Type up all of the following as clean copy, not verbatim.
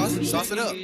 Ross. Sauce it up.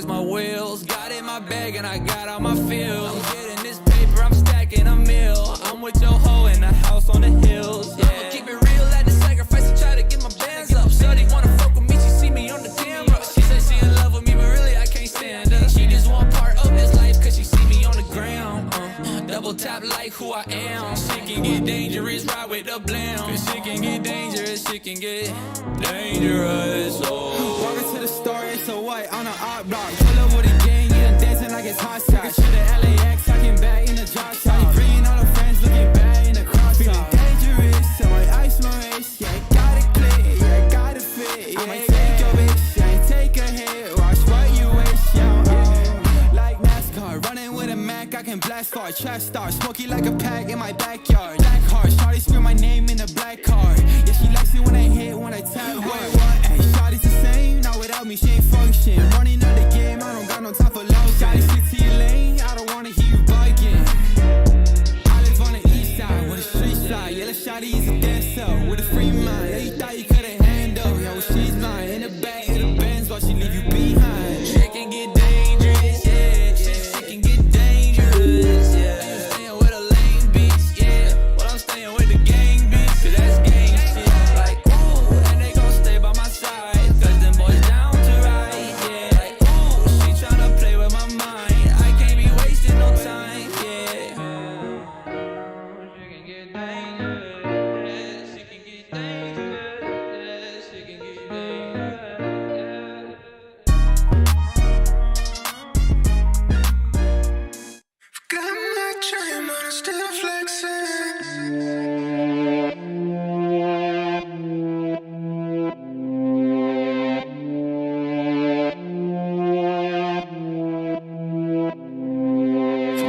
My wheels got in my bag and I got out my field. I'm getting this paper, I'm stacking a meal. I'm with your hoe in the house on the hills. Yeah. I'ma keep it real, at the sacrifice. I try to get my bands up. Shorty wanna fuck with me, she see me on the camera. She said she in love with me, but really I can't stand her. She just want part of this life, cause she see me on the ground. Double tap like who I am. Shit can get dangerous, ride with the blam. Cause shit can get dangerous, shit can get dangerous. Oh. Walking to the store, it's a white on an art block. Pull up with a gang, yeah, I'm dancing like it's hot sauce. Shit at LAX, talking back in the drop top. Bringing all the friends, looking bad in the cross top. Feeling dangerous, so I ice my race. Yeah, I got it clear, yeah, I got it fit. Yeah, I might take your bitch, yeah, I take a hit. Watch what you wish, yeah. Like NASCAR, running with a Mac, I can blast far. Trash star, smoky like a pack in my backyard. Black heart, shawty scream my name in the black car. Yeah, she likes it when I hit, when I tap hard. Wait, what? Hey, shawty's the same, not without me, she ain't function. Running out the game, I don't got no time for love. Shawty, stick to your lane, I don't wanna hear you bugging. I live on the east side, with the street side. Yeah, the shawty is a dancer, with a free mind. Yeah, you thought you couldn't handle, yeah, well, she's mine. In the back of the Benz, while she leave you behind. Shit can get dangerous, yeah. Shit can get dangerous, yeah. You staying with a lame bitch, yeah. Well, I'm staying with the gang bitch, cause that's gang shit. Like, ooh, and they gon' stay by my side, cause them boys down to ride, yeah. Like, ooh, she tryna play with my mind, I can't be wasting no time, yeah. She can get dangerous, she can get dangerous, she can get dangerous, yeah. Got my chain, but I'm still flexing.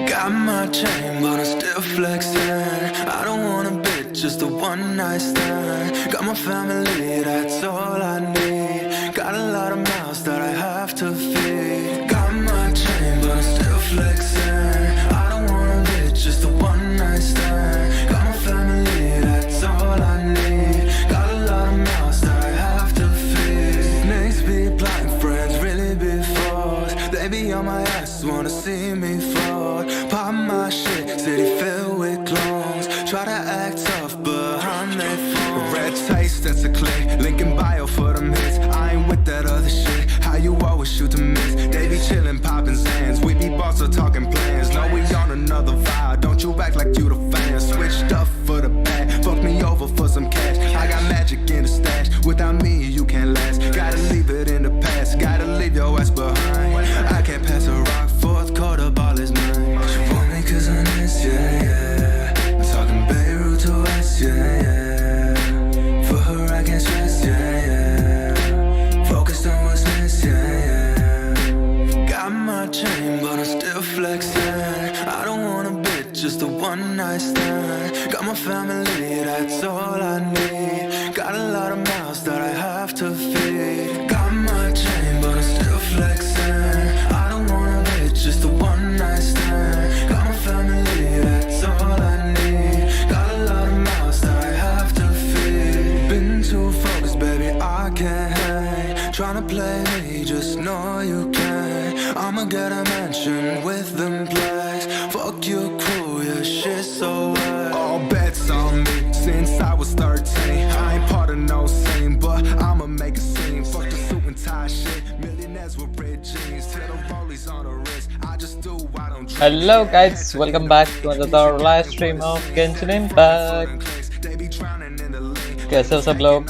Got my chain, but I'm still flexing. I don't want a bitch, just a one night stand. Got my family, that's all I need. Got a lot of mouths that I have to feed. Got my chain, but I'm still flexing. I don't want a bitch, just a one night stand. Got my family, that's all I need. Got a lot of mouths that I have to feed. Snakes be blind, friends really be false. They be on my ass, wanna see me fall. Pop my shit, city filled with clones. Try to act tough, but I'm they phone. Red taste, that's a click. Link in bio for them hits. I ain't with that other shit. How you always shoot to miss. They be chillin', poppin' sands. We be boss or talking plans. No, we on another vibe. Don't you act like you the fan. Switched up for the bag. Fuck me over for some cash. I got magic in the stash. Without me, you can't last. Gotta leave it in the past. Gotta leave your ass behind. I can't pass a rock. Fourth quarter ball is mine. She want me cause I'm this, yeah, yeah. I'm talking Beirut to West, yeah, yeah. For her I can't stress, yeah, yeah. Focused on what's next, yeah, yeah. Got my chain, but I'm still flexing. I don't want a bitch, just a one night stand. Got my family, that's all I need. Got a lot of mouths that I have to feed. Got my chain, but I'm still flexing. I don't want a bitch, just a one night stand. Got my family, that's all I need. Got a lot of mouths that I have to feed. Been too focused, baby, I can't hang. Tryna play me, just know you can. I'ma get a mansion with them blacks. Fuck your crew, your shit so wet. All bets on me since I was 13. I ain't part of no scene, but I'ma make a scene. Fuck the suit and tie shit. Millionaires with red jeans. Till the rollies on the wrist. I just do, I don't drink. Hello guys, welcome back to another live stream of Genshin Impact. कैसे हो सब लोग?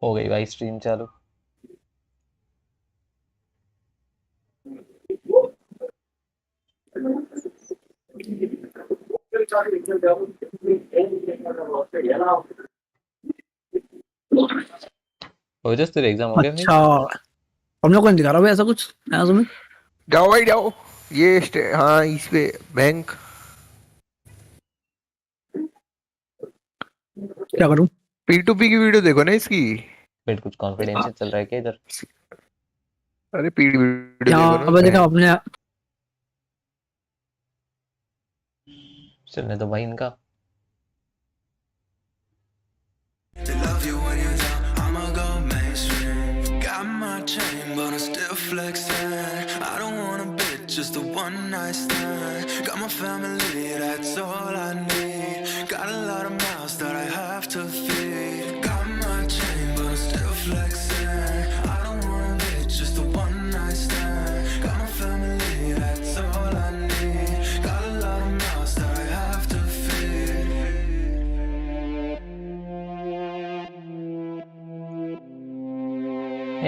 हो गई भाई stream चालू। हो just तेरे एग्जाम हो गया भाई? अच्छा, हम लोग को नहीं दिखा रहा भाई ऐसा कुछ नया तुम्हें? जाओ भाई जाओ। हाँ इस पे बैंक। क्या करूं? P2P की वीडियो देखो ना इसकी। फिर कुछ कॉन्फिडेंशियल चल रहा है क्या इधर? अरे पीडी वीडियो देखो यहाँ ना पे देखा आपने? चलने तो भाई इनका। They love you when you're down, I'ma go mainstream. Got my chain, but I'm still flexing. I don't want a bitch, just a one night stand. Got my family, that's all I need. Got a lot of mouths that I have to feed. Got my chain, but I'm still flexing. I don't want a bitch, just a one night stand. Got my family, that's all I need. Got a lot of mouths that I have to feed.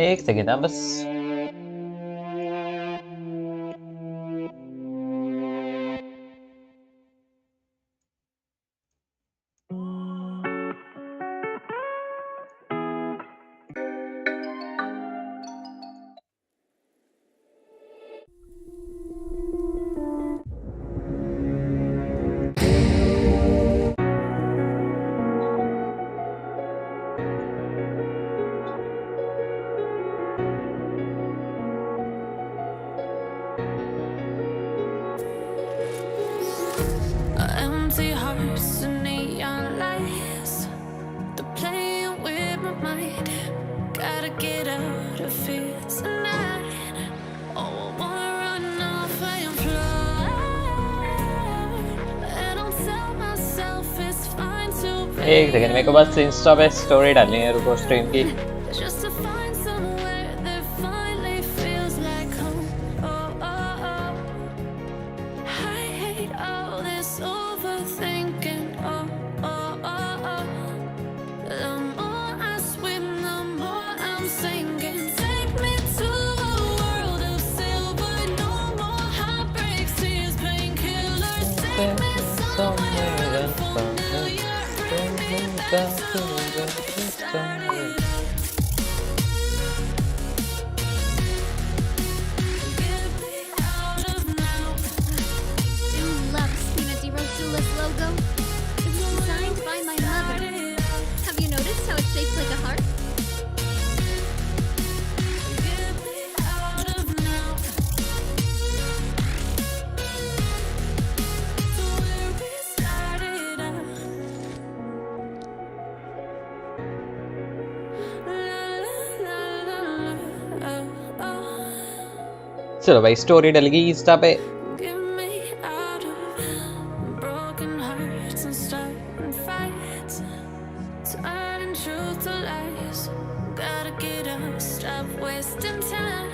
एक second है बस। Empty hearts and neon lights, they're playing with my mind. Gotta get out of here tonight. Oh, I wanna run off and fly. And I'll tell myself it's fine to be एक second, मेरे को बस Insta पे story डालनी है, रुको stream की। just to find somewhere that finally feels like home. Oh, oh, oh. I hate all this overthinking. Oh, oh, oh, oh. The more I swim, the more I'm sinking. Take me to a world of silver. No more heartbreaks, tears, painkillers. Take me somewhere unfamiliar. Bring me back to where we started. Get me out of now. Do love Spina Di Rosula's logo. It was designed by my mother. Have you noticed how it's shaped like a heart? Get me out of now. To where we started out. La la la la. Oh, oh. चलो भाई story डल गई Insta पे। Get me out of broken hearts and starting fights, turning truth to lies. Gotta get up, stop wasting time.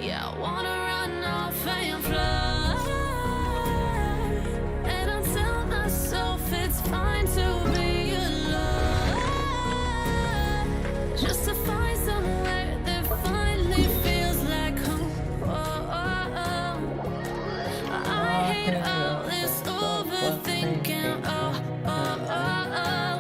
Yeah, I wanna run off and fly. And I tell myself it's fine to be alone, just to find somewhere that finally feels like home. Oh, oh, oh. I hate all this overthinking. Oh, oh, oh, oh.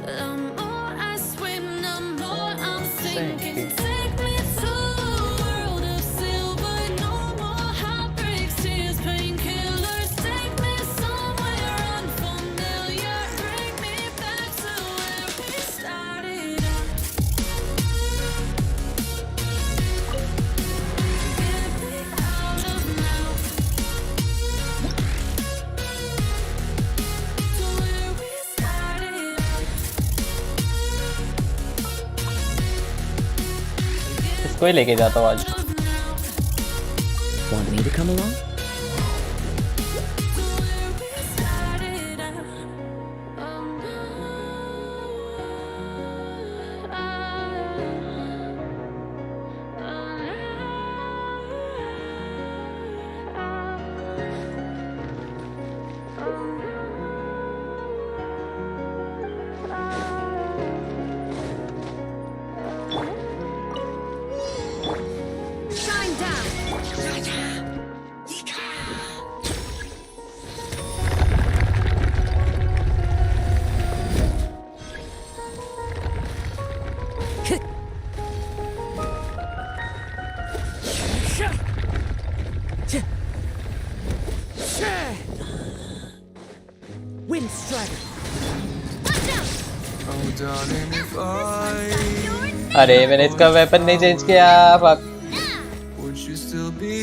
The more I swim, the more I'm sinking. Take me to a world of silver. No more heartbreaks, tears, painkillers. Take me somewhere unfamiliar. Bring me back to where we started out. Get me out of now. To where we started out. इसको ही लेके जाता हूँ आज। Of now. Want me to come along? To where we started out. Oh, no. Oh darling, if I अरे मैंने इसका weapon नहीं change किया। fuck। would you still be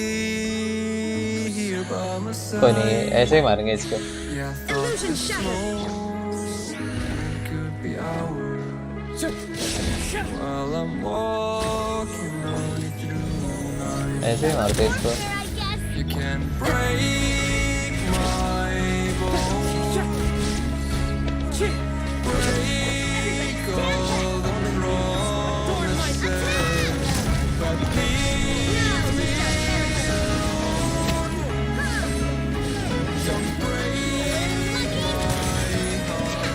here by my side? कोई नहीं, ऐसे ही मारेंगे इसको। Yeah, I thought the smoke could be ours while I'm walking on through night. ऐसे ही मारते इसको। You can break my bones, break all the promises, but leave me alone. Don't break my heart.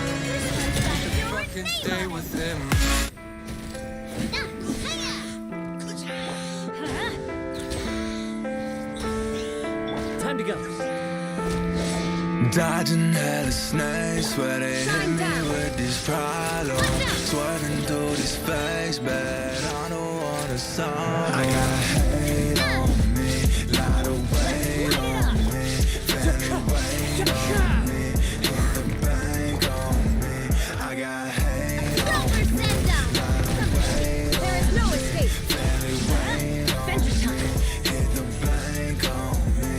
I can stay with him. Time to go. Dodging hella snakes, where they hit me with these problems. Swerving through these face, but I don't wanna song. I got hate on me, lot of weight on me, family weight on me, hit the bank on me. I got hate on me, lot of weight on me, family weight on me, hit the bank on me.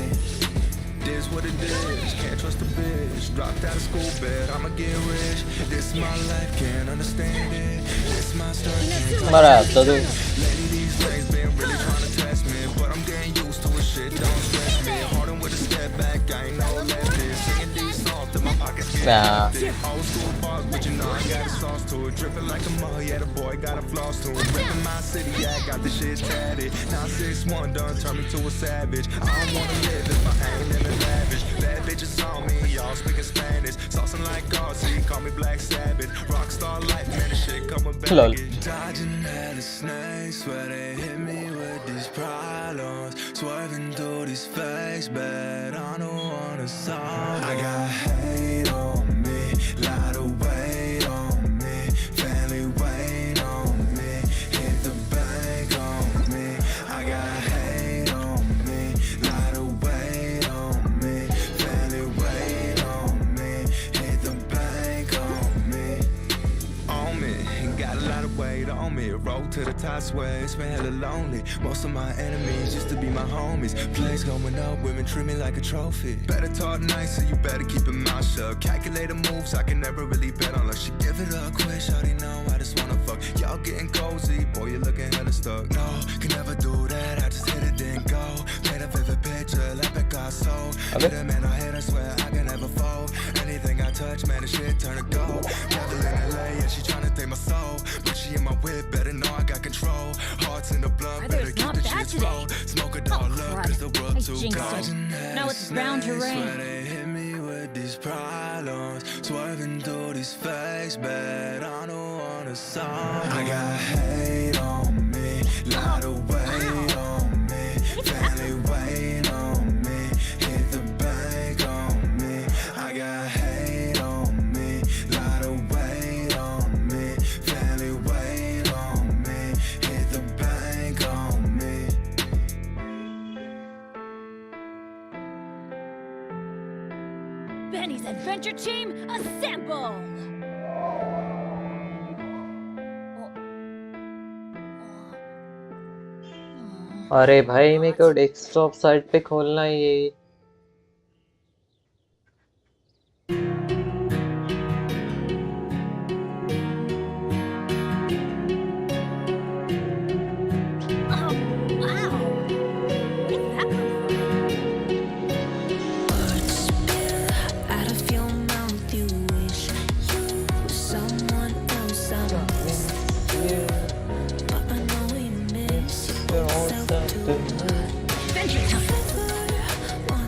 This what it is, can't trust a bitch. Dropped out of school, bet I'ma get rich. This my life, can't understand it. This my story. मारा तो तू। Lately these days been really trying to test me, but I'm getting used to it. Shit don't stress me. Hardin' with a step back, I ain't no left it. Singing these songs till my pockets get Nah. empty. Old school bars, but you know I got a sauce to it. Dripping like a mug, yeah, the boy got a floss to it. Ripping my city, yeah, I got the shit tatted. Now 6'1" done turn me to a savage. I don't wanna live if I ain't living lavish. Bad bitches on me, y'all speaking Spanish. Saucing like God, so you call me Black Sabbath. Rockstar life, man, this shit come with Lol. baggage. Dodging hella snakes, where they hit me with these problems. Swerving through these fakes, but I don't wanna solve. I got hate on me, lot of weight on me, family weight on me, hit the bank on me. I got hate on me, lot of weight on me, family weight on me, hit the bank on me. On me, got a lot of weight on me. Roll to the top, swear it's been hella lonely. Most of my enemies used to be my homies. Plays going up, women treat me like a trophy. Better talk nice, so you better keep your mouth shut. Calculated moves, I can never really bet on luck. She give it up quick, shawty know I just wanna fuck. Y'all getting cozy, boy you looking hella stuck. No, can never do that, I just hit it then go. Paint a vivid picture, like Picasso. Hit a man I hit, I swear I can never fold. Anything I touch, man, the shit turn to gold. Devil in LA, yeah, she tryna take my soul. But she in my whip, better know I got control. Hearts in the blood, better keep the shit slow. Smoke it all up, cause the world too cold. Now it's bound to rain. Where they hit me with these problems. Swerving through these fakes, but I don't wanna solve. I got hate on me, lot of weight on me, family weight on me, hit the bank on me. I got hate on me, lot of weight on me, family weight on me, hit the bank on me. Benny's Adventure Team, assemble! अरे भाई मेरे को desktop site पे खोलना है ये। Oh, wow! Where did that come from? Out of your mouth, you wish you were someone else. I miss you, but I know we miss yourself too much. Adventure time! Never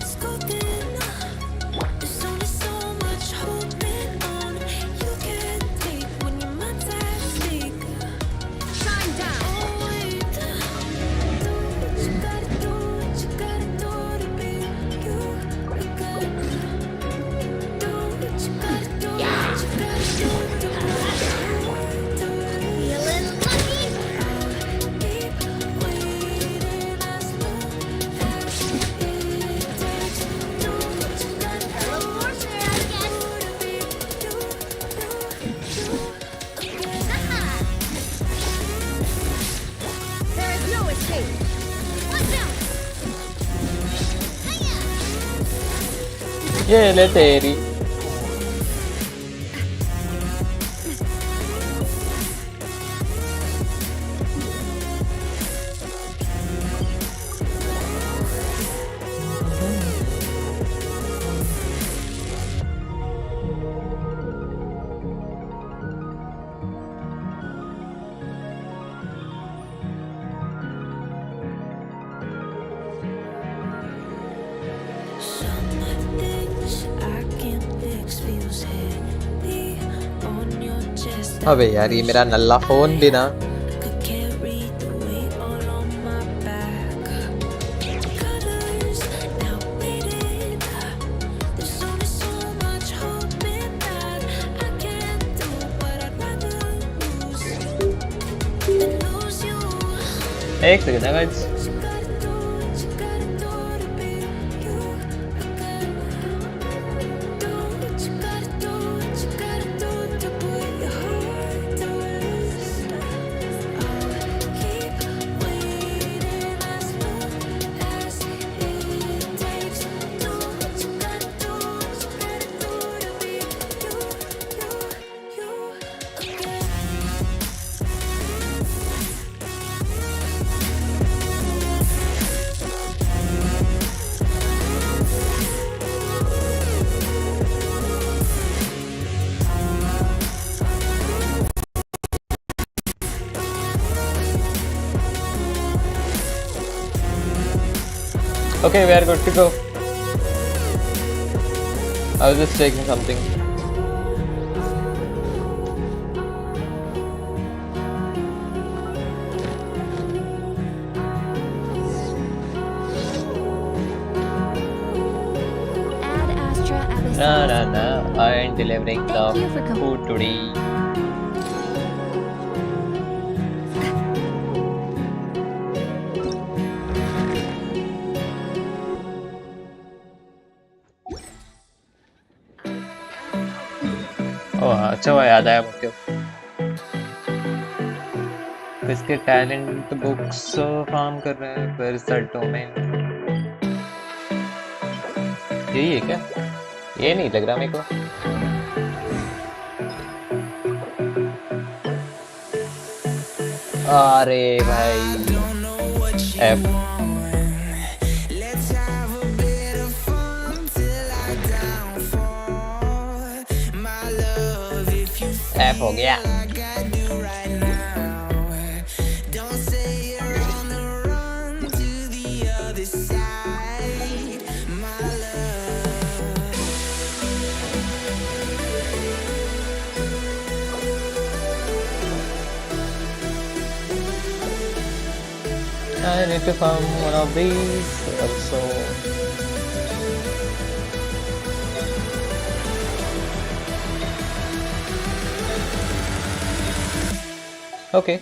ये ले तेरी। Some things I can't fix feels heavy on your chest. अबे यार ये मेरा नल्ला phone भी ना। Could carry the weight all on my back. Colors now faded. There's only so much hope in that. I can't do what I'd rather lose than lose you. एक second है guys. You gotta do what you gotta do to be you. I gotta do what you gotta do, what you gotta do to put your heart to rest. I'll keep waiting as long as it takes. Do what you gotta do, what you gotta do to be you again. Okay, we are good to go. I was just checking something. Ad Astra Abyssal. No, I ain't delivering the Thank you for food today. ओह अच्छा हुआ याद आया मुझे। इसके talent books farm कर रहे हैं। Where is that domain? यही है क्या? ये नहीं लग रहा मेरे को। अरे भाई F Let's have a bit of fun till I downfall. My love, if you F हो गया। like I do right now, don't say you're on the run to the other side. My love. I need to farm one of these also. Okay.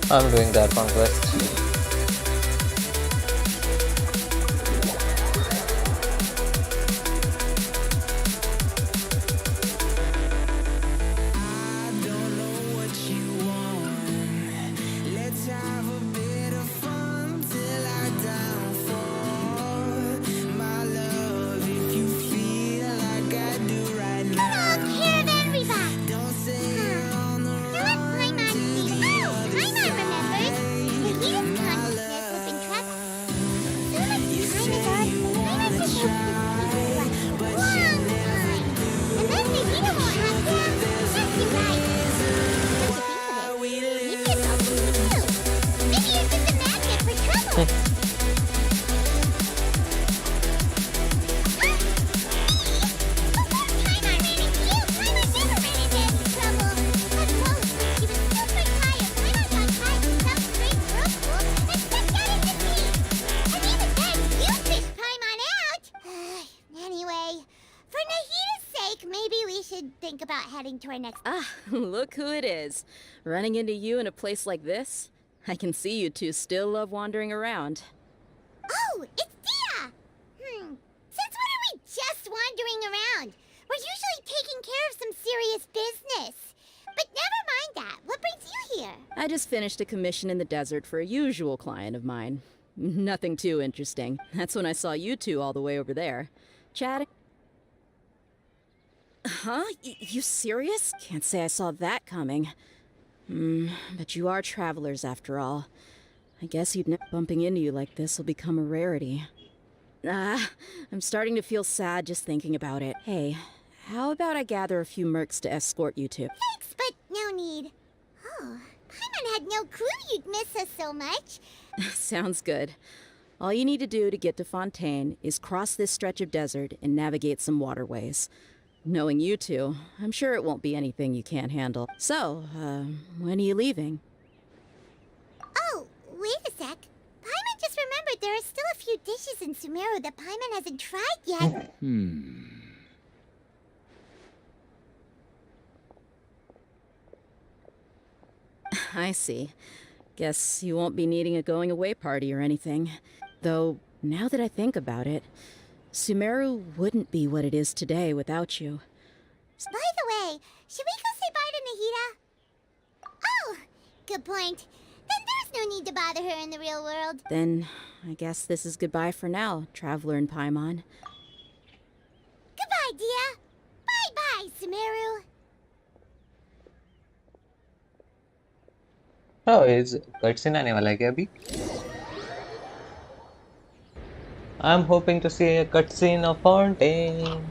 I'm doing that conquest. Let's have a bit of fun till I downfall. My love, if you feel like I do right now, Here then, Reba. don't say you're on the Look, my man. Oh, my man remembers. should think about heading to our next. Ah, look who it is. Running into you in a place like this? I can see you two still love wandering around. Oh, it's Dia! Since when are we just wandering around? We're usually taking care of some serious business. But never mind that. What brings you here? I just finished a commission in the desert for a usual client of mine. Nothing too interesting. That's when I saw you two all the way over there. Chatting. Huh? You serious? Can't say I saw that coming. But you are travelers after all. I guess bumping into you like this will become a rarity. I'm starting to feel sad just thinking about it. Hey, how about I gather a few mercs to escort you two? Thanks, but no need. Oh, Paimon had no clue you'd miss us so much. Sounds good. All you need to do to get to Fontaine is cross this stretch of desert and navigate some waterways. Knowing you two, I'm sure it won't be anything you can't handle. So, when are you leaving? Oh, wait a sec. Paimon just remembered there are still a few dishes in Sumeru that Paimon hasn't tried yet. I see. Guess you won't be needing a going-away party or anything. Though, now that I think about it, Sumeru wouldn't be what it is today without you. By the way, should we go say bye to Nahida? Oh, good point. Then there's no need to bother her in the real world. Then, I guess this is goodbye for now, Traveler and Paimon. Goodbye, Dia. Bye-bye, Sumeru. Oh, is cutscene आने वाला है क्या अभी? I'm hoping to see a cutscene of Fontaine.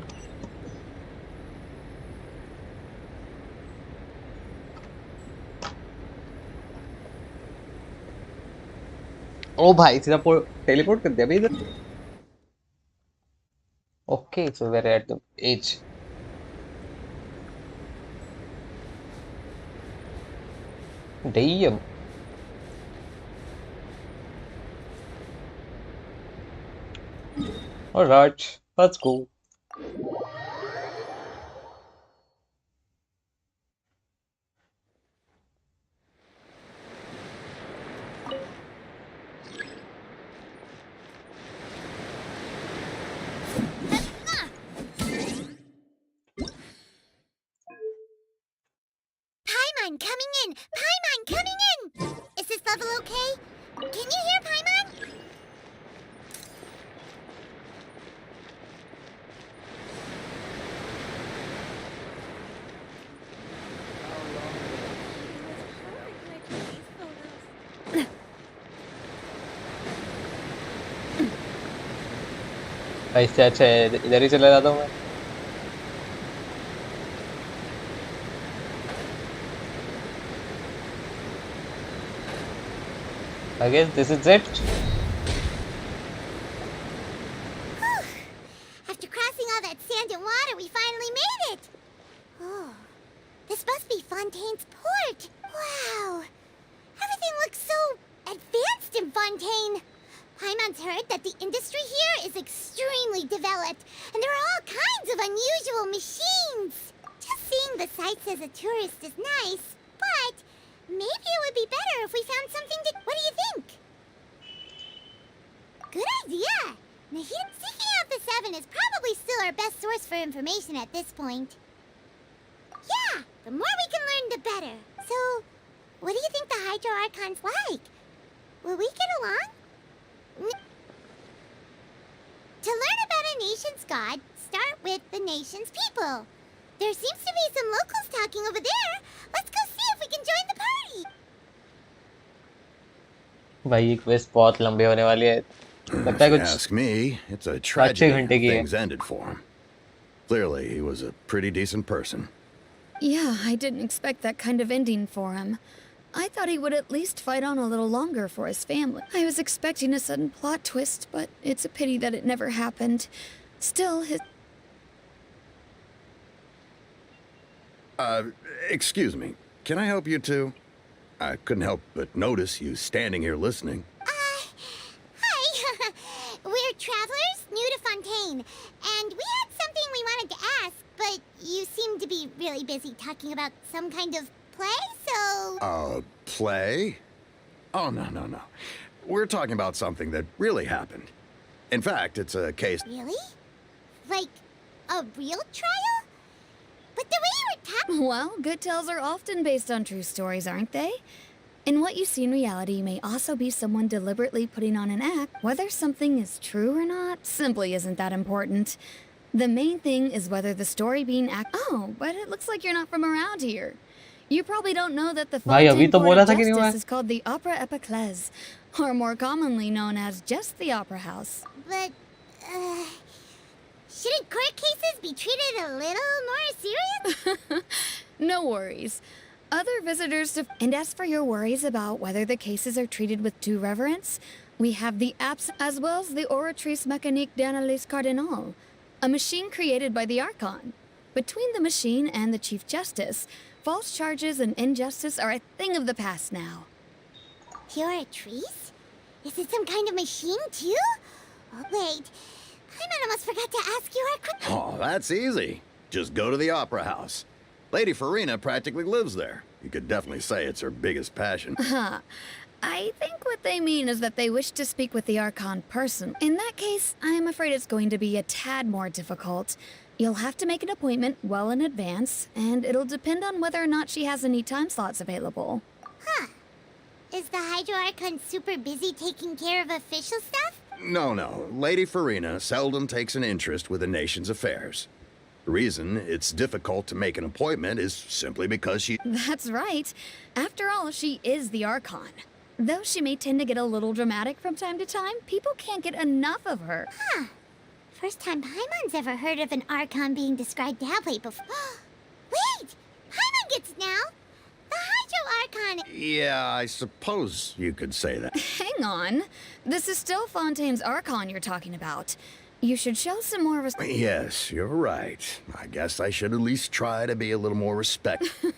ओ भाई सीधा teleport कर दिया भाई इधर. Okay, so we're at the edge. Damn. Alright, let's go. Paimon coming in! Paimon coming in! Is this level okay? Can you hear Paimon? इससे अच्छा है इधर ही चला जाता हूँ मैं. I guess this is it. After crossing all that sand and water, we finally made it! Oh, this must be Fontaine's port! Wow! Everything looks so advanced in Fontaine! Paimon's heard that the industry here is extremely developed, and there are all kinds of unusual machines! Just seeing the sights as a tourist is nice, but maybe it would be better if we found something to... What do you think? Good idea! Nahida, seeking out the Seven is probably still our best source for information at this point. Yeah, the more we can learn, the better. So, what do you think the Hydro Archon's like? Will we get along? To learn about a nation's god, start with the nation's people. There seems to be some locals talking over there. Let's go see if we can join the party. भाई ये quest बहुत लंबे होने वाली है. लगता है If you कुछ ask me, it's a 5-6 tragedy घंटे की है. things ended for him. Clearly, he was a pretty decent person. Yeah, I didn't expect that kind of ending for him. I thought he would at least fight on a little longer for his family. I was expecting a sudden plot twist, but it's a pity that it never happened. Still, his... Excuse me. Can I help you two? I couldn't help but notice you standing here listening. Hi. We're travelers new to Fontaine, and we had something we wanted to ask, but you seem to be really busy talking about some kind of play, so... Play? Oh, no. We're talking about something that really happened. In fact, it's a case... Really? Like, a real trial? But the way you were talking... Well, good tales are often based on true stories, aren't they? In what you see in reality may also be someone deliberately putting on an act. Whether something is true or not simply isn't that important. The main thing is whether the story being Oh, but it looks like you're not from around here. You probably don't know that the भाई अभी Fontaine तो Board बोला of था कि नहीं हुआ Justice is called the Opera Epiclese, or more commonly known as just the Opera House. But, shouldn't court cases be treated a little more serious? No worries. Other visitors to... And as for your worries about whether the cases are treated with due reverence, we have the apps as well as the Oratrice Mécanique d'Analyse Cardinal, a machine created by the Archon. Between the machine and the Chief Justice, false charges and injustice are a thing of the past now. Oratrice? Is it some kind of machine, too? Oh, wait. I almost forgot to ask you our quick... Oh, that's easy. Just go to the Opera House. Lady Farina practically lives there. You could definitely say it's her biggest passion. Huh. I think what they mean is that they wish to speak with the Archon person. In that case, I'm afraid it's going to be a tad more difficult. You'll have to make an appointment well in advance, and it'll depend on whether or not she has any time slots available. Huh. Is the Hydro Archon super busy taking care of official stuff? No. Lady Farina seldom takes an interest with the nation's affairs. The reason it's difficult to make an appointment is simply because she... That's right. After all, she is the Archon. Though she may tend to get a little dramatic from time to time, people can't get enough of her. Huh. First time Paimon's ever heard of an Archon being described that way before. Wait! Paimon gets now! The Hydro Archon... Yeah, I suppose you could say that. Hang on. This is still Fontaine's Archon you're talking about. You should show some more respect. Yes, you're right. I guess I should at least try to be a little more respectful.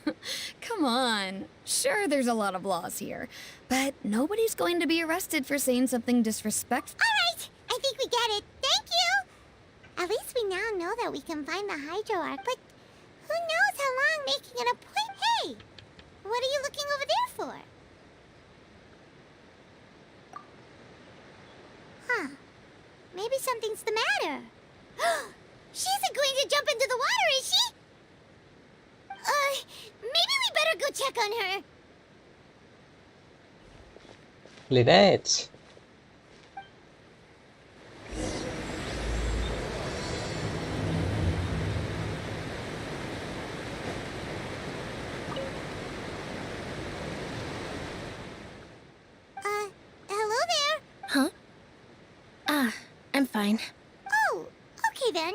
Come on. Sure, there's a lot of laws here, but nobody's going to be arrested for saying something disrespectful. All right! I think we get it. Thank you! At least we now know that we can find the Hydro Arc, but who knows how long making an appointment... Hey! What are you looking over there for? Huh. Maybe something's the matter. She isn't going to jump into the water, is she? Maybe we better go check on her. Lynette. Hello there. Huh? I'm fine. Oh, okay then.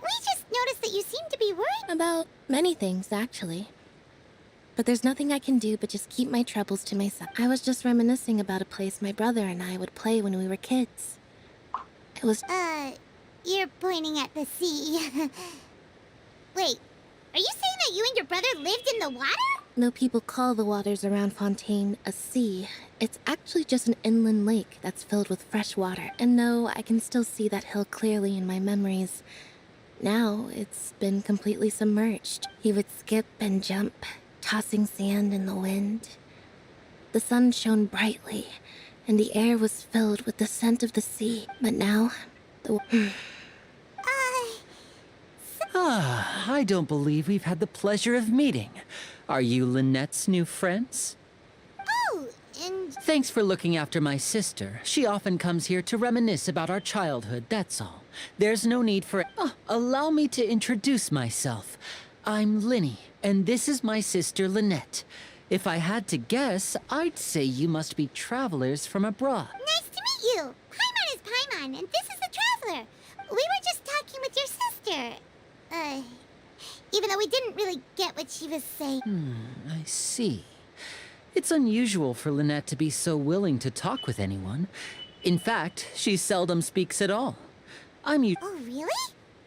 We just noticed that you seem to be worried. About many things, actually. But there's nothing I can do but just keep my troubles to myself. I was just reminiscing about a place my brother and I would play when we were kids. It was... You're pointing at the sea. Wait, are you saying that you and your brother lived in the water? Though people call the waters around Fontaine a sea, it's actually just an inland lake that's filled with fresh water. And no, I can still see that hill clearly in my memories. Now, it's been completely submerged. He would skip and jump, tossing sand in the wind. The sun shone brightly, and the air was filled with the scent of the sea. But now, I don't believe we've had the pleasure of meeting. Are you Lynette's new friends? Oh, and... Thanks for looking after my sister. She often comes here to reminisce about our childhood, that's all. There's no need for... allow me to introduce myself. I'm Linny, and this is my sister Lynette. If I had to guess, I'd say you must be travelers from abroad. Nice to meet you. Paimon is Paimon, and this is the Traveler. We were just talking with your sister. Even though we didn't really get what she was saying. I see. It's unusual for Lynette to be so willing to talk with anyone. In fact, she seldom speaks at all. Oh, really?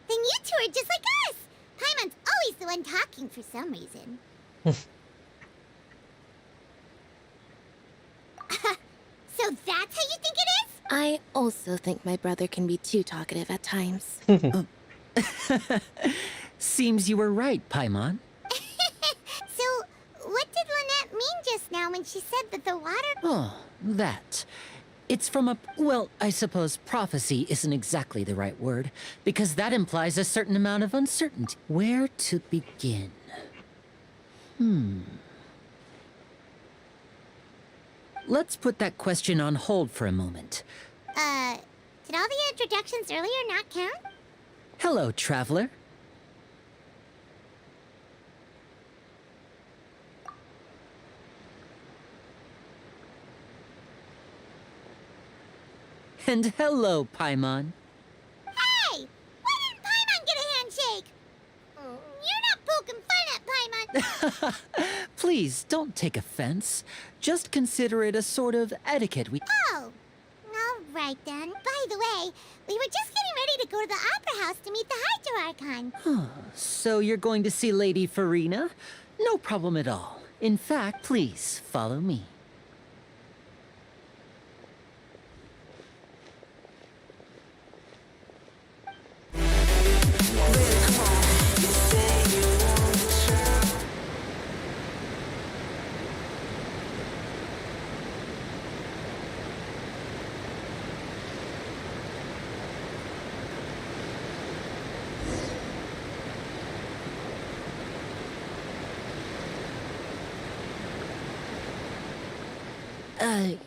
Then you two are just like us. Paimon's always the one talking for some reason. So that's how you think it is? I also think my brother can be too talkative at times. Seems you were right, Paimon. So, what did Lynette mean just now when she said that the water... Oh, that. It's from a... Well, I suppose prophecy isn't exactly the right word, because that implies a certain amount of uncertainty. Where to begin? Let's put that question on hold for a moment. Did all the introductions earlier not count? Hello, traveler. And hello, Paimon. Hey! Why didn't Paimon get a handshake? You're not poking fun at Paimon. Please, don't take offense. Just consider it a sort of etiquette Oh! Alright then. By the way, we were just getting ready to go to the Opera House to meet the Hydro Archon. So you're going to see Lady Farina? No problem at all. In fact, please, follow me.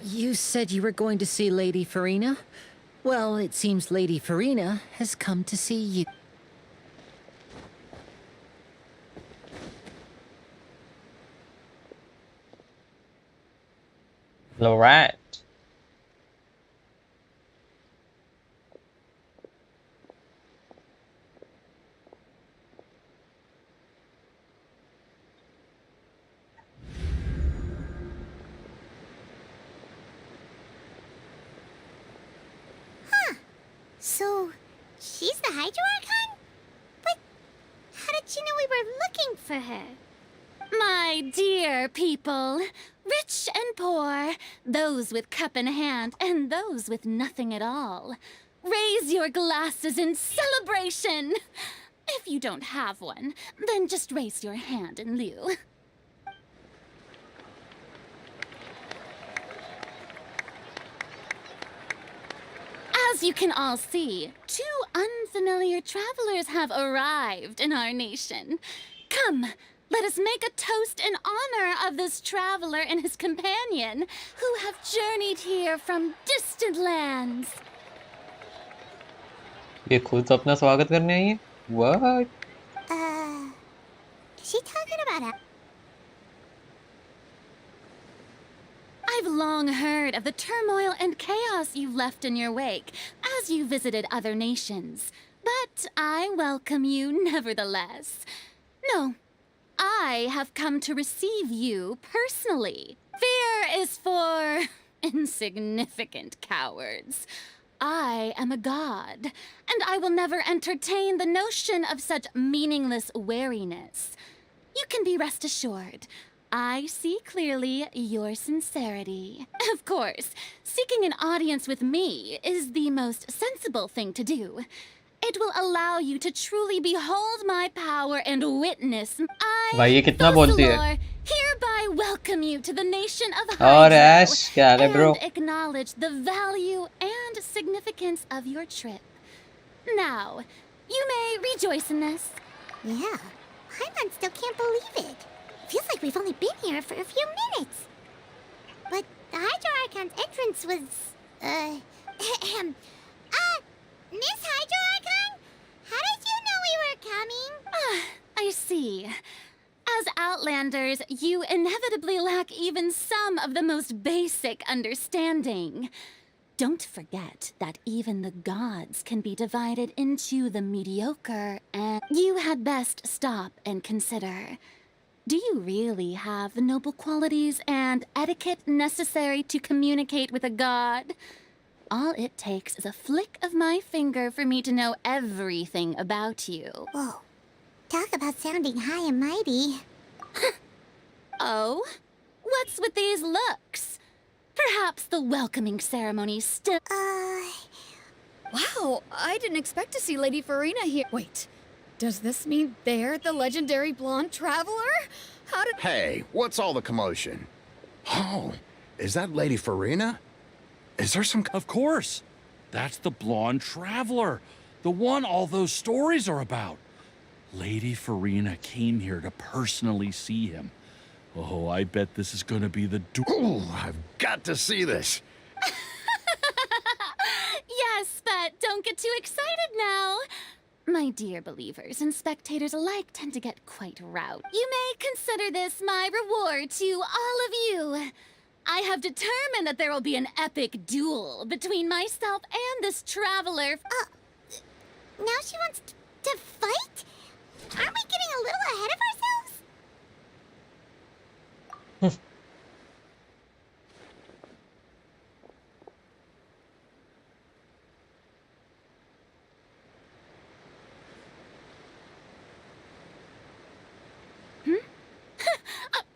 You said you were going to see Lady Farina? Well, it seems Lady Farina has come to see you. Alright. So, she's the Hydro Archon? But how did she know we were looking for her? My dear people, rich and poor, those with cup in hand and those with nothing at all, raise your glasses in celebration. If you don't have one, then just raise your hand in lieu. As you can all see, two unfamiliar travelers have arrived in our nation. Come, let us make a toast in honor of this traveler and his companion who have journeyed here from distant lands. ये खुद अपना स्वागत करने आई है? What? Is she talking about I've long heard of the turmoil and chaos you've left in your wake as you visited other nations. But I welcome you nevertheless. No, I have come to receive you personally. Fear is for insignificant cowards. I am a god, and I will never entertain the notion of such meaningless wariness. You can be rest assured. I see clearly your sincerity. Of course, seeking an audience with me is the most sensible thing to do. It will allow you to truly behold my power and witness. भाई ये कितना बोलती है? I hereby welcome you to the nation of और Hydro ऐश क्या हाल है bro? and acknowledge the value and significance of your trip. Now, you may rejoice in this. Yeah, Paimon still can't believe it. Feels like we've only been here for a few minutes. But the Hydro Archon's entrance was, Miss Hydro Archon? How did you know we were coming? I see. As Outlanders, you inevitably lack even some of the most basic understanding. Don't forget that even the gods can be divided into the mediocre, and you had best stop and consider. Do you really have the noble qualities and etiquette necessary to communicate with a god? All it takes is a flick of my finger for me to know everything about you. Whoa. Talk about sounding high and mighty. Oh? What's with these looks? Perhaps the welcoming ceremony still... Wow, I didn't expect to see Lady Farina here. Wait, Does this mean they're the legendary blonde traveler? How did... Hey, what's all the commotion? Oh, is that Lady Farina? Is there some... Of course. That's the blonde traveler. The one all those stories are about. Lady Farina came here to personally see him. Oh, I bet this is gonna be the Ooh, I've got to see this. Yes, but don't get too excited now. My dear believers and spectators alike tend to get quite riled. You may consider this my reward to all of you. I have determined that there will be an epic duel between myself and this traveler. Now she wants to fight? Aren't we getting a little ahead of ourselves?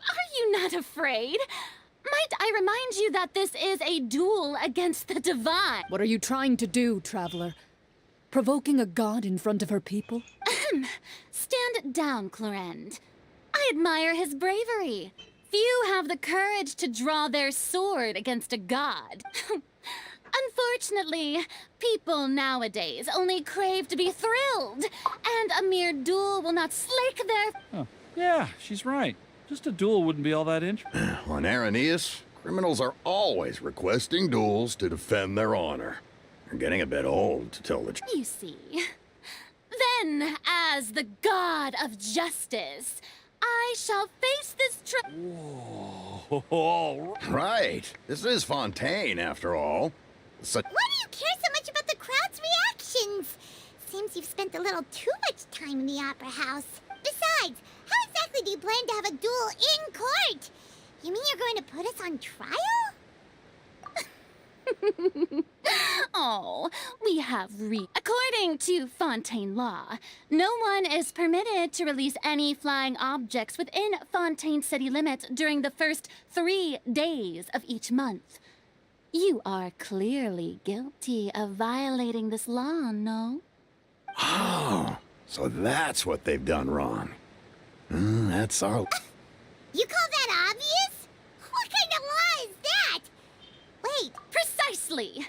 Are you not afraid? Might I remind you that this is a duel against the divine? What are you trying to do, traveler? Provoking a god in front of her people? Stand down, Clorend. I admire his bravery. Few have the courage to draw their sword against a god. Unfortunately, people nowadays only crave to be thrilled, and a mere duel will not slake their... Oh, yeah, she's right. Just a duel wouldn't be all that interesting. On Araneus, criminals are always requesting duels to defend their honor. They're getting a bit old, to tell the truth. You see. Then, as the god of justice, I shall face this Whoa. Right. This is Fontaine, after all. Why do you care so much about the crowd's reactions? Seems you've spent a little too much time in the opera house. Besides, how exactly do you plan to have a duel in court? You mean you're going to put us on trial? Oh, we have According to Fontaine law, no one is permitted to release any flying objects within Fontaine city limits during the first 3 days of each month. You are clearly guilty of violating this law, no? Oh, so that's what they've done wrong. That's our... You call that obvious? What kind of law is that? Wait. Precisely!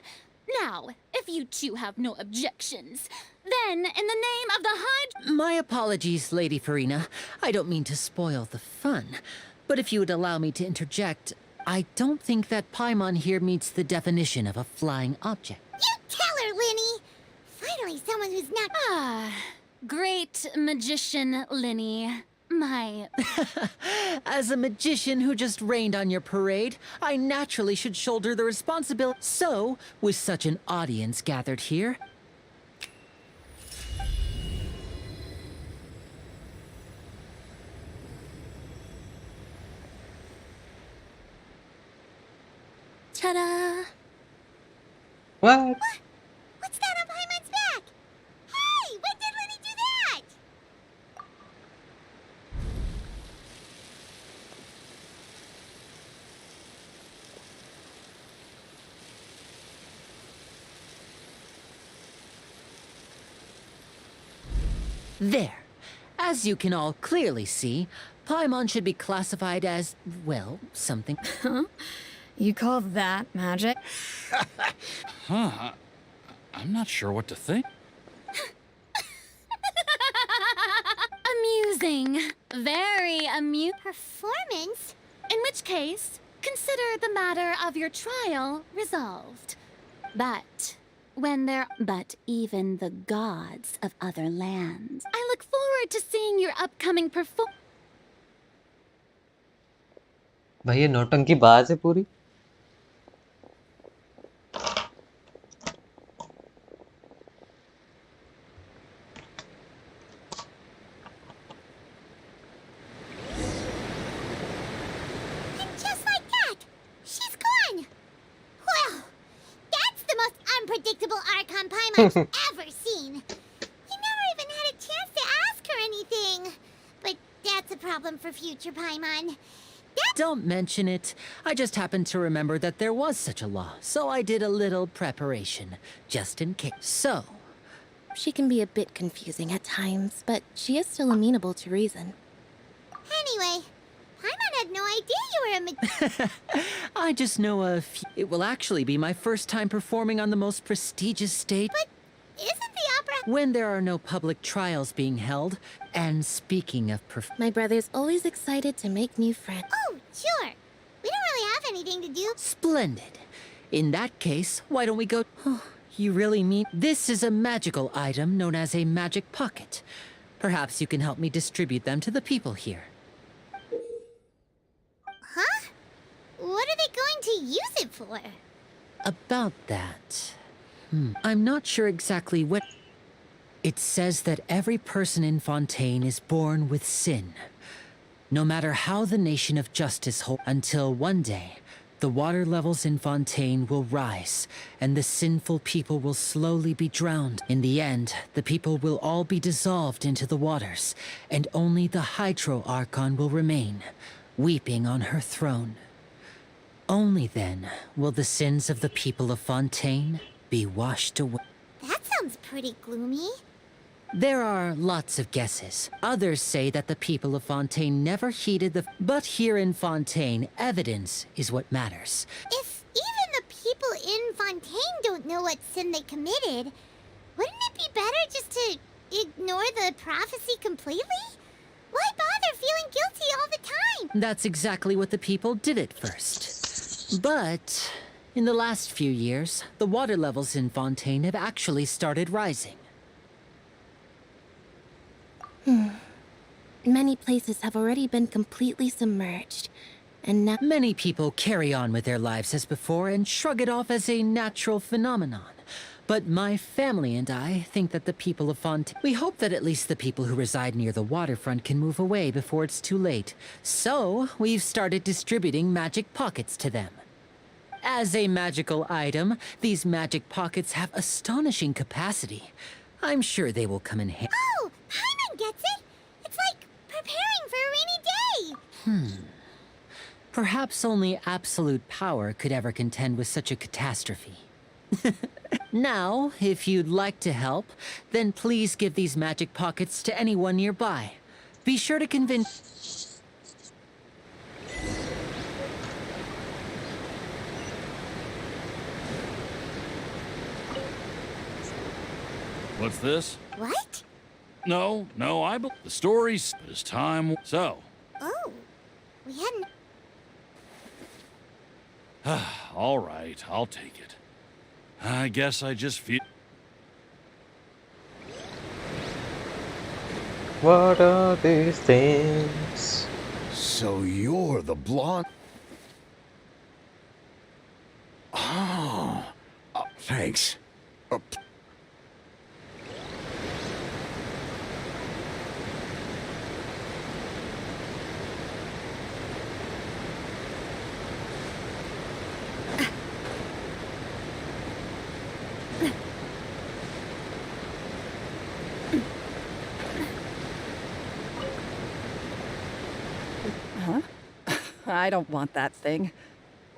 Now, if you two have no objections, then in the name of the Hydra... My apologies, Lady Farina. I don't mean to spoil the fun. But if you would allow me to interject, I don't think that Paimon here meets the definition of a flying object. You tell her, Linny! Finally, someone who's not... Great magician, Linny. My... As a magician who just rained on your parade, I naturally should shoulder the responsibility. So, with such an audience gathered here... Ta-da! What? What's that on Paimon's back? Hey, when did Linny do that? There. As you can all clearly see, Paimon should be classified as, well, something... Huh? You call that magic? Huh. I'm not sure what to think. Amusing. Very amusing. Performance? In which case, consider the matter of your trial resolved. But even the gods of other lands. I look forward to seeing your upcoming performance. भाई ये नौटंकी बाज है पूरी. Unpredictable Archon Paimon's ever seen. You never even had a chance to ask her anything. But that's a problem for future Paimon. Don't mention it. I just happened to remember that there was such a law, so I did a little preparation, just in case. So, she can be a bit confusing at times, but she is still amenable to reason. Anyway, Paimon had no idea you were a I just know a few. It will actually be my first time performing on the most prestigious stage. But isn't the opera... When there are no public trials being held. And speaking of My brother's always excited to make new friends. Oh, sure. We don't really have anything to do. Splendid. In that case, why don't we go... Oh, you really mean... This is a magical item known as a magic pocket. Perhaps you can help me distribute them to the people here. Huh? What are they going to use it for? About that... I'm not sure exactly what... It says that every person in Fontaine is born with sin. No matter how the nation of justice holds... Until one day, the water levels in Fontaine will rise, and the sinful people will slowly be drowned. In the end, the people will all be dissolved into the waters, and only the Hydro Archon will remain, weeping on her throne. Only then will the sins of the people of Fontaine be washed away. That sounds pretty gloomy. There are lots of guesses. Others say that the people of Fontaine never heeded the... But here in Fontaine, evidence is what matters. If even the people in Fontaine don't know what sin they committed, wouldn't it be better just to ignore the prophecy completely? Why bother feeling guilty all the time? That's exactly what the people did at first. But in the last few years, the water levels in Fontaine have actually started rising. Many places have already been completely submerged, and now... Many people carry on with their lives as before and shrug it off as a natural phenomenon. But my family and I think that the people of Fontaine... We hope that at least the people who reside near the waterfront can move away before it's too late. So, we've started distributing magic pockets to them. As a magical item, these magic pockets have astonishing capacity. I'm sure they will come in handy. Oh, Paimon gets it! It's like preparing for a rainy day! Perhaps only absolute power could ever contend with such a catastrophe. Now, if you'd like to help, then please give these magic pockets to anyone nearby. Be sure to convince... What's this? What? No, the stories, but it's time. So. Oh, we hadn't... All right, I'll take it. I guess I just feel... What are these things? So you're the blonde... Oh, thanks. Huh? I don't want that thing.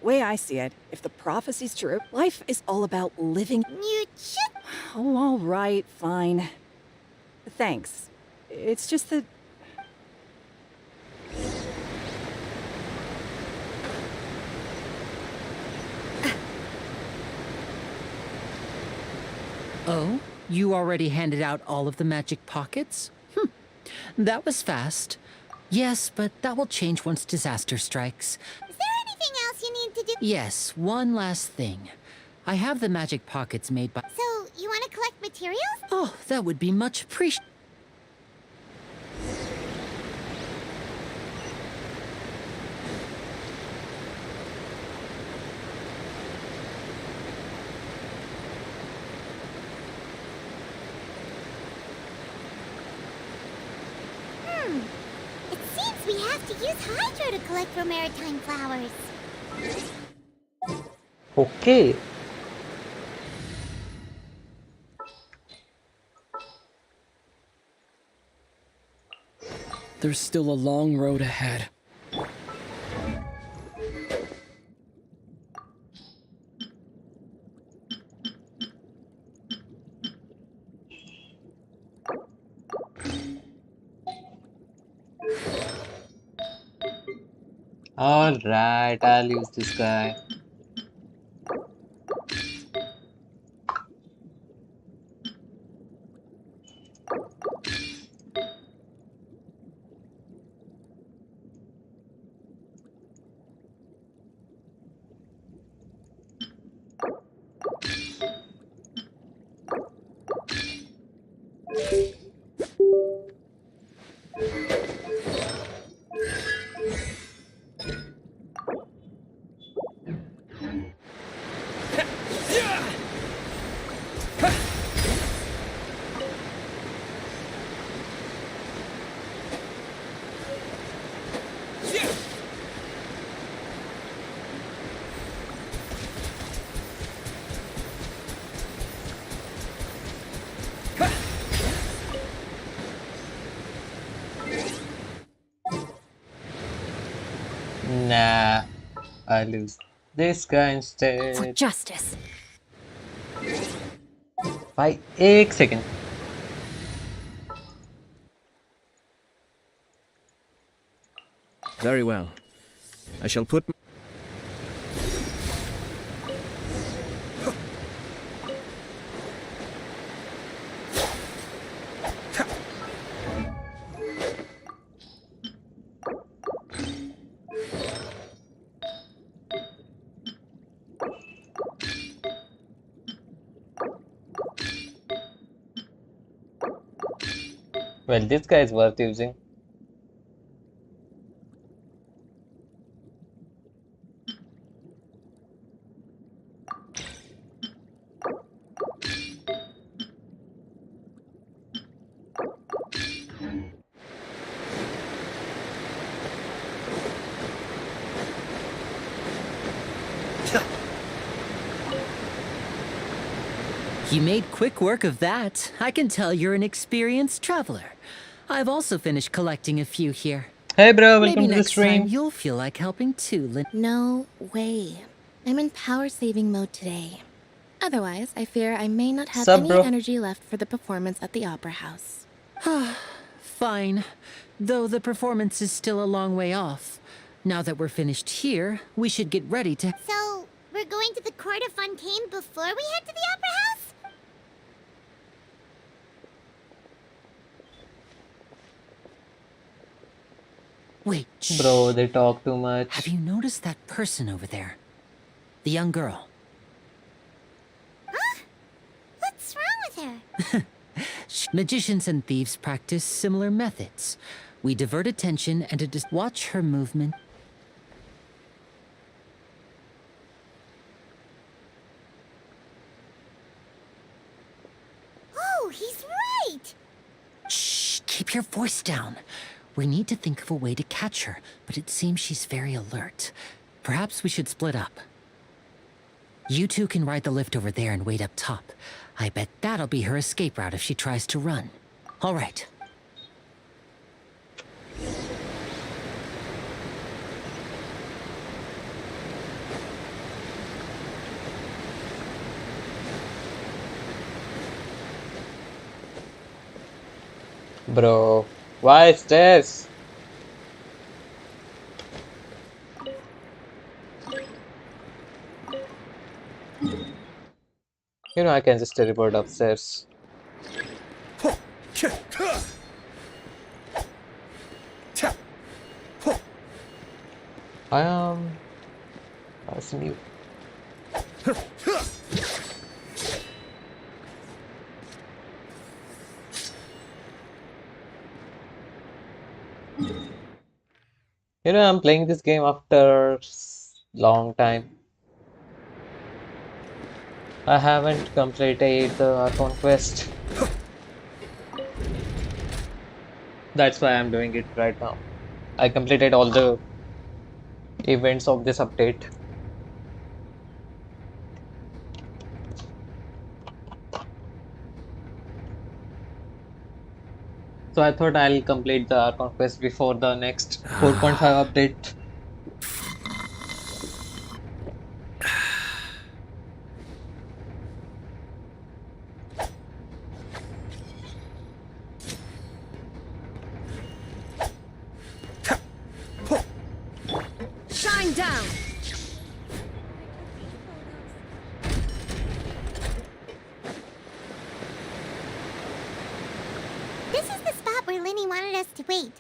Way I see it, if the prophecy's true, life is all about living. You should... Oh, all right, fine. Thanks. It's just that... Oh? You already handed out all of the magic pockets? That was fast. Yes, but that will change once disaster strikes. Is there anything else you need to do? Yes, one last thing. I have the magic pockets made by... So, you want to collect materials? Oh, that would be much appreciated. It seems we have to use Hydro to collect for maritime flowers. Okay. There's still a long road ahead. Alright, I'll use this guy. Nah, I'll use this guy instead. For justice. By 1 second. Very well. I shall put... Well, this guy is worth using. You made quick work of that. I can tell you're an experienced traveler. I've also finished collecting a few here. Hey bro, welcome Maybe to the next stream. time you'll feel like helping too, No way. I'm in power saving mode today. Otherwise, I fear I may not have Sup, any bro? energy left for the performance at the Opera House. Fine. Though the performance is still a long way off. Now that we're finished here, we should get ready to... So, we're going to the Court of Fontaine before we head to the Opera House? Wait, Bro, they talk too much. Have you noticed that person over there? The young girl. Huh? What's wrong with her? Magicians and thieves practice similar methods. We divert attention and to just watch her movement. Oh, he's right! Shh, keep your voice down. We need to think of a way to catch her, but it seems she's very alert. Perhaps we should split up. You two can ride the lift over there and wait up top. I bet that'll be her escape route if she tries to run. All right. Bro, why stairs? You know I can just teleport upstairs. I am passing you. You know, I'm playing this game after long time. I haven't completed the Archon quest. That's why I'm doing it right now. I completed all the events of this update. So I thought I'll complete the Archon quest before the next 4.5 update. One down. This is the spot where Lenny wanted us to wait.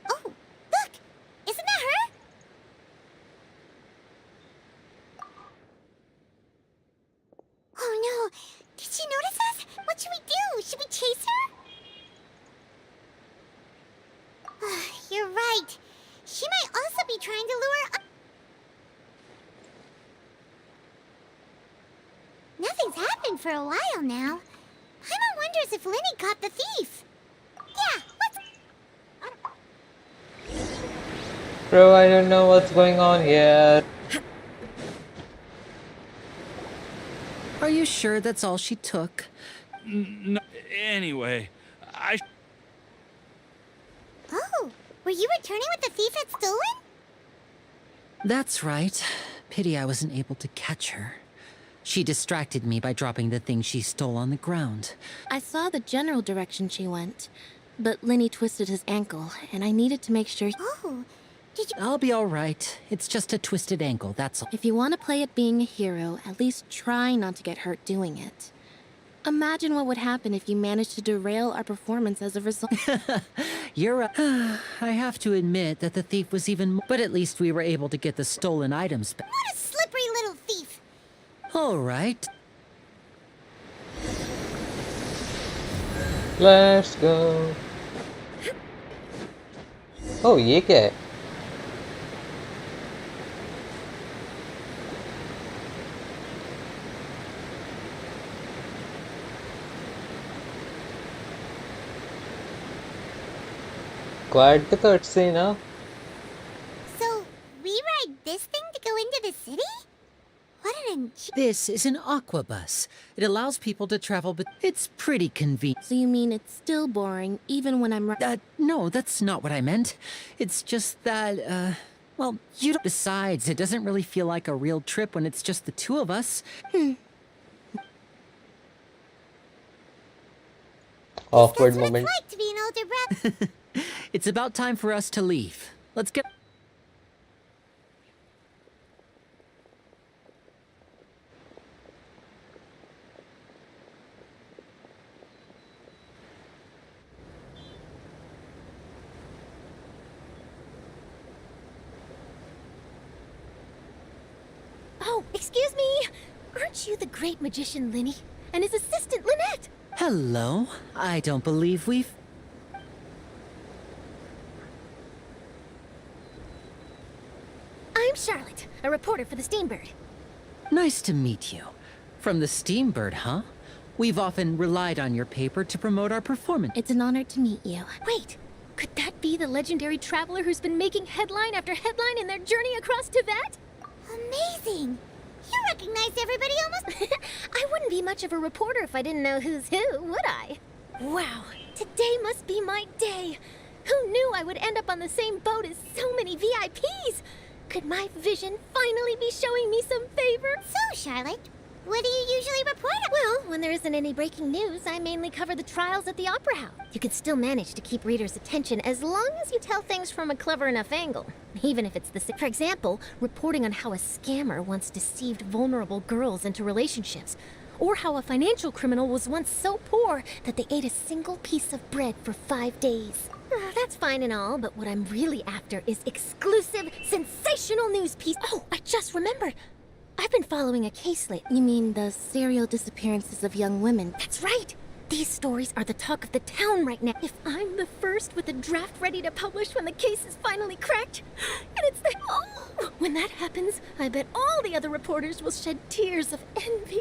Oh, look! Isn't that her? Oh no! Did she notice us? What should we do? Should we chase her? You're right. She might also be trying to lure us. Nothing's happened for a while now. Paimon wonders if Lenny caught the thief. Yeah, Bro, I don't know what's going on yet. Are you sure that's all she took? No, anyway, Oh, were you returning what the thief had stolen? That's right. Pity I wasn't able to catch her. She distracted me by dropping the thing she stole on the ground. I saw the general direction she went, but Lenny twisted his ankle, and I needed to make sure. Oh, did you? I'll be all right. It's just a twisted ankle, that's all. If you want to play at being a hero, at least try not to get hurt doing it. Imagine what would happen if you managed to derail our performance as a result. You're right. I have to admit that the thief was even more, but at least we were able to get the stolen items back. What a slippery little thief! All right. Let's go. Oh, ये क्या है? Quad का तो अच्छे ही ना. So, we ride this thing to go into the city? What an This is an aqua bus. It allows people to travel, but it's pretty convenient. So you mean it's still boring, even when I'm... No, that's not what I meant. It's just that, well, you don't... Besides, it doesn't really feel like a real trip when it's just the two of us. Awkward moment. It's like to be an older brother. It's about time for us to leave. Let's get... Oh, excuse me! Aren't you the great magician Lenny? And his assistant Lynette? Hello? I don't believe we've... I'm Charlotte, a reporter for the Steambird. Nice to meet you. From the Steambird, huh? We've often relied on your paper to promote our performance. It's an honor to meet you. Wait, could that be the legendary traveler who's been making headline after headline in their journey across Tibet? Amazing! You recognize everybody almost... I wouldn't be much of a reporter if I didn't know who's who, would I? Wow, today must be my day. Who knew I would end up on the same boat as so many VIPs? Could my vision finally be showing me some favor? So, Charlotte, what do you usually report on? Well, when there isn't any breaking news, I mainly cover the trials at the Opera House. You can still manage to keep readers' attention as long as you tell things from a clever enough angle, even if it's the same. For example, reporting on how a scammer once deceived vulnerable girls into relationships, or how a financial criminal was once so poor that they ate a single piece of bread for 5 days. That's fine and all, but what I'm really after is exclusive, sensational news piece. Oh, I just remembered. I've been following a case lately. You mean the serial disappearances of young women? That's right. These stories are the talk of the town right now. If I'm the first with the draft ready to publish when the case is finally cracked, and it's the... Oh, when that happens, I bet all the other reporters will shed tears of envy.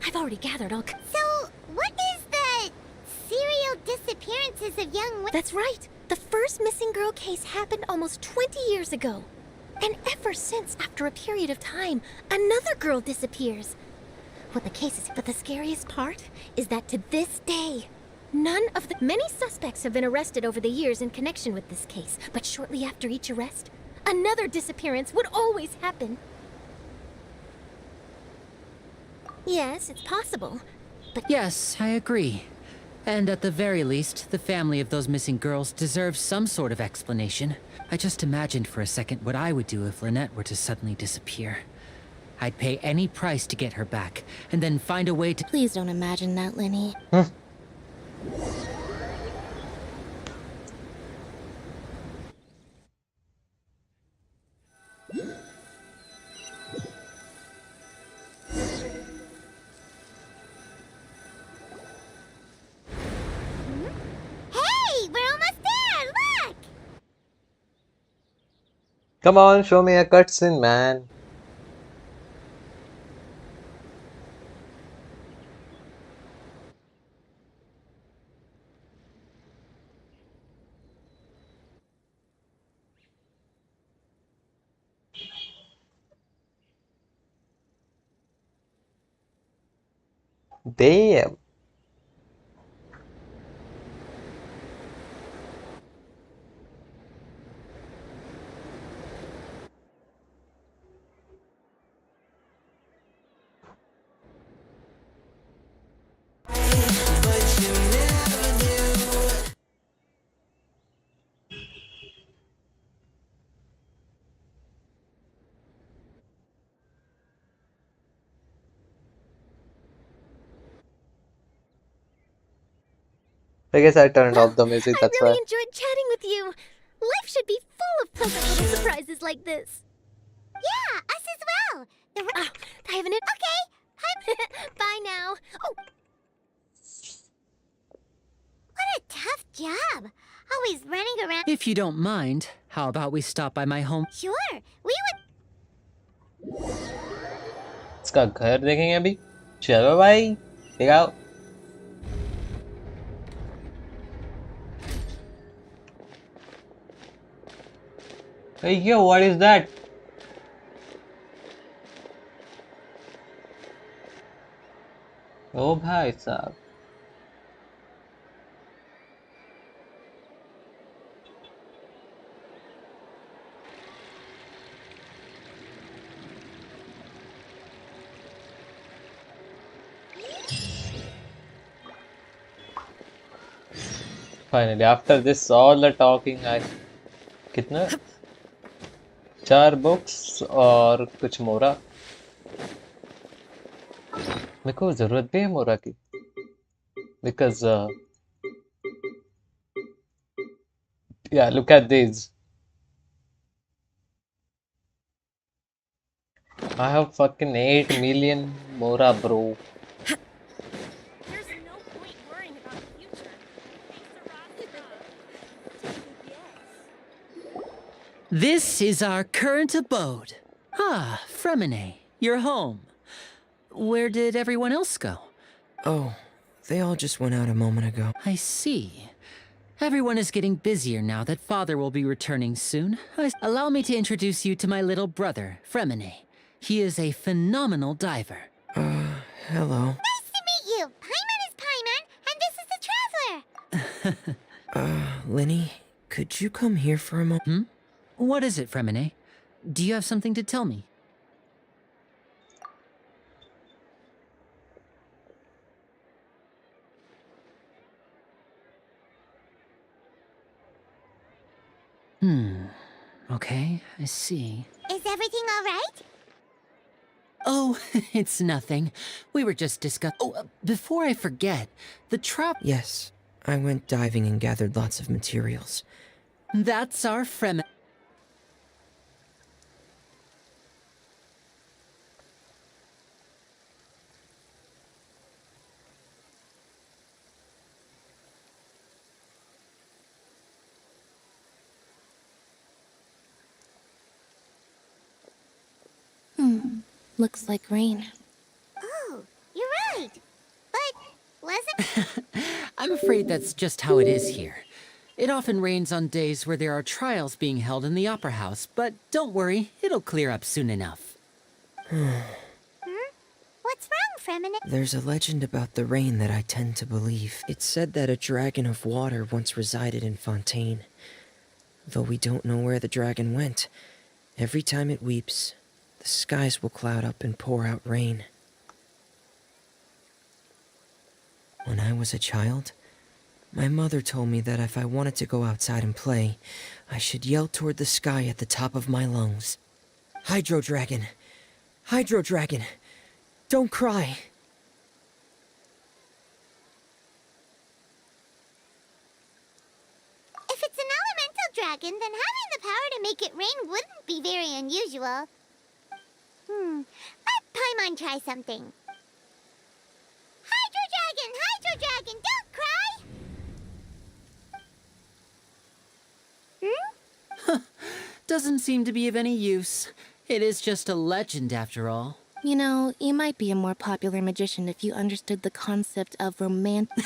I've already gathered all... So, what is the serial disappearances of young women? That's right. The first missing girl case happened almost 20 years ago. And ever since, after a period of time, another girl disappears. What the case is, but the scariest part is that to this day, none of the... Many suspects have been arrested over the years in connection with this case, but shortly after each arrest, another disappearance would always happen. Yes, it's possible, but... Yes, I agree. And at the very least, the family of those missing girls deserves some sort of explanation. I just imagined for a second what I would do if Lynette were to suddenly disappear. I'd pay any price to get her back, and then find a way to— Please don't imagine that, Lenny. Hey, we're almost there! Look! Come on, show me a cutscene, man. Damn. I guess I turned off the music, I that's really why. enjoyed chatting with you. Life should be full of pleasant little surprises like this. Yeah, us as well. I have an— Okay. Bye now. Oh, What a tough job. Always running around. If you don't mind, how about we stop by my home? Sure, we would. इसका घर देखेंगे अभी. चलो भाई, दिखाओ. Hey yo, what is that? ओ भाई साहब. Finally, after this all the talking, I कितना 4 बुक्स और कुछ मोरा. मेरे को जरूरत भी है मोरा की, because yeah, look at these. I have fucking 8 million Mora, bro. there's no point worrying about the future. This is our current abode. Ah, Fremine, your home. Where did everyone else go? Oh, they all just went out a moment ago. I see. Everyone is getting busier now that Father will be returning soon. Allow me to introduce you to my little brother, Fremine. He is a phenomenal diver. Hello. Nice to meet you. Paimon is Paimon, and this is the Traveler. Lenny, could you come here for a moment? Hmm? What is it, Fremine? Do you have something to tell me? Okay, I see. Is everything all right? Oh, it's nothing. We were just discussing— Oh, before I forget, the trap— Yes, I went diving and gathered lots of materials. That's our Fremine. Looks like rain. Oh, you're right. But wasn't... I'm afraid that's just how it is here. It often rains on days where there are trials being held in the Opera House, but don't worry, it'll clear up soon enough. What's wrong, Fremine? There's a legend about the rain that I tend to believe. It's said that a dragon of water once resided in Fontaine. Though we don't know where the dragon went, every time it weeps, the skies will cloud up and pour out rain. When I was a child, My mother told me that if I wanted to go outside and play, I should yell toward the sky at the top of my lungs. Hydro Dragon! Hydro Dragon! Don't cry! If it's an elemental dragon, then having the power to make it rain wouldn't be very unusual. Let Paimon try something. Hydro Dragon, don't cry! Doesn't seem to be of any use. It is just a legend after all. You know, you might be a more popular magician if you understood the concept of romantic.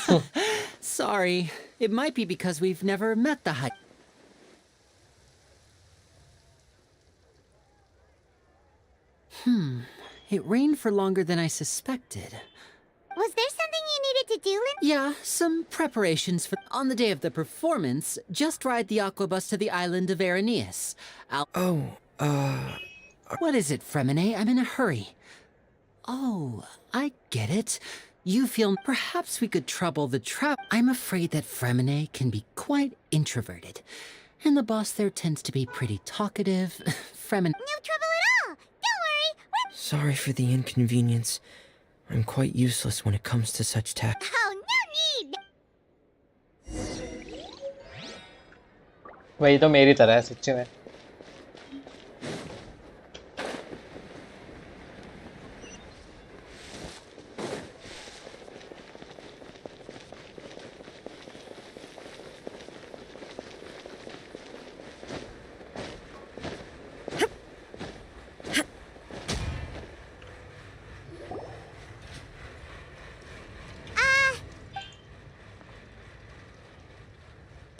Sorry. It might be because we've never met the It rained for longer than I suspected. Was there something you needed to do, Lin? Yeah, some preparations for... On the day of the performance, just ride the aquabus to the island of Aeneas. What is it, Fremine? I'm in a hurry. Oh, I get it. You feel perhaps we could trouble the trap. I'm afraid that Fremine can be quite introverted. And the boss there tends to be pretty talkative. Fremine... No trouble at all! Don't worry, Sorry for the inconvenience. I'm quite useless when it comes to such tech. Oh, no need! वही तो मेरी तरह है सच्ची में.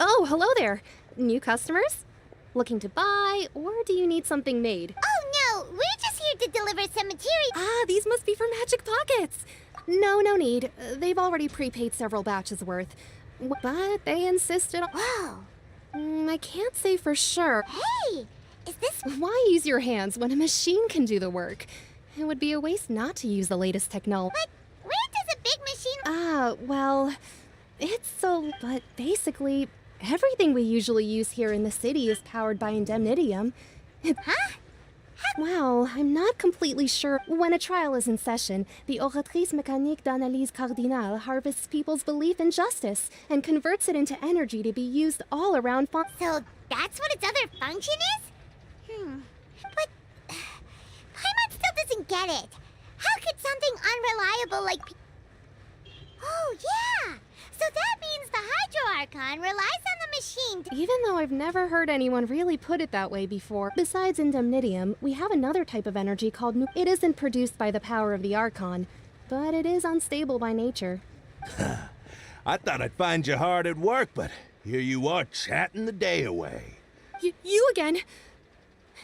Oh, hello there. New customers? Looking to buy, or do you need something made? Oh no, we're just here to deliver some material. Ah, these must be from Magic Pockets. No need. They've already prepaid several batches worth. But they insisted on... Whoa. I can't say for sure. Hey, is this... Why use your hands when a machine can do the work? It would be a waste not to use the latest technology. But where does a big machine... Well, it's so... But basically... Everything we usually use here in the city is powered by indemnitium. Huh? Well, I'm not completely sure. When a trial is in session, the Oratrice Mécanique d'Analyse Cardinale harvests people's belief in justice and converts it into energy to be used all around. So that's what its other function is? But Paimon still doesn't get it. How could something unreliable like... Oh, yeah! So that means the Hydro Archon relies on the machine. Even though I've never heard anyone really put it that way before. Besides indemnitium, we have another type of energy called It isn't produced by the power of the Archon, but it is unstable by nature. I thought I'd find you hard at work, but here you are chatting the day away. You again?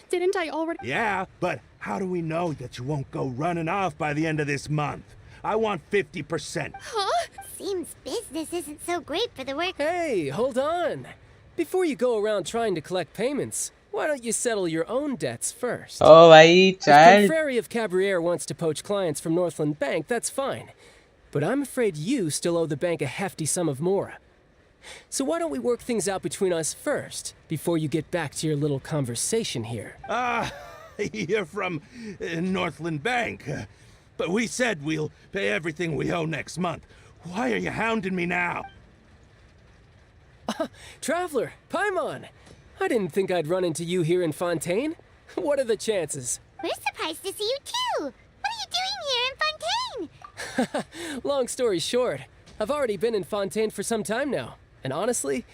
Didn't I already... Yeah, but how do we know that you won't go running off by the end of this month? I want 50%. Huh? Seems business isn't so great for the work. Hey, hold on. Before you go around trying to collect payments, why don't you settle your own debts first? Oh, bhai, child. If Confrere of Cabriere wants to poach clients from Northland Bank, that's fine. But I'm afraid you still owe the bank a hefty sum of mora. So why don't we work things out between us first, before you get back to your little conversation here? You're from Northland Bank. But we said we'll pay everything we owe next month. Why are you hounding me now? Traveler, Paimon! I didn't think I'd run into you here in Fontaine. What are the chances? We're surprised to see you too. What are you doing here in Fontaine? Long story short, I've already been in Fontaine for some time now. And honestly,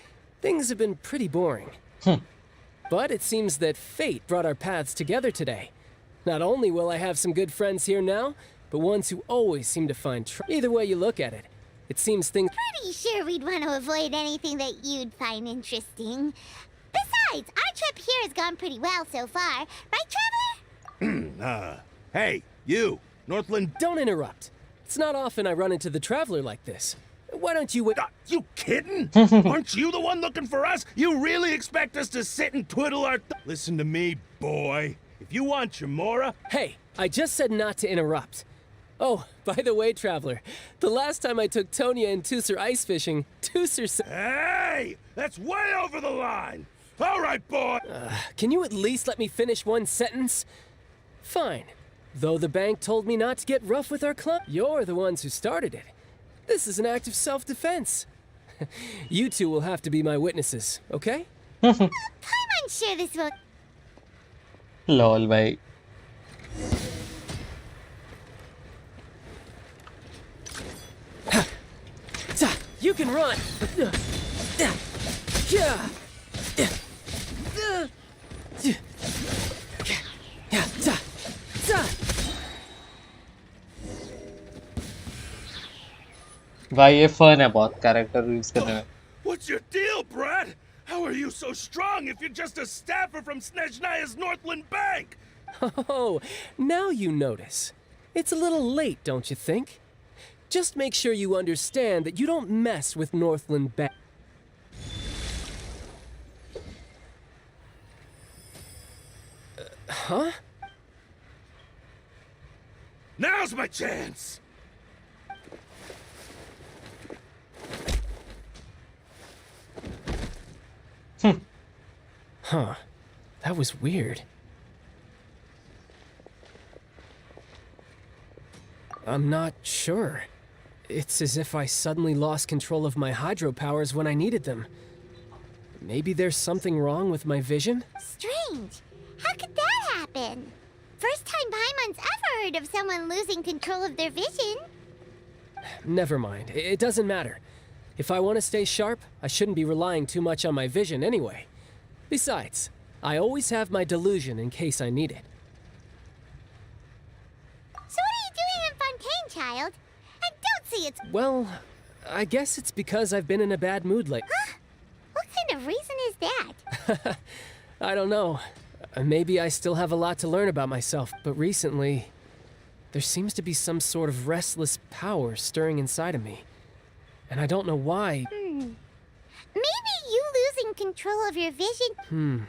things have been pretty boring. But it seems that fate brought our paths together today. Not only will I have some good friends here now, but ones who always seem to find trouble. Either way you look at it, it seems things... Pretty sure we'd want to avoid anything that you'd find interesting. Besides, our trip here has gone pretty well so far. Right, Traveler? Hey, you, Northland... Don't interrupt. It's not often I run into the Traveler like this. Why don't you wait... You kidding? Aren't you the one looking for us? You really expect us to sit and twiddle our... Listen to me, boy. If you want your mora... Hey, I just said not to interrupt. Oh, by the way, Traveler, the last time I took Tonya and Tusser ice fishing, Tusser said... Hey! That's way over the line! All right, boy! Can you at least let me finish one sentence? Fine. Though the bank told me not to get rough with our club, you're the ones who started it. This is an act of self-defense. You two will have to be my witnesses, okay? I'm unsure this will... lol bhai. You can run! भाई ये fun है बहुत character use करने में. What's your deal, Brad? How are you so strong if you're just a staffer from Snezhnaya's Northland Bank? Oh, now you notice. It's a little late, don't you think? Just make sure you understand that you don't mess with Northland Bank. Huh? Now's my chance! Huh. That was weird. I'm not sure. It's as if I suddenly lost control of my hydro powers when I needed them. Maybe there's something wrong with my vision? Strange. How could that happen? First time Paimon's ever heard of someone losing control of their vision. Never mind. It doesn't matter. If I want to stay sharp, I shouldn't be relying too much on my vision anyway. Besides, I always have my delusion in case I need it. So what are you doing in Fontaine, child? I don't see it's... Well, I guess it's because I've been in a bad mood lately. Huh? What kind of reason is that? I don't know. Maybe I still have a lot to learn about myself, but recently, there seems to be some sort of restless power stirring inside of me. And I don't know why. Maybe you losing control of your vision...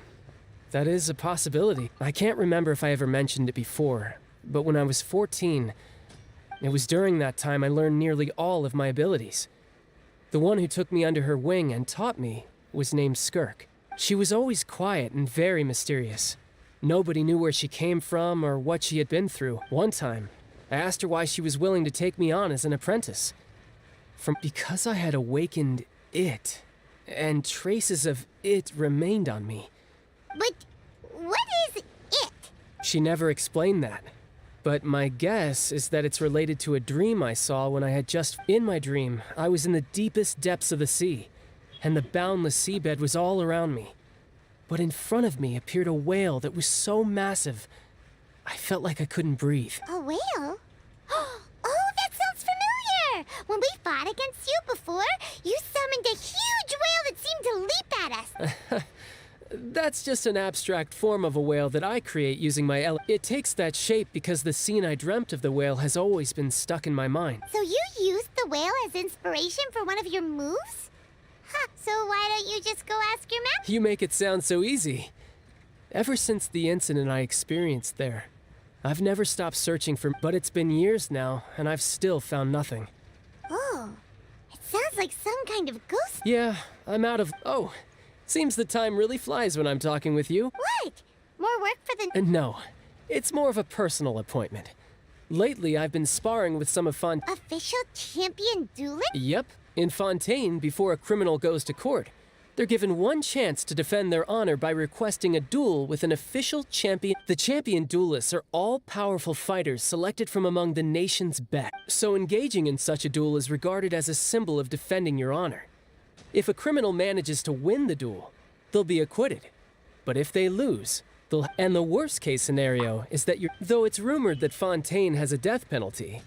That is a possibility. I can't remember if I ever mentioned it before, but when I was 14, it was during that time I learned nearly all of my abilities. The one who took me under her wing and taught me was named Skirk. She was always quiet and very mysterious. Nobody knew where she came from or what she had been through. One time, I asked her why she was willing to take me on as an apprentice. Because I had awakened it, and traces of it remained on me. But what is it? She never explained that. But my guess is that it's related to a dream I saw when I had just... In my dream, I was in the deepest depths of the sea, and the boundless seabed was all around me. But in front of me appeared a whale that was so massive, I felt like I couldn't breathe. A whale? Oh, that sounds familiar! When we fought against you before, you summoned a huge whale that seemed to leap at us. That's just an abstract form of a whale that I create using my It takes that shape because the scene I dreamt of the whale has always been stuck in my mind. So you used the whale as inspiration for one of your moves? Huh, so why don't you just go ask your master? You make it sound so easy. Ever since the incident I experienced there, I've never stopped searching for... But it's been years now, and I've still found nothing. Oh, it sounds like some kind of ghost... Yeah, I'm out of... Oh, seems the time really flies when I'm talking with you. What? More work for the... No, it's more of a personal appointment. Lately, I've been sparring with some of Official champion duelist? Yep. In Fontaine, before a criminal goes to court, they're given one chance to defend their honor by requesting a duel with an official champion. The champion duelists are all powerful fighters selected from among the nation's best. So engaging in such a duel is regarded as a symbol of defending your honor. If a criminal manages to win the duel, they'll be acquitted. But if they lose, they'll... And the worst case scenario is that you're... Though it's rumored that Fontaine has a death penalty,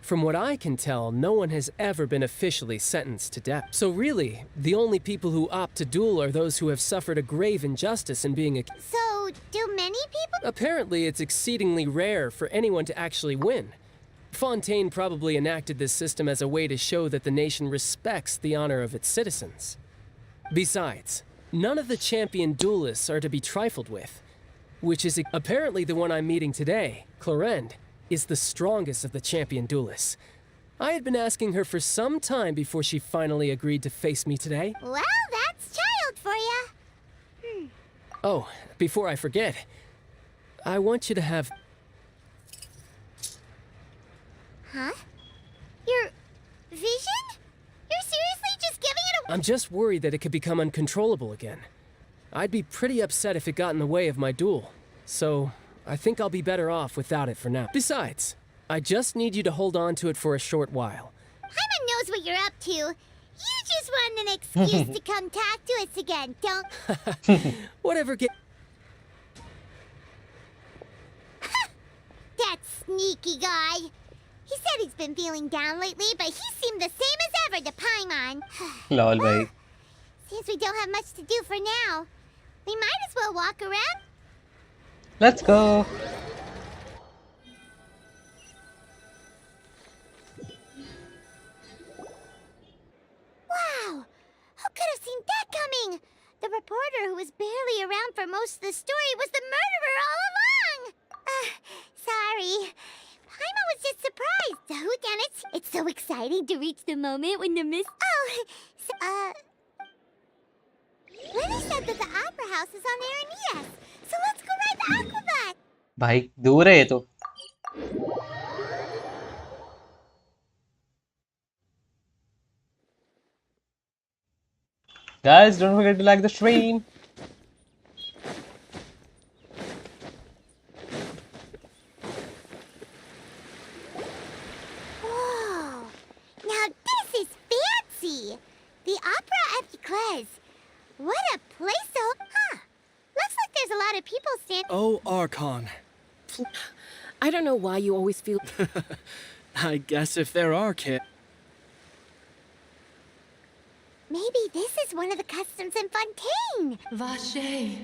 from what I can tell, no one has ever been officially sentenced to death. So really, the only people who opt to duel are those who have suffered a grave injustice in being a... So, do many people... Apparently, it's exceedingly rare for anyone to actually win. Fontaine probably enacted this system as a way to show that the nation respects the honor of its citizens. Besides, none of the champion duelists are to be trifled with, which is apparently the one I'm meeting today, Clorend. is the strongest of the champion duelists. I had been asking her for some time before she finally agreed to face me today. Well, that's child for ya. Oh, before I forget, I want you to have... Huh? Your vision? You're seriously just giving it I'm just worried that it could become uncontrollable again. I'd be pretty upset if it got in the way of my duel. So, I think I'll be better off without it for now. Besides, I just need you to hold on to it for a short while. Paimon knows what you're up to. You just want an excuse to come talk to us again, don't... Whatever get... That sneaky guy. He said he's been feeling down lately, but he seemed the same as ever to Paimon. Lol, bhai. Since we don't have much to do for now, we might as well walk around. Let's go. Wow! Who could have seen that coming? The reporter who was barely around for most of the story was the murderer all along! Sorry. Paimon was just surprised. Whodunit? It's so exciting to reach the moment when the Lenny said that the Opera House is on Aranias, so let's go ride the Aquabot! भाई दूर है ये तो. Guys, don't forget to like the stream. Whoa! Now this is fancy! The Opera at Eclairs. What a place to... Huh. Looks like there's a lot of people standing... Oh, Archon. I don't know why you always feel... I guess if there are kids... Maybe this is one of the customs in Fontaine! Vache.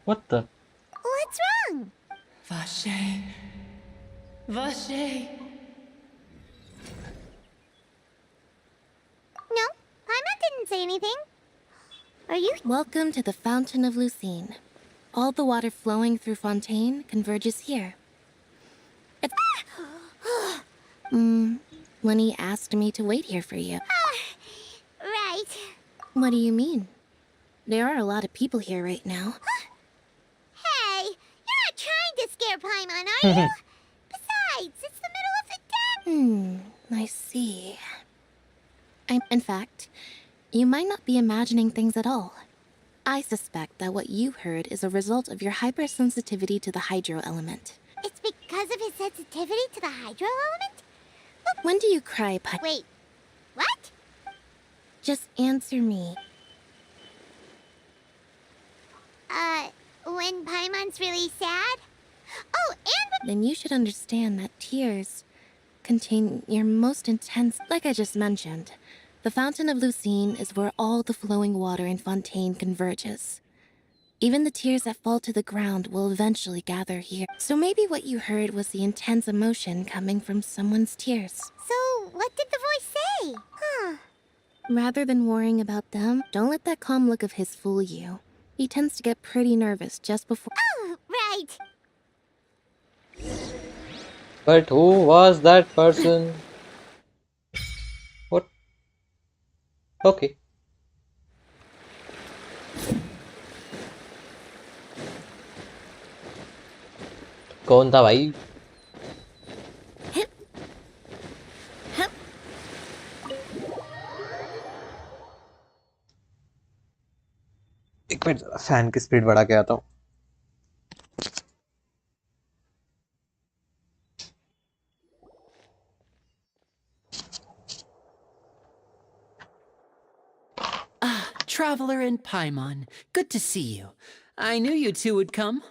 What the? What's wrong? Vache. Vache. No, Paimon didn't say anything. Are you... Welcome to the Fountain of Lucine. All the water flowing through Fontaine converges here. It's... Lenny asked me to wait here for you. Right. What do you mean? There are a lot of people here right now. Hey, you're not trying to scare Paimon, are you? Besides, it's the middle of the day. I see. In fact, you might not be imagining things at all. I suspect that what you heard is a result of your hypersensitivity to the hydro element. It's because of his sensitivity to the hydro element? When do you cry, Wait, what? Just answer me. When Paimon's really sad? Oh, and... Then you should understand that tears contain your most intense... Like I just mentioned, the Fountain of Lucine is where all the flowing water in Fontaine converges. Even the tears that fall to the ground will eventually gather here. So maybe what you heard was the intense emotion coming from someone's tears. So, what did the voice say? Huh. Rather than worrying about them, don't let that calm look of his fool you. He tends to get pretty nervous just before... Oh, right. But who was that person? What? Okay. कौन था भाई? एक minute fan की speed बढ़ा के आता हूँ. Traveler and Paimon, good to see you. I knew you two would come.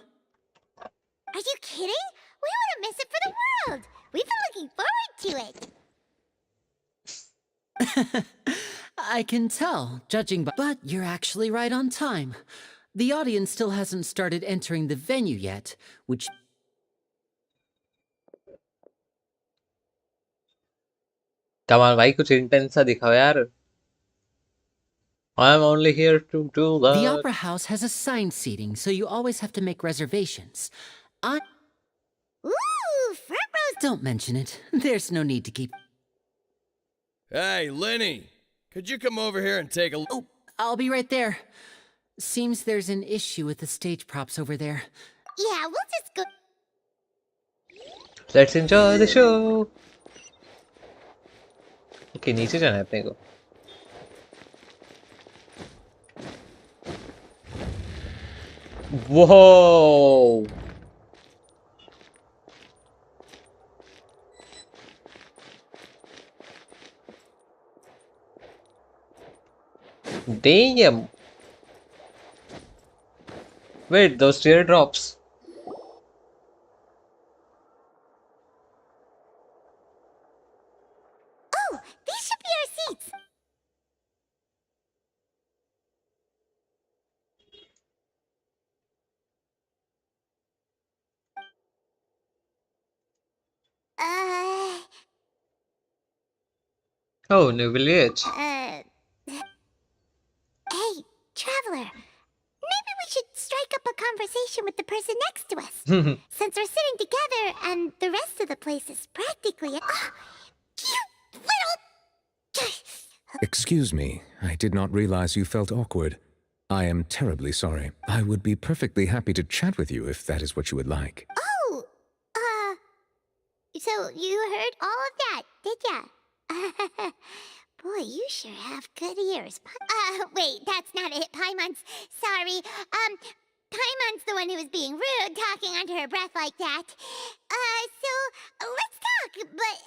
Are you kidding? We wouldn't miss it for the world. We've been looking forward to it. I can tell, judging by... But you're actually right on time. The audience still hasn't started entering the venue yet, which... कमाल भाई कुछ intense सा दिखाओ यार. I'm only here to do that. The Opera House has assigned seating, so you always have to make reservations. Don't mention it. There's no need to keep... Hey, Lenny! Could you come over here and take a... Oh, I'll be right there. Seems there's an issue with the stage props over there. Yeah, we'll just go. Let's enjoy the show. Okay, नीचे जाना है अपने को. Whoa! Damn! Wait, those teardrops. Oh, these should be our seats. Oh, new village. Hey, traveler. Maybe we should strike up a conversation with the person next to us. Since we're sitting together and the rest of the place is practically... you little... Excuse me, I did not realize you felt awkward. I am terribly sorry. I would be perfectly happy to chat with you if that is what you would like. Oh, so you heard all of that, did ya? Boy, you sure have good ears. Wait, that's not it, Paimon's. Sorry. Paimon's the one who was being rude, talking under her breath like that. So, let's talk, but,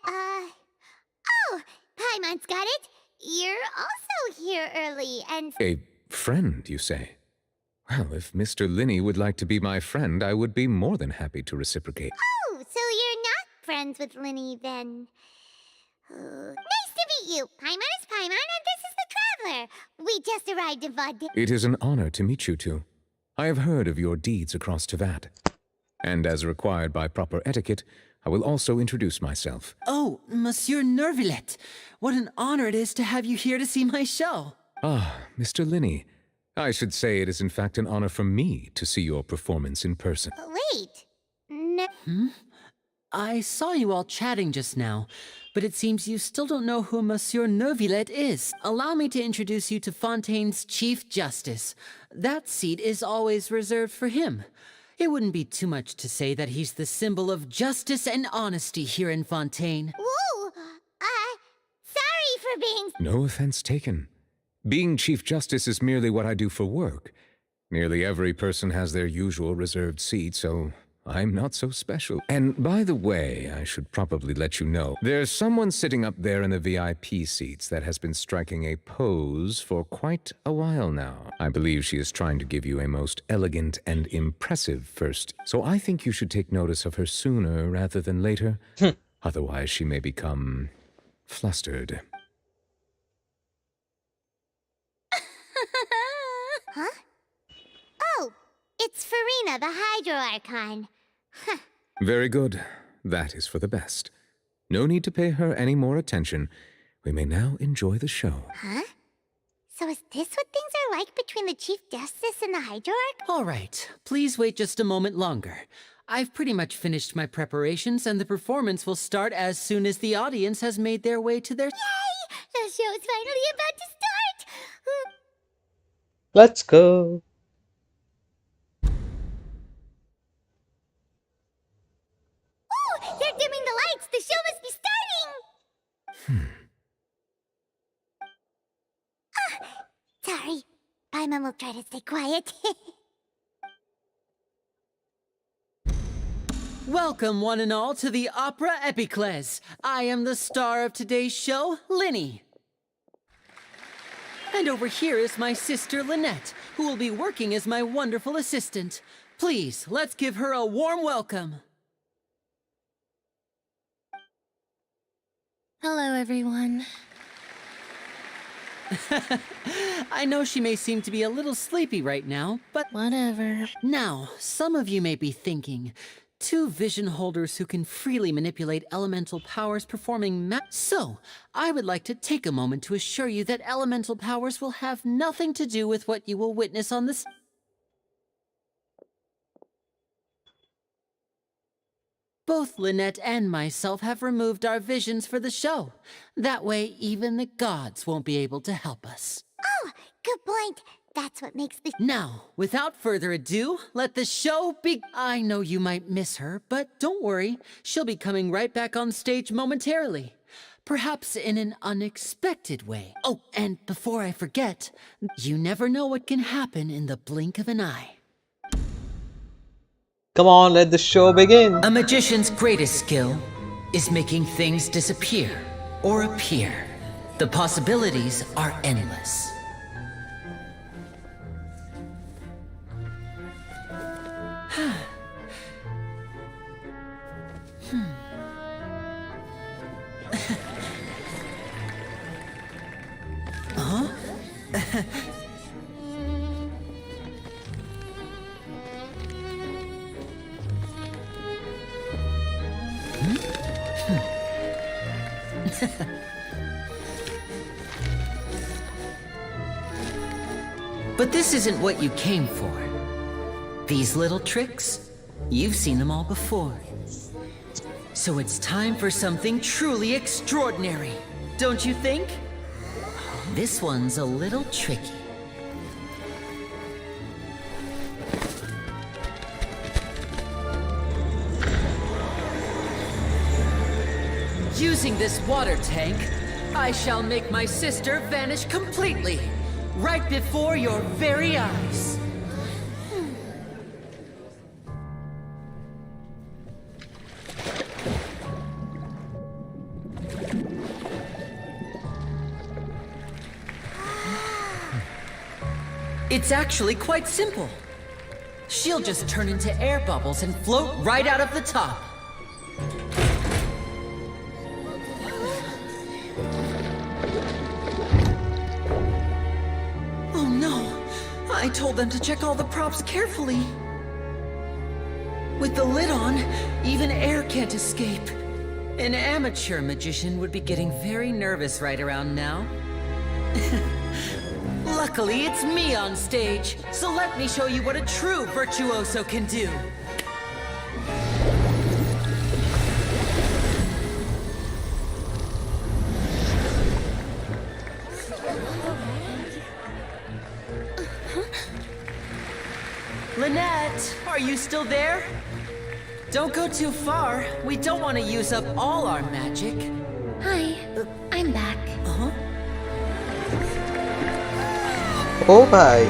oh, Paimon's got it. You're also here early, and... A friend, you say? Well, if Mr. Linney would like to be my friend, I would be more than happy to reciprocate. Oh, so you're not friends with Linny, then. Nice to meet you. Paimon is Paimon, and this is the Traveler. We just arrived in Vod. It is an honor to meet you two. I have heard of your deeds across Teyvat. And as required by proper etiquette, I will also introduce myself. Oh, Monsieur Nervillet. What an honor it is to have you here to see my show. Ah, Mr. Linney. I should say it is in fact an honor for me to see your performance in person. Wait. No. I saw you all chatting just now, but it seems you still don't know who Monsieur Nervillet is. Allow me to introduce you to Fontaine's Chief Justice. That seat is always reserved for him. It wouldn't be too much to say that he's the symbol of justice and honesty here in Fontaine. Whoa! Sorry for being... No offense taken. Being Chief Justice is merely what I do for work. Nearly every person has their usual reserved seat, so I'm not so special. And by the way, I should probably let you know, there's someone sitting up there in the VIP seats that has been striking a pose for quite a while now. I believe she is trying to give you a most elegant and impressive first, so I think you should take notice of her sooner rather than later. Otherwise she may become flustered. Huh? Oh, it's Farina, the Hydro Archon. Very good. That is for the best. No need to pay her any more attention. We may now enjoy the show. Huh? So is this what things are like between the Chief Justice and the Hydro Archon? All right, please wait just a moment longer. I've pretty much finished my preparations, and the performance will start as soon as the audience has made their way to their... Yay! The show's finally about to start! Let's go. Oh, they're dimming the lights! The show must be starting! Sorry. Paimon will try to stay quiet. Welcome, one and all, to the Opera Epiclese. I am the star of today's show, Linny. And over here is my sister, Lynette, who will be working as my wonderful assistant. Please, let's give her a warm welcome. Hello, everyone. I know she may seem to be a little sleepy right now, but... Whatever. Now, some of you may be thinking, two vision holders who can freely manipulate elemental powers performing So, I would like to take a moment to assure you that elemental powers will have nothing to do with what you will witness on this... Both Lynette and myself have removed our visions for the show. That way, even the gods won't be able to help us. Oh, good point. That's what makes the... Now, without further ado, let the show be... I know you might miss her, but don't worry. She'll be coming right back on stage momentarily. Perhaps in an unexpected way. Oh, and before I forget, you never know what can happen in the blink of an eye. Come on, let the show begin. A magician's greatest skill is making things disappear or appear. The possibilities are endless. Huh? But this isn't what you came for. These little tricks, you've seen them all before. So it's time for something truly extraordinary, don't you think? This one's a little tricky. Using this water tank, I shall make my sister vanish completely, right before your very eyes. It's actually quite simple. She'll just turn into air bubbles and float right out of the top. Oh no! I told them to check all the props carefully. With the lid on, even air can't escape. An amateur magician would be getting very nervous right around now. Luckily, it's me on stage, so let me show you what a true virtuoso can do. Lynette, are you still there? Don't go too far. We don't want to use up all our magic. Hi, I'm back. Uh-huh. Oh bhai.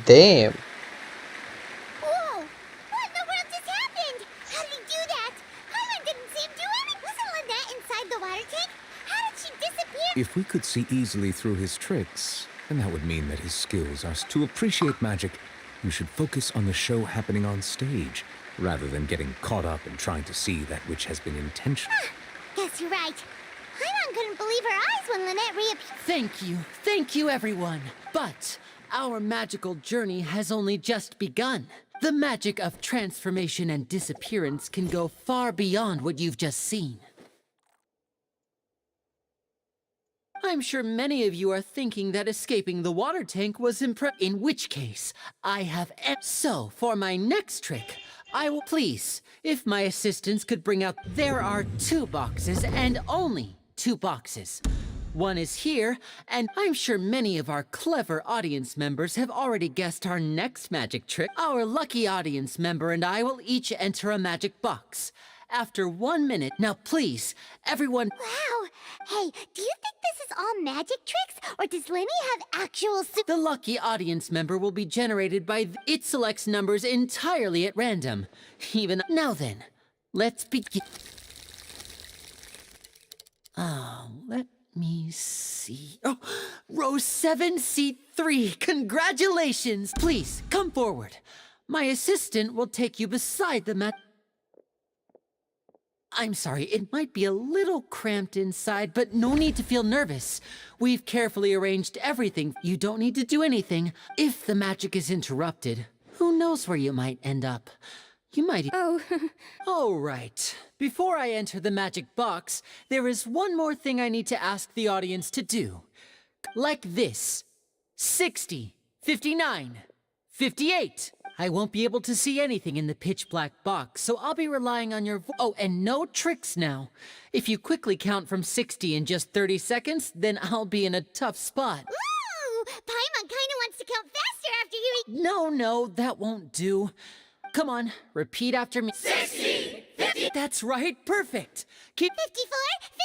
Damn. Whoa! What in the world just happened? How did he do that? Hyland didn't see him do anything. Wasn't Lynette inside the water tank? How did she disappear? If we could see easily through his tricks, then that would mean that his skills are... To appreciate magic, you should focus on the show happening on stage, rather than getting caught up in trying to see that which has been intentional. Guess you're right. Hyland couldn't believe her eyes when Lynette reappeared. Thank you everyone. But our magical journey has only just begun. The magic of transformation and disappearance can go far beyond what you've just seen. I'm sure many of you are thinking that escaping the water tank was in which case, I have so for my next trick, I will please, if my assistants could bring out... There are 2 boxes and only 2 boxes. One is here, and I'm sure many of our clever audience members have already guessed our next magic trick. Our lucky audience member and I will each enter a magic box. After 1 minute, now please, everyone... Wow! Hey, do you think this is all magic tricks, or does Lenny have actual The lucky audience member will be generated by... It selects numbers entirely at random. Even... Now then, let's begin. Let me see... Oh, row 7, seat 3. Congratulations! Please, come forward. My assistant will take you beside the mat... I'm sorry, it might be a little cramped inside, but no need to feel nervous. We've carefully arranged everything. You don't need to do anything. If the magic is interrupted, who knows where you might end up? You might... Oh. All right. Before I enter the magic box, there is one more thing I need to ask the audience to do. Like this. 60, 59, 58. I won't be able to see anything in the pitch black box, so I'll be relying on your Oh, and no tricks now. If you quickly count from 60 in just 30 seconds, then I'll be in a tough spot. Ooh! Paimon kinda wants to count faster after hearing... No, that won't do. Come on, repeat after me. 60! 50! That's right, perfect. Keep... 54? 53?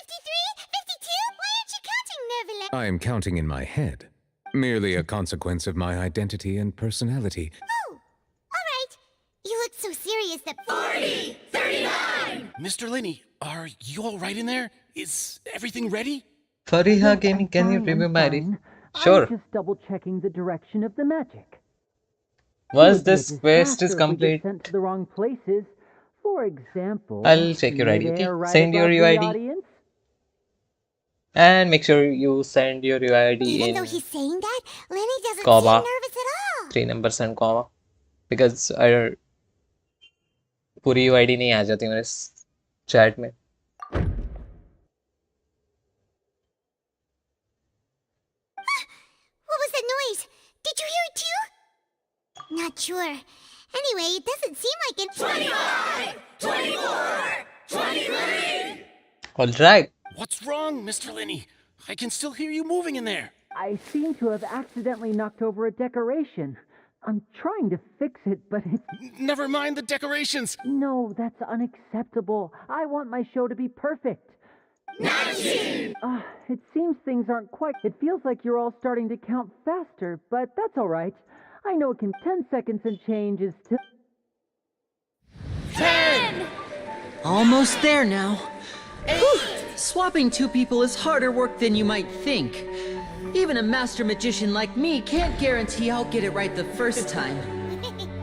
52? Why aren't you counting, Nervala? I am counting in my head. Merely a consequence of my identity and personality. Oh, alright. You look so serious that... 40! 39! Mr. Lenny, are you all right in there? Is everything ready? Fariha Gaming, can you review my ID? Sure. I'm just double checking the direction of the magic. Once this quest is Faster if we get complete, sent to the wrong places. For example, I'll check your ID, okay? midair right Send your above the UID. audience. And make sure you send your UID Even in though he's saying that, Lenny doesn't comma, seem nervous at all. 3 numbers and comma. Because पूरी UID नहीं आ जाती मेरे chat में. What was that noise? Did you hear it too? Not sure. Anyway, it doesn't seem like it. 25! 24! 23! Alright. What's wrong, Mr. Lenny? I can still hear you moving in there. I seem to have accidentally knocked over a decoration. I'm trying to fix it, but it's... Never mind the decorations. No, that's unacceptable. I want my show to be perfect. 19! It seems things aren't quite... It feels like you're all starting to count faster, but that's all right. I know it can... 10 seconds and change is still... 10! Almost there now. Whew. Swapping two people is harder work than you might think. Even a master magician like me can't guarantee I'll get it right the first time.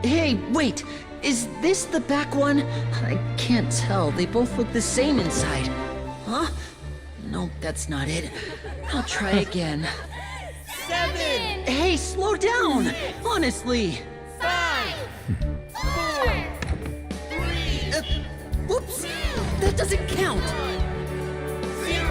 Hey, wait! Is this the back one? I can't tell. They both look the same inside. Huh? No, that's not it. I'll try again. 7! Hey, slow down! Honestly! 5! 4! 3! Whoops! That doesn't count! 0!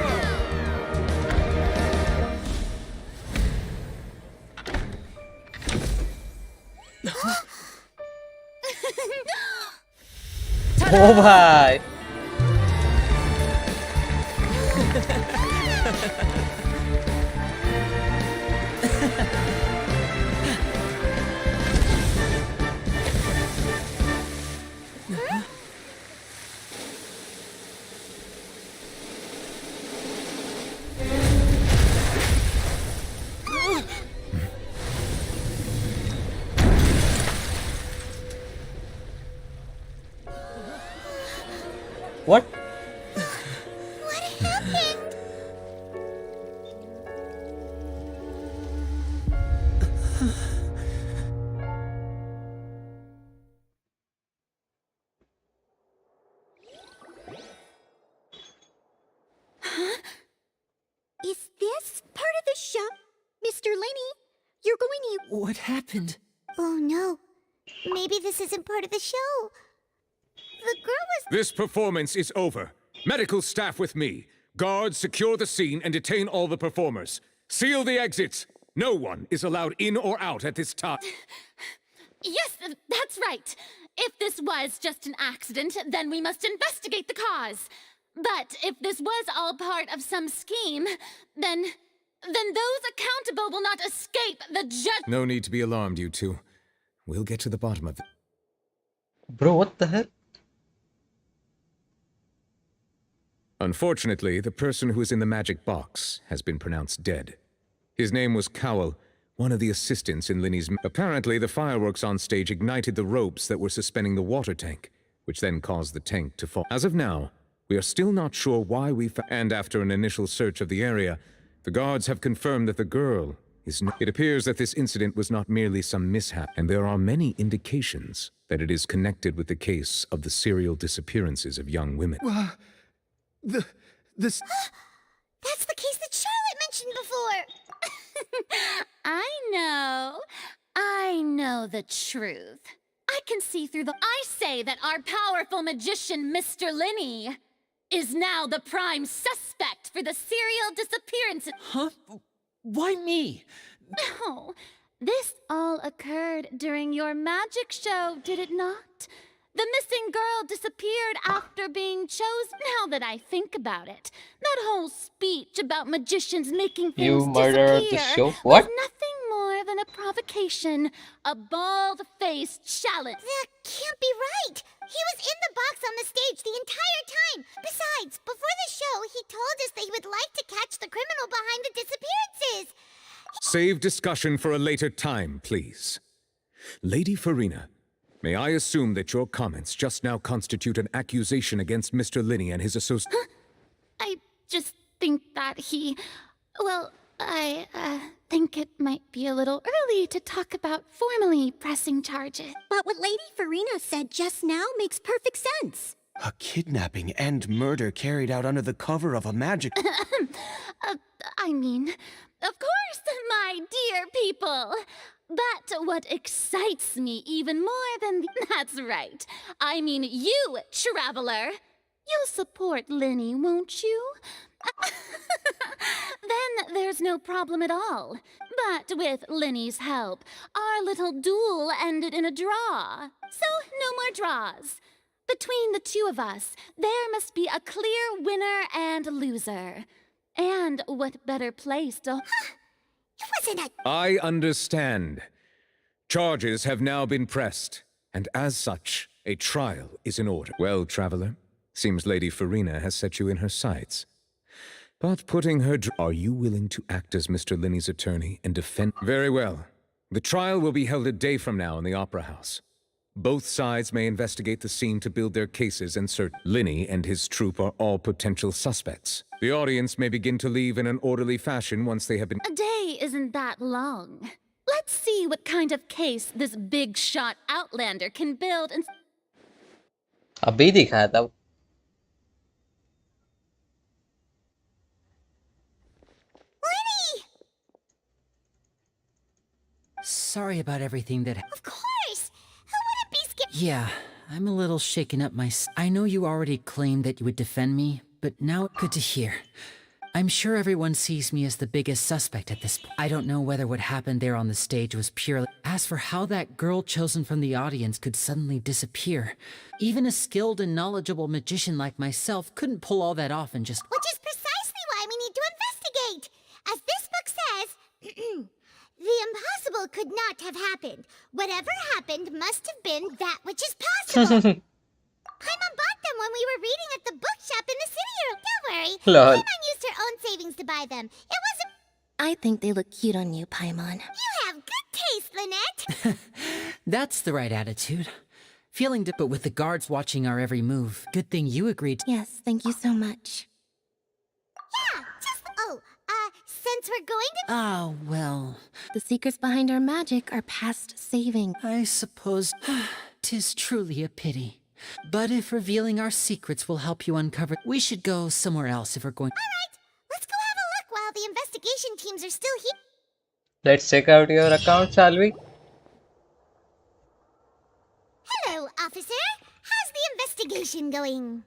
Oh bhai. What? What happened? Huh? Is this part of the show? Mr. Lenny, you're going to... What happened? Oh no. Maybe this isn't part of the show. The girl was... This performance is over. Medical staff with me. Guards, secure the scene and detain all the performers. Seal the exits. No one is allowed in or out at this time. Yes, that's right. If this was just an accident, then we must investigate the cause. But if this was all part of some scheme, then those accountable will not escape the judge. No need to be alarmed, you two. We'll get to the bottom of it. Bro, what the hell? Unfortunately, the person who is in the magic box has been pronounced dead. His name was Cowell, one of the assistants in Linny's... Apparently, the fireworks on stage ignited the ropes that were suspending the water tank, which then caused the tank to fall. As of now, we are still not sure why we... And after an initial search of the area, the guards have confirmed that the girl is not. It appears that this incident was not merely some mishap, and there are many indications that it is connected with the case of the serial disappearances of young women. That's the case that Charlotte mentioned before. I know the truth. I can see through I say that our powerful magician, Mr. Linny, is now the prime suspect for the serial disappearances. Huh? Why me? No, this all occurred during your magic show, did it not? The missing girl disappeared after being chosen. Now that I think about it, that whole speech about magicians making things You murdered the disappear show? What? was nothing more than a provocation, a bald-faced challenge. That can't be right. He was in the box on the stage the entire time. Besides, before the show, he told us that he would like to catch the criminal behind the disappearances. Save discussion for a later time, please. Lady Farina, may I assume that your comments just now constitute an accusation against Mr. Linny and his associates? I just think that I think it might be a little early to talk about formally pressing charges. But what Lady Farina said just now makes perfect sense. A kidnapping and murder carried out under the cover of a magic... I mean, of course, my dear people. But what excites me even more than that's right. I mean you, traveler. You'll support Linny, won't you? Then there's no problem at all. But with Linny's help, our little duel ended in a draw. So no more draws. Between the two of us, there must be a clear winner and loser. And what better place to... I understand. Charges have now been pressed, and as such, a trial is in order. Well, traveler, seems Lady Farina has set you in her sights. But putting her... Are you willing to act as Mr. Linny's attorney and defend... Very well. The trial will be held a day from now in the Opera House. Both sides may investigate the scene to build their cases and search. Linny and his troupe are all potential suspects. The audience may begin to leave in an orderly fashion once they have been... A day isn't that long. Let's see what kind of case this big shot outlander can build and... अभी दिखाया था. Sorry about everything that... Of course! Who wouldn't be scared? Yeah, I'm a little shaken up I know you already claimed that you would defend me, but now good to hear. I'm sure everyone sees me as the biggest suspect at this point. I don't know whether what happened there on the stage was purely... As for how that girl chosen from the audience could suddenly disappear, even a skilled and knowledgeable magician like myself couldn't pull all that off and just... Which is precisely why we need to investigate. As this book says, the impossible could not have happened. Whatever happened must have been that which is possible. Paimon bought them when we were reading at the bookshop in the city room. Don't worry. Lol. Paimon used her own savings to buy them. It was I think they look cute on you, Paimon. You have good taste, Lynette. That's the right attitude. But with the guards watching our every move, good thing you agreed. Yes, thank you so much. Since we're going to... Oh, well. The secrets behind our magic are past saving. I suppose 'tis truly a pity. But if revealing our secrets will help you uncover... We should go somewhere else if we're going... Alright, let's go have a look while the investigation teams are still here. Let's check out your account, shall we? Hello, officer. How's the investigation going?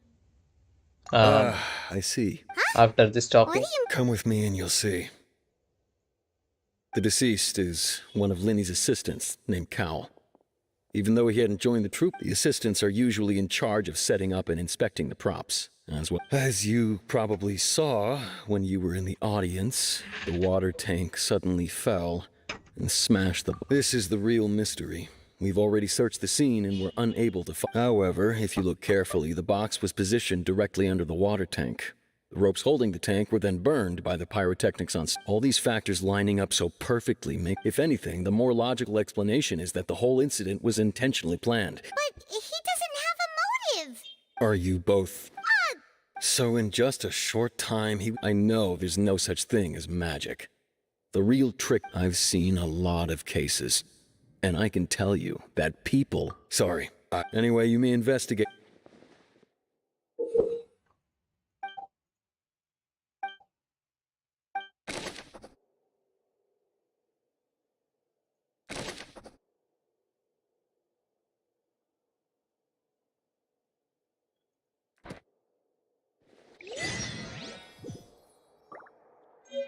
I see. After this talking. Come with me and you'll see. The deceased is one of Linny's assistants, named Cal. Even though he hadn't joined the troupe, the assistants are usually in charge of setting up and inspecting the props. As you probably saw when you were in the audience, the water tank suddenly fell and smashed the... This is the real mystery. We've already searched the scene and were unable to find... However, if you look carefully, the box was positioned directly under the water tank. The ropes holding the tank were then burned by the pyrotechnics on... All these factors lining up so perfectly make... If anything, the more logical explanation is that the whole incident was intentionally planned. But he doesn't have a motive. Are you both... So in just a short time, I know there's no such thing as magic. The real trick. I've seen a lot of cases, and I can tell you that people... Sorry. Anyway, you may investigate...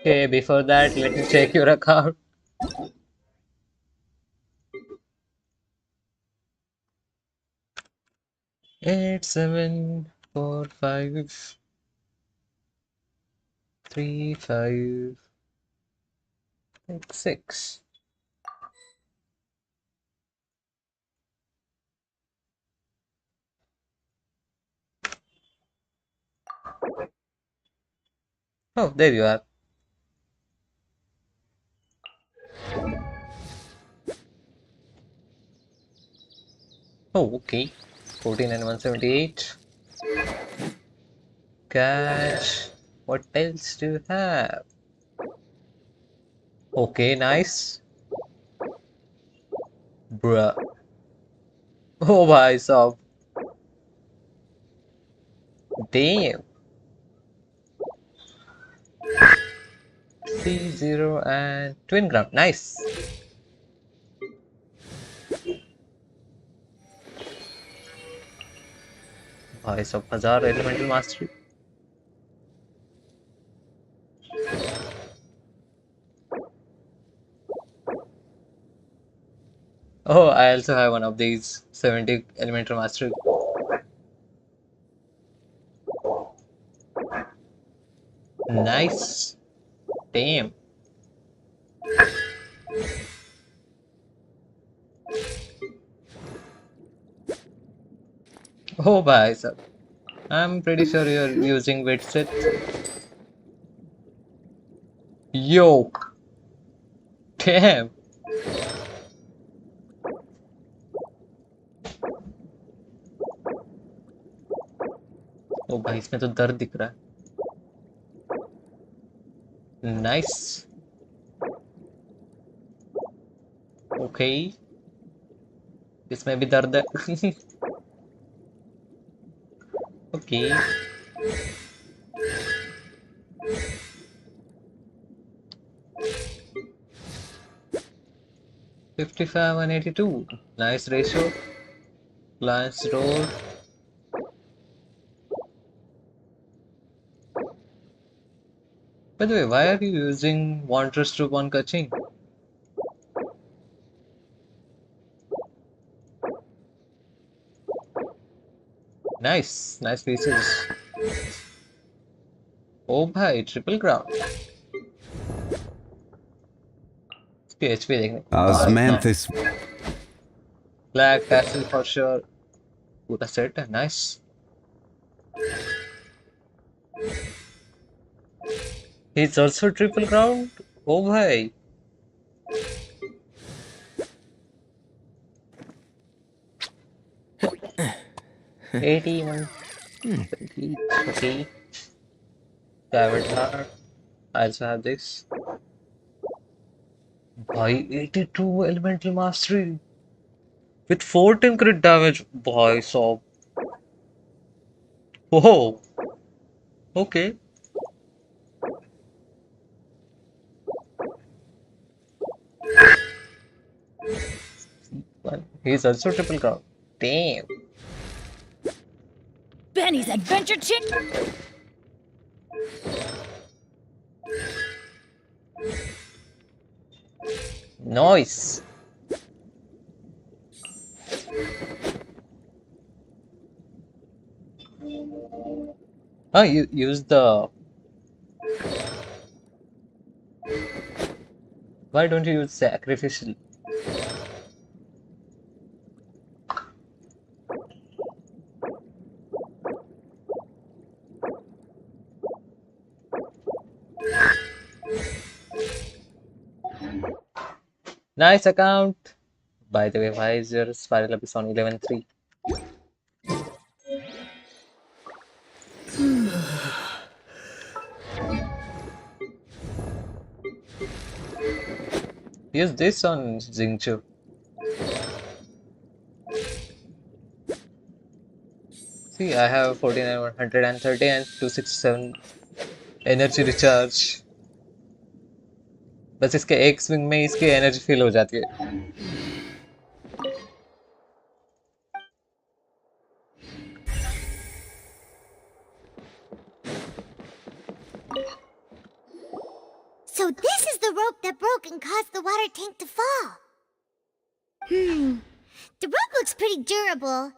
Okay, before that, let me check your account. Eight, 7, 4, 5, 3, 5, 6. Oh, there you are. Oh, okay. 14 and 178. Cash. What else do you have? Okay, nice. Bruh. Oh, bhai sahab. Damn. C0 and twin ground. Nice. Bhai sahab, 1000 elemental mastery. Oh, I also have one of these 70 elemental mastery. Nice. Damn. Oh, bhai sahab. I'm pretty sure you're using Witsit. Yo. Damn. ओ भाई इसमें तो दर्द दिख रहा है nice okay इसमें भी दर्द है okay $55 and $82 nice ratio glance roll by the way why are you using Wanderers to one catching nice pieces oh bhai triple ground PHP देखने Osmanthus Black Castle for sure पूरा set है nice he's also triple ground oh bhai 81 okay Private Heart I also have this Bhai 82 elemental mastery with 14 crit damage Bhai so whoa okay well, he's also triple ground damn Benny's adventure chick. Nice. Oh, you use the. Why don't you use sacrificial? Nice account. By the way, why is your spiral abyss on 11.3? Use this on Xingqiu. See, I have 49, 130 and 267 energy recharge. बस इसके एक swing में इसकी energy feel हो जाती है. So this is the rope that broke and caused the water tank to fall. The rope looks pretty durable.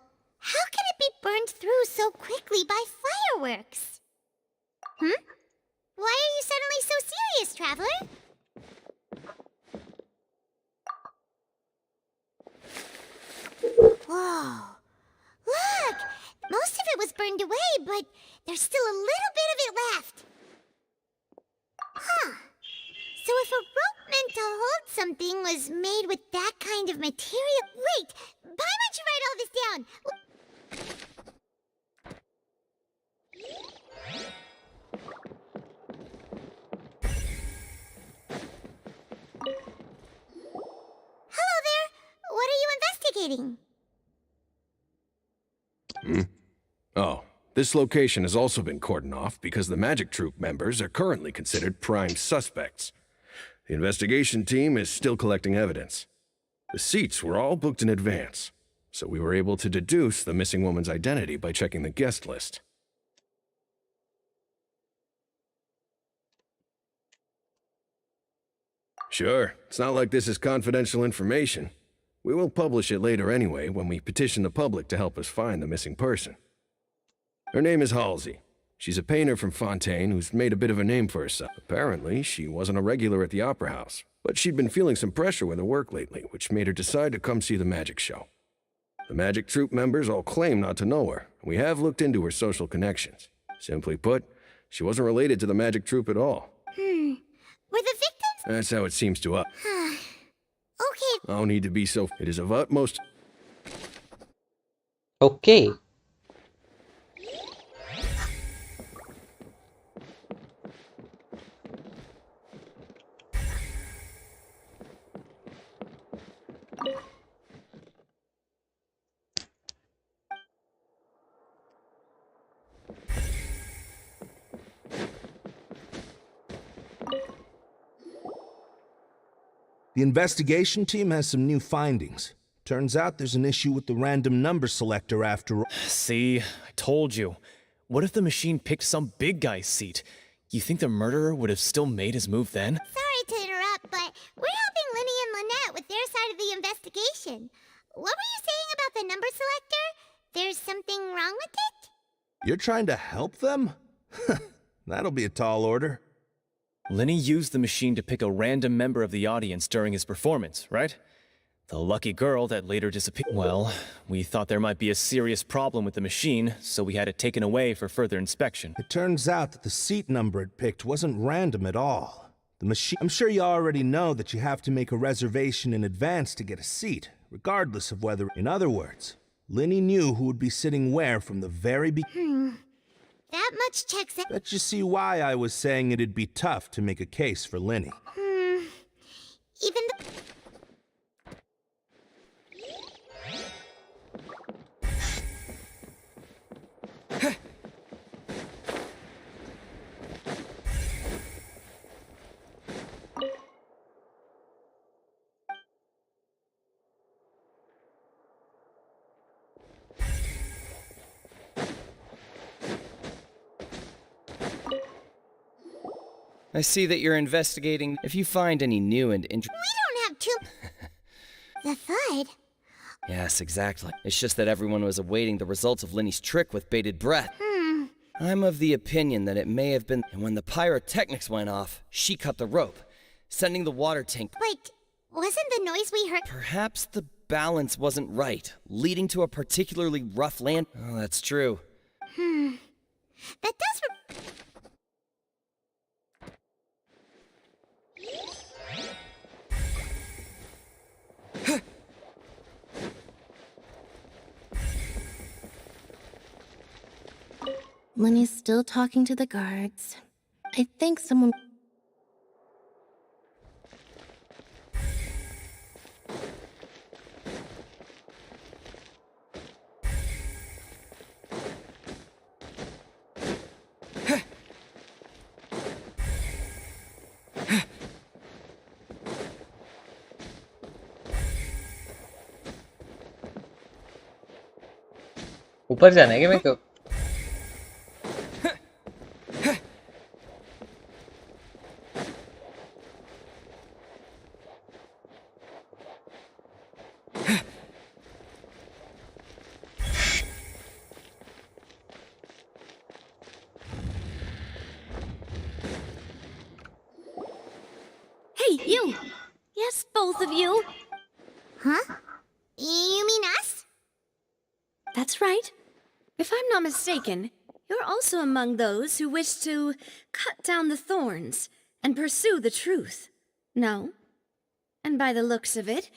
How can it be burned through so quickly by fireworks? Why are you suddenly so serious, Traveler? Whoa. Look! Most of it was burned away, but there's still a little bit of it left. Huh. So if a rope meant to hold something was made with that kind of material... Wait! Why don't you write all this down? Hello there! What are you investigating? Oh, this location has also been cordoned off because the Magic Troop members are currently considered prime suspects. The investigation team is still collecting evidence. The seats were all booked in advance, so we were able to deduce the missing woman's identity by checking the guest list. Sure, it's not like this is confidential information. We will publish it later anyway when we petition the public to help us find the missing person. Her name is Halsey. She's a painter from Fontaine who's made a bit of a name for herself. Apparently, she wasn't a regular at the Opera House, but she'd been feeling some pressure with her work lately, which made her decide to come see the magic show. The Magic Troop members all claim not to know her, and we have looked into her social connections. Simply put, she wasn't related to the Magic Troop at all. Were the victims... That's how it seems to us. Okay. No need to be so... It is of utmost... Okay. The investigation team has some new findings. Turns out there's an issue with the random number selector after all. See, I told you. What if the machine picked some big guy's seat? You think the murderer would have still made his move then? Sorry to interrupt, but we're helping Linny and Lynette with their side of the investigation. What were you saying about the number selector? There's something wrong with it? You're trying to help them? That'll be a tall order. Lenny used the machine to pick a random member of the audience during his performance, right? The lucky girl that later disappeared. Well, we thought there might be a serious problem with the machine, so we had it taken away for further inspection. It turns out that the seat number it picked wasn't random at all. The machine... I'm sure you already know that you have to make a reservation in advance to get a seat, regardless of whether... In other words, Linny knew who would be sitting where from the very beginning. That much checks out. Bet you see why I was saying it'd be tough to make a case for Linny. Even the... I see that you're investigating. If you find any new and interesting... We don't have too... The FIZZ? Yes, exactly. It's just that everyone was awaiting the results of Lenny's trick with bated breath. I'm of the opinion that it may have been... And when the pyrotechnics went off, she cut the rope, sending the water tank... Wait, wasn't the noise we heard... Perhaps the balance wasn't right, leading to a particularly rough land... Oh, that's true. That does... Lenny's still talking to the guards. I think someone... ऊपर जाना है क्या मेरे को? Hey, you! Yes, both of you. Huh? You mean us? That's right. If I'm not mistaken, you're also among those who wish to cut down the thorns and pursue the truth. No? And by the looks of it,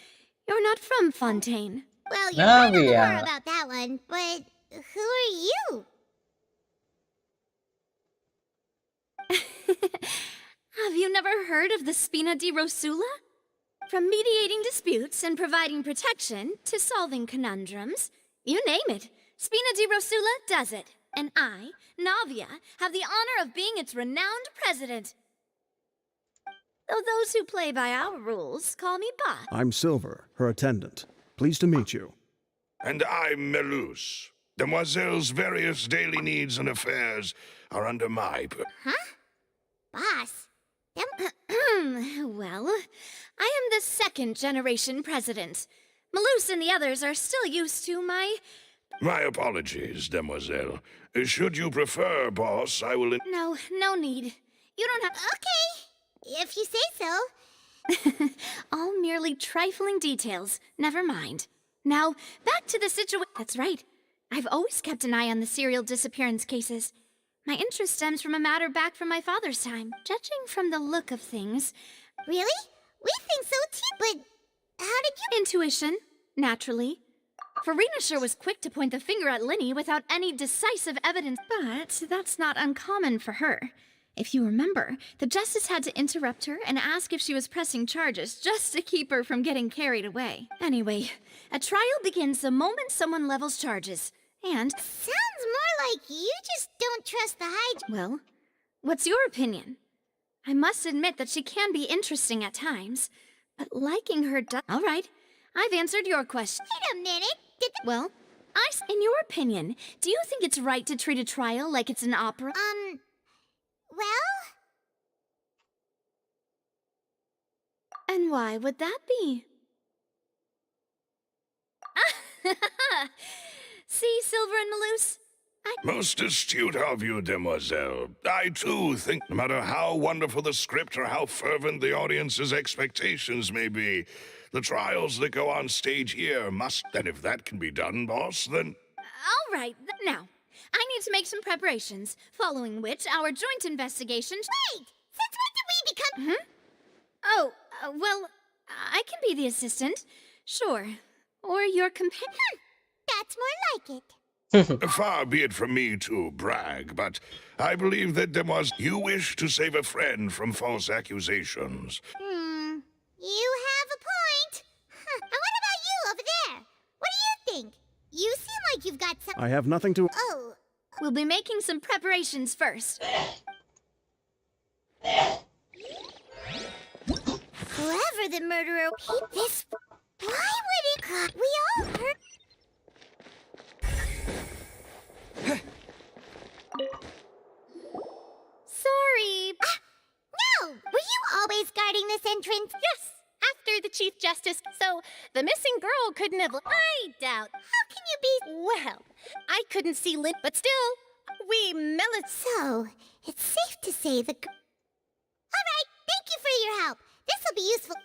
you're not from Fontaine. Well, you're right on the more about that one, but who are you? Have you never heard of the Spina di Rosula? From mediating disputes and providing protection to solving conundrums, you name it, Spina di Rosula does it. And I, Navia, have the honor of being its renowned president. Though those who play by our rules call me Boss. I'm Silver, her attendant. Pleased to meet you. And I'm Melus. Demoiselle's various daily needs and affairs are under my... Huh? Boss? Well, I am the second generation president. Melus and the others are still used to my... My apologies, Demoiselle. Should you prefer, boss, I will... No, no need. You don't have... Okay, if you say so. All merely trifling details. Never mind. Now, back to the situation. That's right. I've always kept an eye on the serial disappearance cases. My interest stems from a matter back from my father's time. Judging from the look of things... Really? We think so too, but how did you... Intuition, naturally. Farina sure was quick to point the finger at Linny without any decisive evidence, but that's not uncommon for her. If you remember, the justice had to interrupt her and ask if she was pressing charges just to keep her from getting carried away. Anyway, a trial begins the moment someone levels charges, and... Sounds more like you just don't trust the Well, what's your opinion? I must admit that she can be interesting at times, but liking her All right, I've answered your question. Wait a minute. Well, in your opinion, do you think it's right to treat a trial like it's an opera? Well... And why would that be? See, Silver and Melus? Most astute of you, Demoiselle. I, too, think no matter how wonderful the script or how fervent the audience's expectations may be, the trials that go on stage here must... And if that can be done, boss, then... All right, now, I need to make some preparations, following which our joint investigation... Wait! Since when did we become... Oh, well, I can be the assistant. Sure. Or your companion. That's more like it. Far be it from me to brag, but I believe that you wish to save a friend from false accusations. You have a point. And what about you over there? What do you think? You seem like you've got some... I have nothing to... Oh. We'll be making some preparations first. Whoever the murderer... This... Why would it... We all heard... Sorry. No! Were you always guarding this entrance? Yes, after the Chief Justice, so the missing girl couldn't have... I doubt. How can you be... Well, I couldn't see Lynn, but still, we So, it's safe to say the... All right, thank you for your help. This will be useful...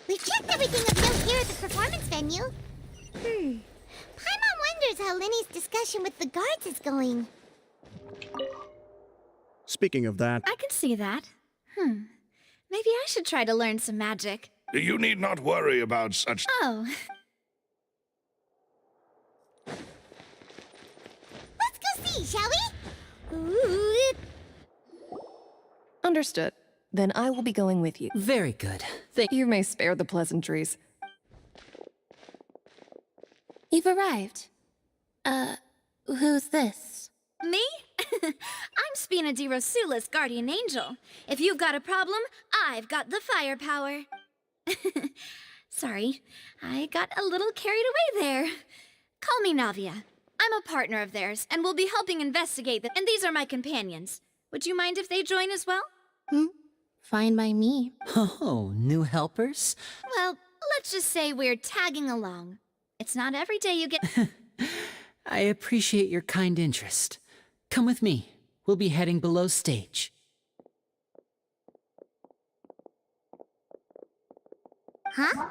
We've checked everything of note here at the performance venue. Paimon wonders how Linny's discussion with the guards is going. Speaking of that... I can see that. Maybe I should try to learn some magic. You need not worry about such... Oh. Let's go see, shall we? Ooh. Understood. Then I will be going with you. Very good. You may spare the pleasantries. You've arrived. Who's this? Me? I'm Spina di Rosula's guardian angel. If you've got a problem, I've got the firepower. Sorry, I got a little carried away there. Call me Navia. I'm a partner of theirs, and will be helping investigate them. And these are my companions. Would you mind if they join as well? Fine by me. Oh, new helpers? Well, let's just say we're tagging along. It's not every day you get... I appreciate your kind interest. Come with me. We'll be heading below stage. Huh?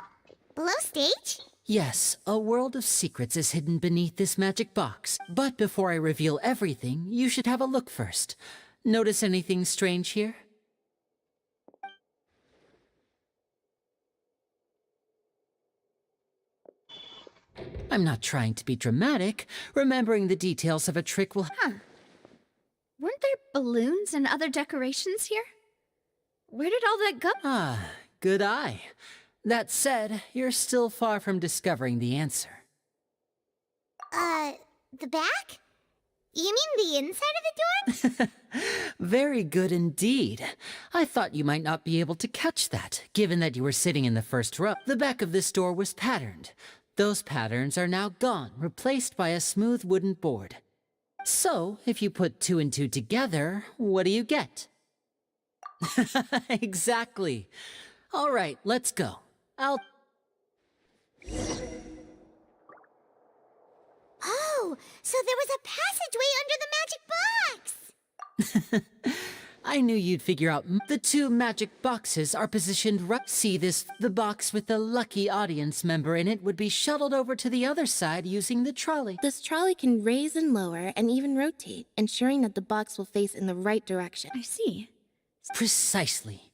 Below stage? Yes, a world of secrets is hidden beneath this magic box. But before I reveal everything, you should have a look first. Notice anything strange here? I'm not trying to be dramatic. Remembering the details of a trick will... Weren't there balloons and other decorations here? Where did all that go? Ah, good eye. That said, you're still far from discovering the answer. The back? You mean the inside of the door? Very good indeed. I thought you might not be able to catch that, given that you were sitting in the first row. The back of this door was patterned. Those patterns are now gone, replaced by a smooth wooden board. So, if you put 2 and 2 together, what do you get? Exactly. All right, let's go. Oh, so there was a passageway under the magic box! I knew you'd figure out. The 2 magic boxes are positioned right. See this? The box with the lucky audience member in it would be shuttled over to the other side using the trolley. This trolley can raise and lower and even rotate, ensuring that the box will face in the right direction. I see. Precisely.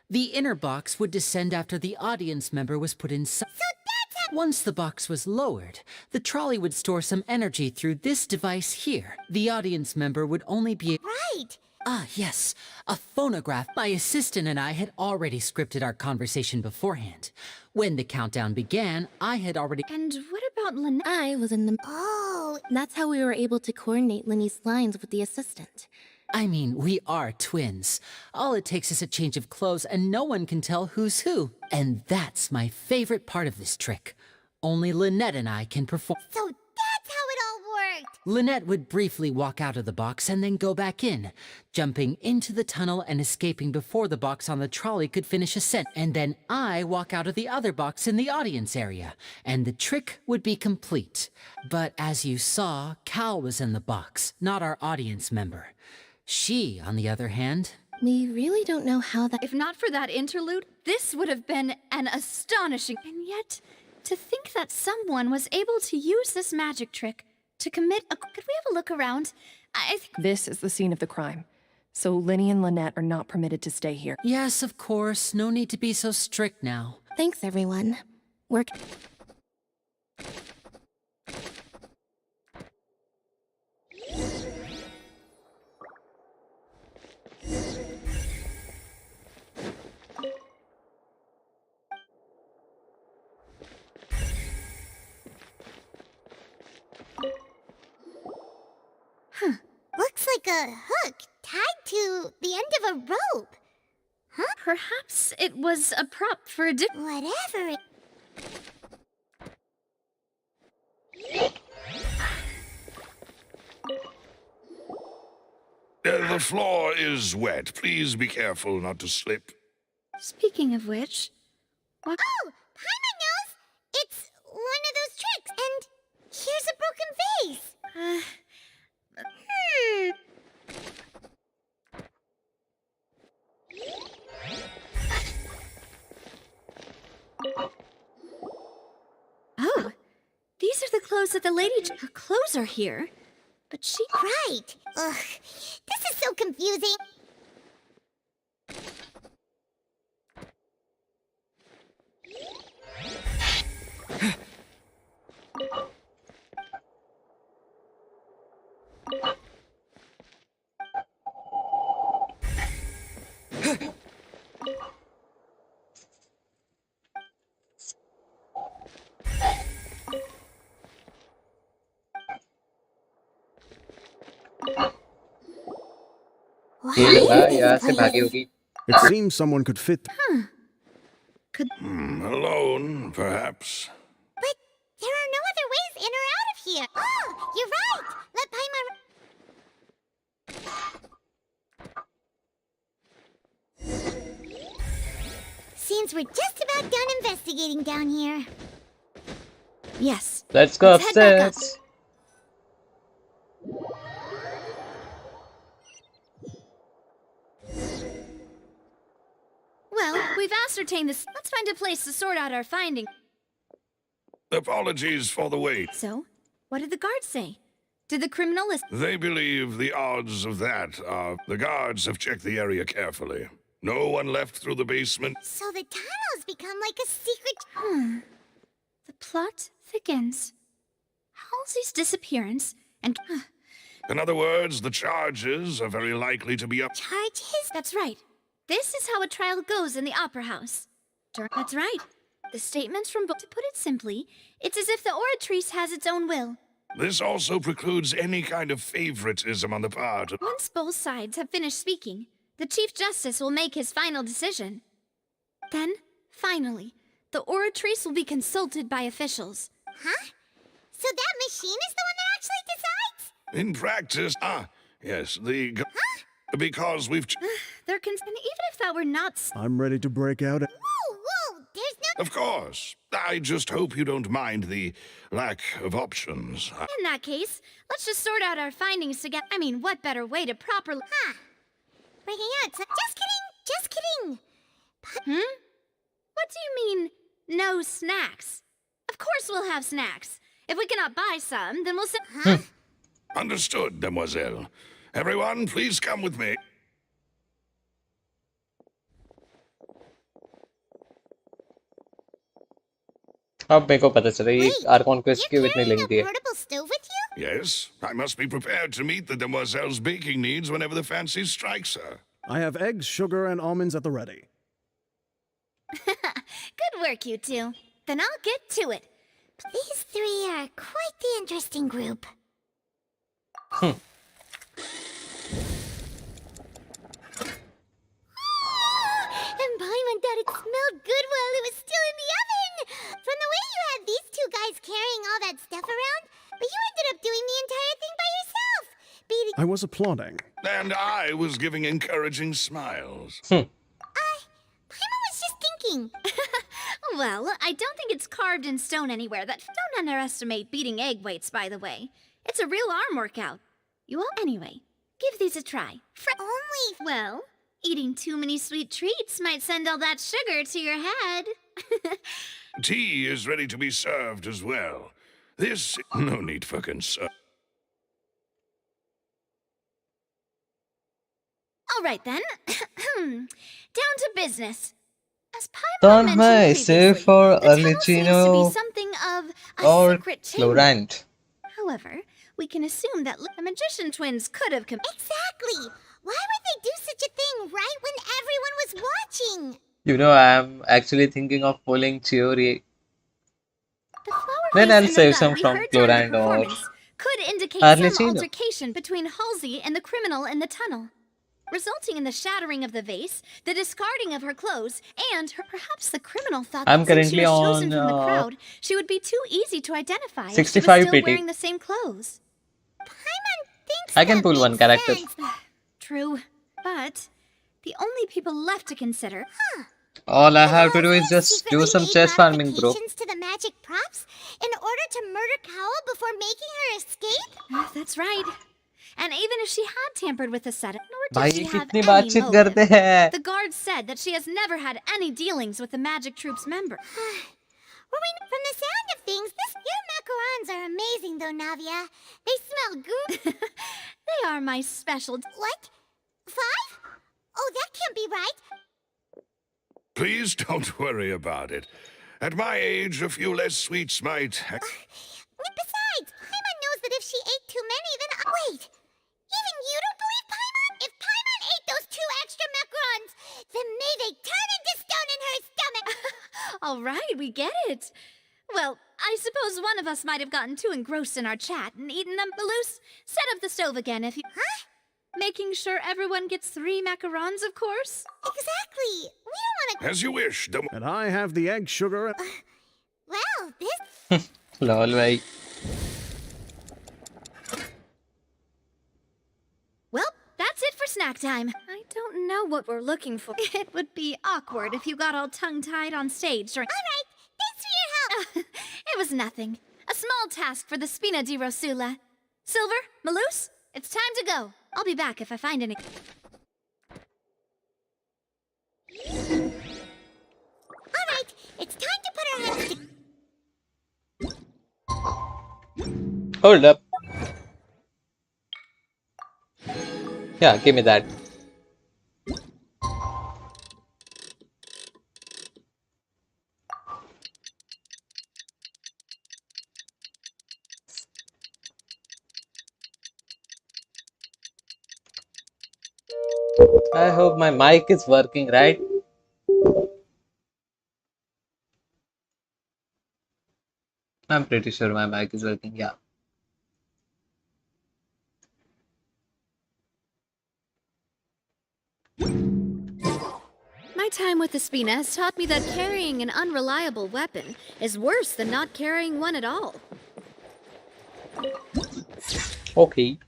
The inner box would descend after the audience member was put inside. So that's Once the box was lowered, the trolley would store some energy through this device here. The audience member would only be... Right! Ah, yes. A phonograph. My assistant and I had already scripted our conversation beforehand. When the countdown began, I had already... And what about Lynette? I was in the... Oh! That's how we were able to coordinate Linny's lines with the assistant. I mean, we are twins. All it takes is a change of clothes and no one can tell who's who. And that's my favorite part of this trick. Only Lynette and I can perform. So that's how it all worked! Lynette would briefly walk out of the box and then go back in, jumping into the tunnel and escaping before the box on the trolley could finish ascent. And then I walk out of the other box in the audience area, and the trick would be complete. But as you saw, Cal was in the box, not our audience member. She, on the other hand... We really don't know how that... If not for that interlude, this would have been an astonishing... And yet, to think that someone was able to use this magic trick to commit a... Could we have a look around? I think... This is the scene of the crime. So Linny and Lynette are not permitted to stay here. Yes, of course. No need to be so strict now. Thanks, everyone. Work... Looks like a hook tied to the end of a rope. Huh? Perhaps it was a prop for a Whatever it... The floor is wet. Please be careful not to slip. Speaking of which... What? Oh! Paimon knows! It's one of those tricks, and here's a broken vase. Oh, these are the clothes that the lady... Her clothes are here, but she... Right! Ugh, this is so confusing. It seems someone could fit. Could... Alone, perhaps. But there are no other ways in or out of here. Oh, you're right. Let Paimon... Seems we're just about done investigating down here. Yes. Let's go Let's head back up. upstairs. Well, we've ascertained this. Let's find a place to sort out our findings. Apologies for the wait. So, what did the guards say? Did the criminal list? They believe the odds of that are... The guards have checked the area carefully. No one left through the basement. So the tunnels become like a secret... The plot thickens. Halsey's disappearance and... In other words, the charges are very likely to be up... Charges? That's right. This is how a trial goes in the Opera House. That's right. The statements from both... To put it simply, it's as if the Oratrice has its own will. This also precludes any kind of favoritism on the part of... Once both sides have finished speaking, the Chief Justice will make his final decision. Then, finally, the Oratrice will be consulted by officials. Huh? So that machine is the one that actually decides? In practice... yes, the... Huh? Because we've... And even if that were not... I'm ready to break out. Whoa, there's no... Of course. I just hope you don't mind the lack of options. In that case, let's just sort out our findings together. I mean, what better way to properly... Huh. Breaking out... Just kidding! What do you mean, no snacks? Of course we'll have snacks. If we cannot buy some, then we'll... Huh? Understood, demoiselle. Everyone, please come with me. अब मेरे को पता चला ये Arcon quest की इतनी link दी है. Portable stove with you? Yes, I must be prepared to meet the demoiselle's baking needs whenever the fancy strikes her. I have eggs, sugar, and almonds at the ready. Good work, you two. Then I'll get to it. These three are quite the interesting group. And Paimon thought it smelled good while it was still in the oven! From the way you had these two guys carrying all that stuff around, but you ended up doing the entire thing by yourself! Beating... I was applauding. And I was giving encouraging smiles. Paimon was just thinking. Well, I don't think it's carved in stone anywhere. Don't underestimate beating egg weights, by the way. It's a real arm workout. You all... Anyway, give these a try. Only... Well, eating too many sweet treats might send all that sugar to your head. Tea is ready to be served as well. This... No need for concern. All right, then. Down to business. As Don't Paimon I mentioned say previously, for the tunnel seems to be Arlecchino something of a or secret chamber. Florant? However, we can assume that the magician twins could have Exactly! Why would they do such a thing right when everyone was watching? You know, I'm actually thinking of pulling Chiori. The flower Then vase I'll and the save gun some we from heard during the Florant or performance could indicate some Arlecchino. altercation between Halsey and the criminal in the tunnel, resulting in the shattering of the vase, the discarding of her clothes, and perhaps the criminal thought I'm that since she currently was chosen on, from the crowd, she would be too easy to identify if she was 65 still PT. wearing the same clothes. Paimon thinks I can that pull one makes character. sense. True, but the only people left to consider... All I have to do is just do some chess farming, bro. Modifications to the magic props in order to murder Cowell before making her escape? That's right. And even if she had tampered with the setup, nor भाई did she ये have कितनी any बातचीत motive. करते हैं. The guard said that she has never had any dealings with the magic troop's member. From the sound of things, your macarons are amazing though, Navia. They smell good. They are my special... What? 5? Oh, that can't be right. Please don't worry about it. At my age, a few less sweets might... Besides, Paimon knows that if she ate too many, then... Wait! Even you don't believe Paimon? If Paimon ate those 2 extra macarons, then may they turn into stone in her stomach! All right, we get it. Well, I suppose one of us might have gotten too engrossed in our chat and eaten them loose. Set up the stove again if you... Huh? Making sure everyone gets 3 macarons, of course. Exactly. We don't want to... As you wish, And I have the egg sugar. Well, this... lol भाई. Well, that's it for snack time. I don't know what we're looking for. It would be awkward if you got all tongue-tied on stage during... All right, thanks for your help. It was nothing. A small task for the Spina di Rosula. Silver, Maloose, it's time to go. I'll be back if I find any... All right, it's time to put our hands together. Hold up. Yeah, give me that. I hope my mic is working right. I'm pretty sure my mic is working, yeah. My time with the Spina has taught me that carrying an unreliable weapon is worse than not carrying one at all. Okay.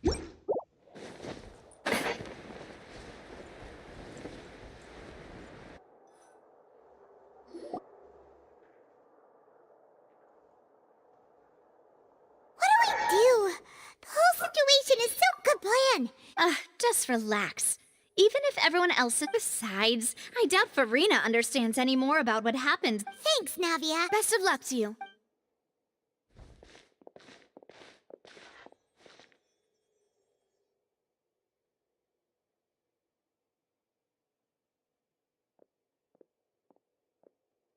Just relax. Even if everyone else... Besides, I doubt Farina understands any more about what happened. Thanks, Navia. Best of luck to you.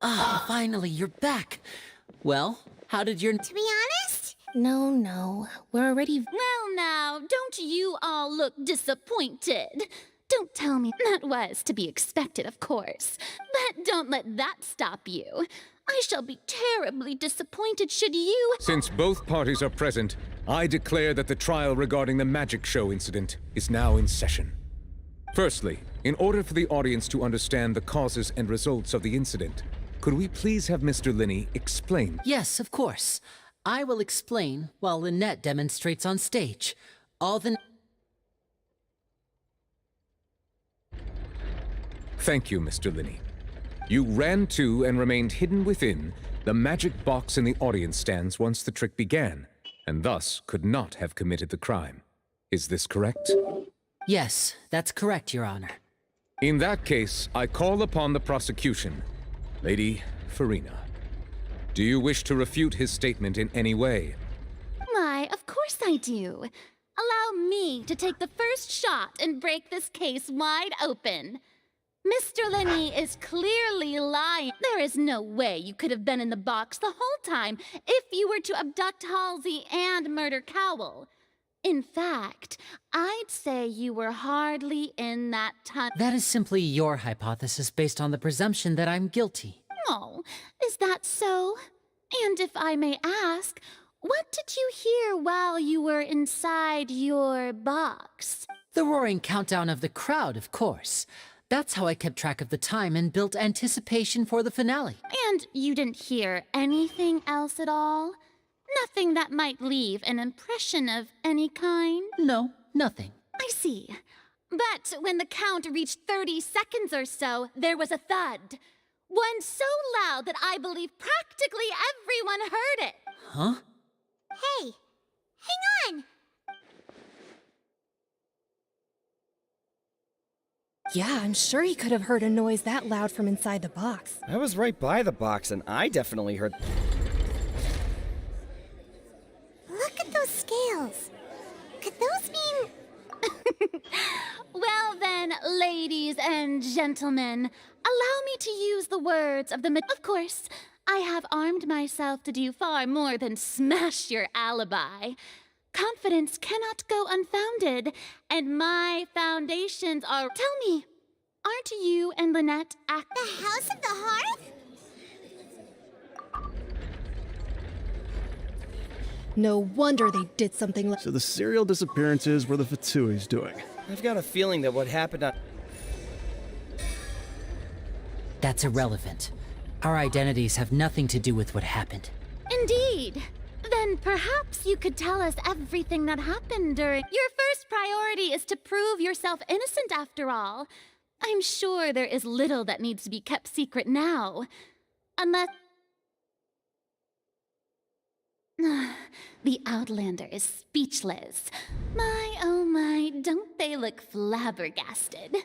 Ah, finally, you're back. Well, how did your... To be honest? No. We're already... Well now, don't you all look disappointed? Don't tell me that was to be expected, of course. But don't let that stop you. I shall be terribly disappointed should you... Since both parties are present, I declare that the trial regarding the magic show incident is now in session. Firstly, in order for the audience to understand the causes and results of the incident, could we please have Mr. Linney explain? Yes, of course. I will explain while Lynette demonstrates on stage. All the... Thank you, Mr. Linney. You ran to and remained hidden within the magic box in the audience stands once the trick began, and thus could not have committed the crime. Is this correct? Yes, that's correct, Your Honor. In that case, I call upon the prosecution. Lady Farina, do you wish to refute his statement in any way? Why, of course I do. Allow me to take the first shot and break this case wide open. Mr. Linney is clearly lying. There is no way you could have been in the box the whole time if you were to abduct Halsey and murder Cowell. In fact, I'd say you were hardly in that tunnel. That is simply your hypothesis based on the presumption that I'm guilty. Oh, is that so? And if I may ask, what did you hear while you were inside your box? The roaring countdown of the crowd, of course. That's how I kept track of the time and built anticipation for the finale. And you didn't hear anything else at all? Nothing that might leave an impression of any kind? No, nothing. I see. But when the count reached 30 seconds or so, there was a thud. One so loud that I believe practically everyone heard it. Huh? Hey, hang on. Yeah, I'm sure he could have heard a noise that loud from inside the box. I was right by the box, and I definitely heard... Look at those scales. Could those mean... Well then, ladies and gentlemen, allow me to use the words of the... Of course, I have armed myself to do far more than smash your alibi. Confidence cannot go unfounded, and my foundations are... Tell me, aren't you and Lynette at... The House of the Hearth? No wonder they did something like... So the serial disappearances were the Fatsui's doing. I've got a feeling that what happened on... That's irrelevant. Our identities have nothing to do with what happened. Indeed. Then perhaps you could tell us everything that happened during... Your first priority is to prove yourself innocent after all. I'm sure there is little that needs to be kept secret now. Unless... The Outlander is speechless. My, oh my, don't they look flabbergasted?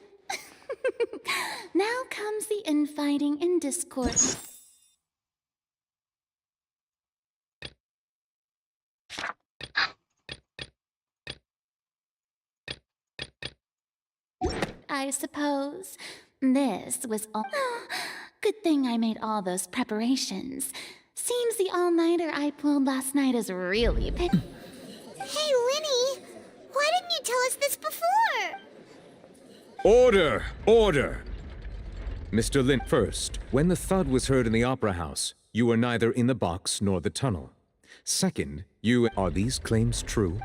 Now comes the infighting and discord. I suppose this was all... Good thing I made all those preparations. Seems the all-nighter I pulled last night is really... Hey, Lenny! Why didn't you tell us this before? Order! Order! Mr. Lin, first, when the thud was heard in the Opera House, you were neither in the box nor the tunnel. Second, are these claims true?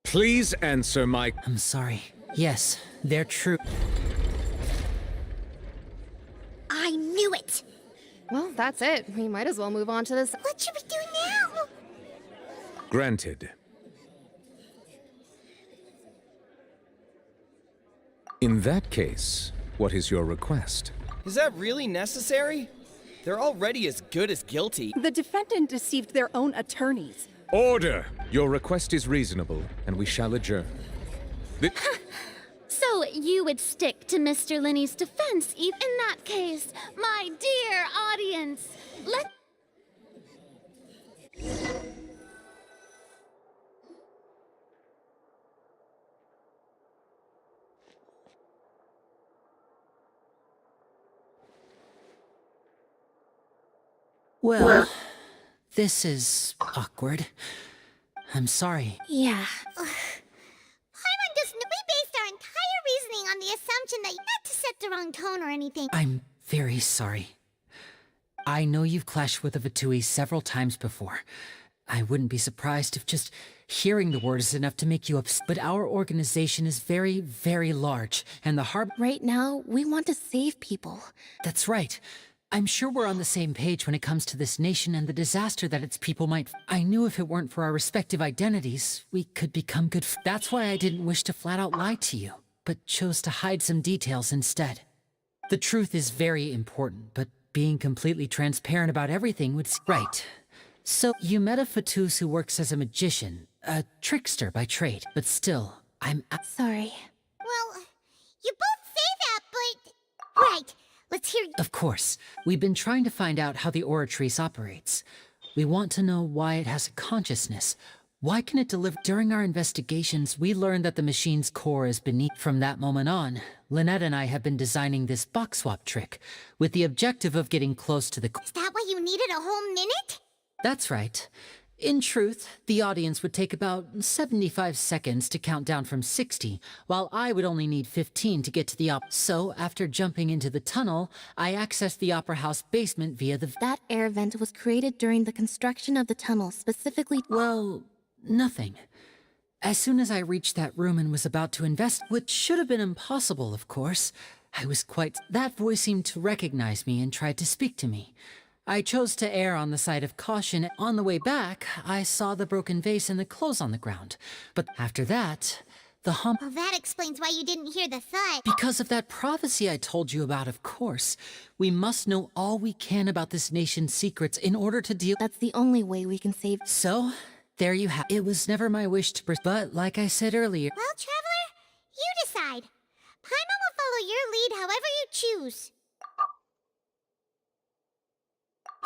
Please answer my... I'm sorry. Yes, they're true. I knew it! Well, that's it. We might as well move on to this. What should we do now? Granted. In that case, what is your request? Is that really necessary? They're already as good as guilty. The defendant deceived their own attorneys. Order! Your request is reasonable, and we shall adjourn. So you would stick to Mr. Linney's defense, in that case, my dear audience, let... Well, this is awkward. I'm sorry. Yeah. Paimon just... We based our entire reasoning on the assumption that not to set the wrong tone or anything. I'm very sorry. I know you've clashed with the Vatui several times before. I wouldn't be surprised if just hearing the word is enough to make you upset. But our organization is very, very large, and the harbor... Right now, we want to save people. That's right. I'm sure we're on the same page when it comes to this nation and the disaster that its people might... I knew if it weren't for our respective identities, we could become good... That's why I didn't wish to flat out lie to you, but chose to hide some details instead. The truth is very important, but being completely transparent about everything would... Right. So, you met a Fatus who works as a magician, a trickster by trade, but still, I'm... Sorry. Well, you both say that, but... Right. Let's hear... Of course. We've been trying to find out how the Oratrice operates. We want to know why it has a consciousness. Why can it deliver... During our investigations, we learned that the machine's core is beneath... From that moment on, Lynette and I have been designing this box swap trick, with the objective of getting close to the... Is that why you needed a whole minute? That's right. In truth, the audience would take about 75 seconds to count down from 60, while I would only need 15 to get to the So, after jumping into the tunnel, I accessed the Opera House basement via the... That air vent was created during the construction of the tunnel, specifically... Well, nothing. As soon as I reached that room and was about to invest, which should have been impossible, of course, I was quite... That voice seemed to recognize me and tried to speak to me. I chose to err on the side of caution. On the way back, I saw the broken vase and the clothes on the ground. But after that, the hum... Well, that explains why you didn't hear the thud. Because of that prophecy I told you about, of course. We must know all we can about this nation's secrets in order to deal... That's the only way we can save... So, there you have... It was never my wish to... But, like I said earlier... Well, Traveler, you decide. Paimon will follow your lead however you choose.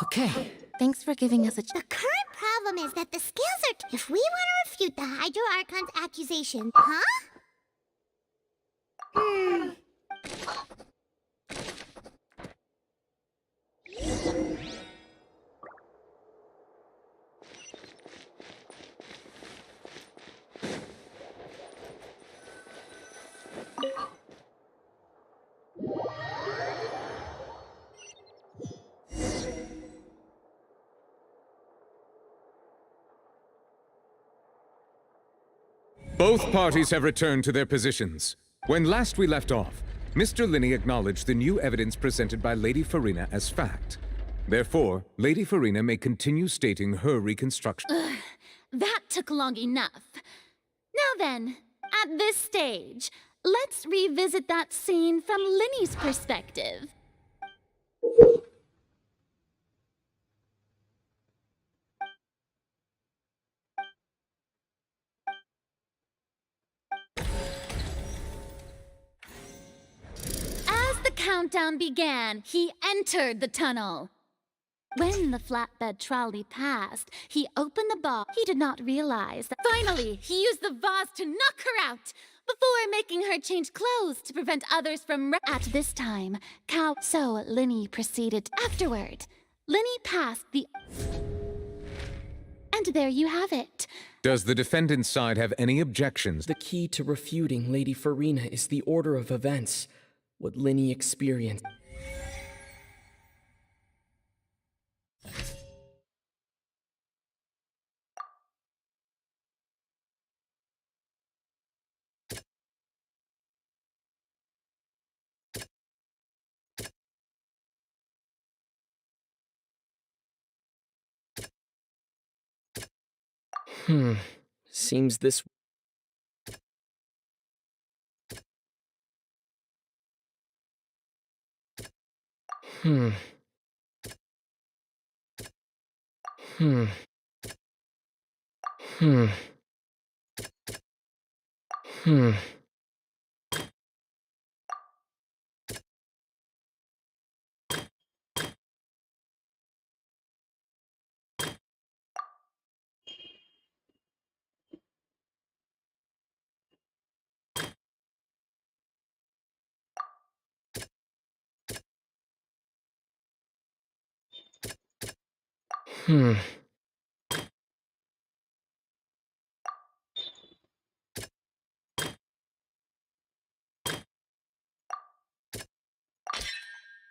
Okay. Thanks for giving us a... The current problem is that the scales are... If we want to refute the Hydro Archon's accusation... Huh? Both parties have returned to their positions. When last we left off, Mr. Linney acknowledged the new evidence presented by Lady Farina as fact. Therefore, Lady Farina may continue stating her reconstruction. Ugh, that took long enough. Now then, at this stage, let's revisit that scene from Linney's perspective. As the countdown began, he entered the tunnel. When the flatbed trolley passed, he opened the box. He did not realize that. Finally, he used the vase to knock her out before making her change clothes to prevent others from. At this time, So Linney proceeded. Afterward, Linney passed the. And there you have it. Does the defendant's side have any objections? The key to refuting Lady Farina is the order of events. What Linney experienced. Seems this. Hmm.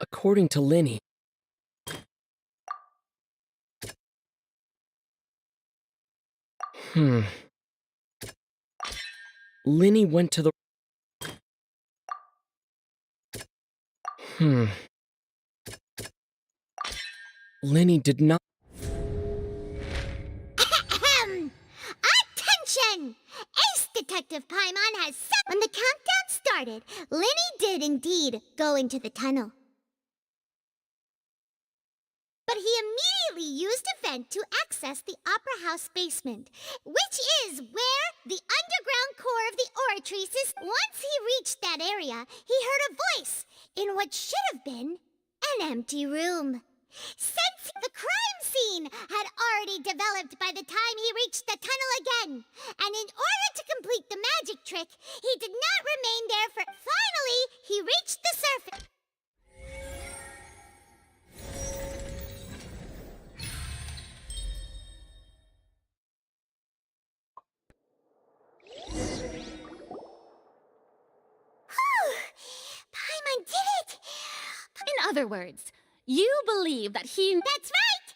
According to Linney. Linney went to the. Linney did not. Attention! Ace Detective Paimon has When the countdown started, Linney did indeed go into the tunnel. But he immediately used a vent to access the Opera House basement, which is where the underground core of the Oratrice is. Once he reached that area, he heard a voice in what should have been an empty room. Since the crime scene had already developed by the time he reached the tunnel again, and in order to complete the magic trick, he did not remain there for. Finally, he reached the surface. Paimon did it! In other words, you believe that he. That's right!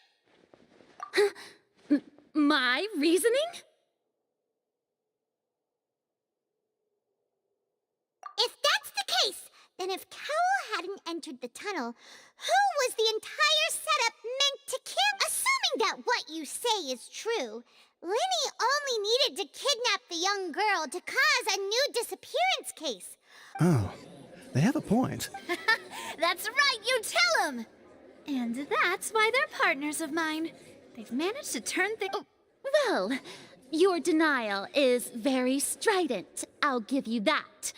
My reasoning? If that's the case, then if Cowell hadn't entered the tunnel, who was the entire setup meant to kill? Assuming that what you say is true, Linney only needed to kidnap the young girl to cause a new disappearance case. Oh, they have a point. That's right, you tell him! And that's why they're partners of mine. They've managed to turn things. Oh, well, your denial is very strident. I'll give you that.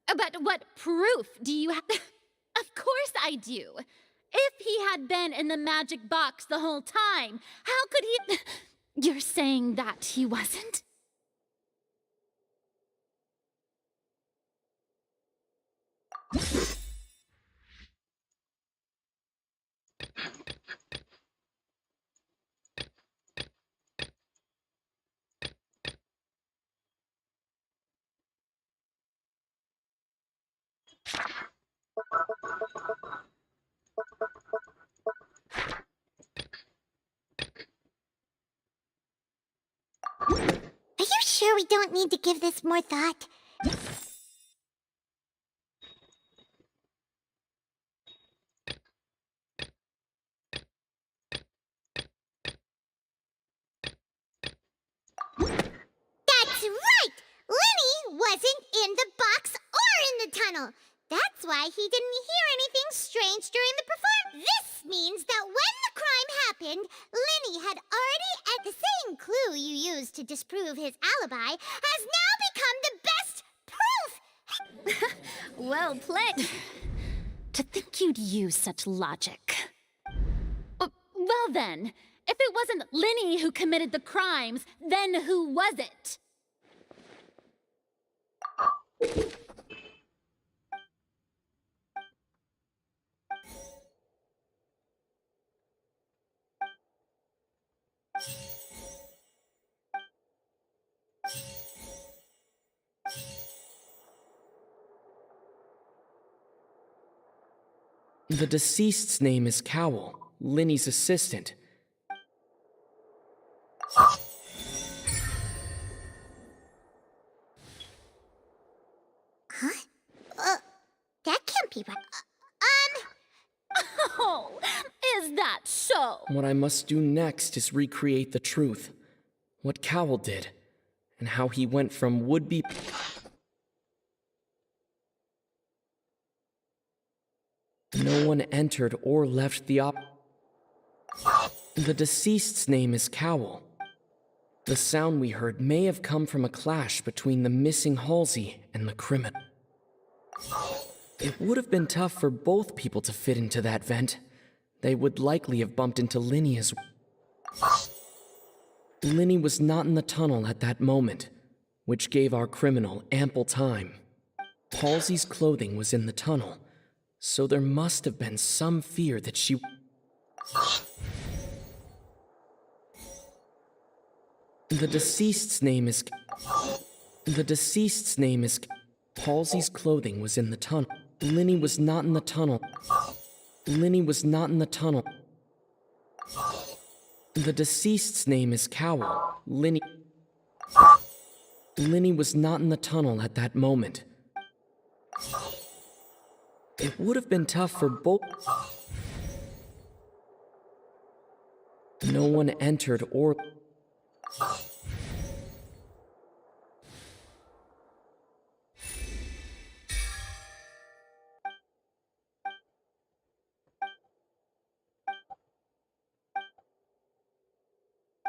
But what proof do you have? Of course I do. If he had been in the magic box the whole time, how could he? You're saying that he wasn't? sure we don't need to give this more thought? That's right! Lenny wasn't in the box or in the tunnel. That's why he didn't hear anything strange during the performance. This means that when the crime happened, Lenny had already the same clue you used to disprove his alibi has now become the best proof. Well played. To think you'd use such logic. Well then, if it wasn't Lenny who committed the crimes, then who was it? The deceased's name is Cowell, Lenny's assistant. Huh? That can't be right. Oh, is that so? What I must do next is recreate the truth. What Cowell did, and how he went from would-be... No one entered or left the The deceased's name is Cowell. The sound we heard may have come from a clash between the missing Halsey and the criminal. It would have been tough for both people to fit into that vent. They would likely have bumped into Lenny as well. Lenny was not in the tunnel at that moment, which gave our criminal ample time. Halsey's clothing was in the tunnel, so there must have been some fear that she... The deceased's name is... The deceased's name is... Halsey's clothing was in the tunnel. Lenny was not in the tunnel. Lenny was not in the tunnel. The deceased's name is Cowell. Lenny was not in the tunnel at that moment. It would have been tough for both... No one entered or...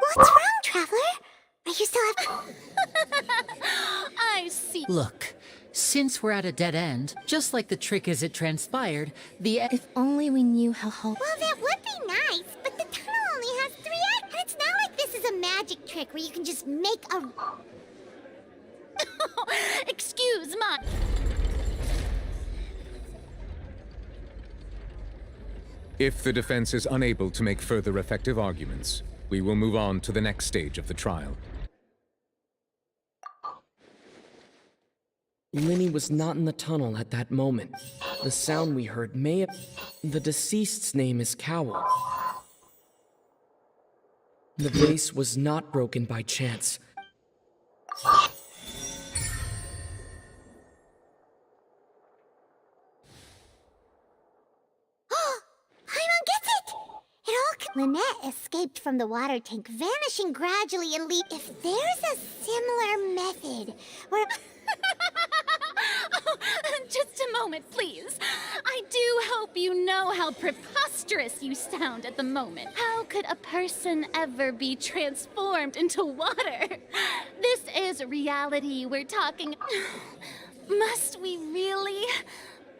What's wrong, Traveler? Are you still I see. Look, since we're at a dead end, just like the trick as it transpired, If only we knew how Well, that would be nice, but the tunnel only has 3 acts. And it's not like this is a magic trick where you can just make a... Excuse my... If the defense is unable to make further effective arguments, we will move on to the next stage of the trial. Lenny was not in the tunnel at that moment. The sound we heard may have... The deceased's name is Cowell. The vase was not broken by chance. Paimon gets it! It all... Lynette escaped from the water tank, vanishing gradually and leave... If there's a similar method where... Just a moment, please. I do hope you know how preposterous you sound at the moment. How could a person ever be transformed into water? This is reality we're talking... Must we really?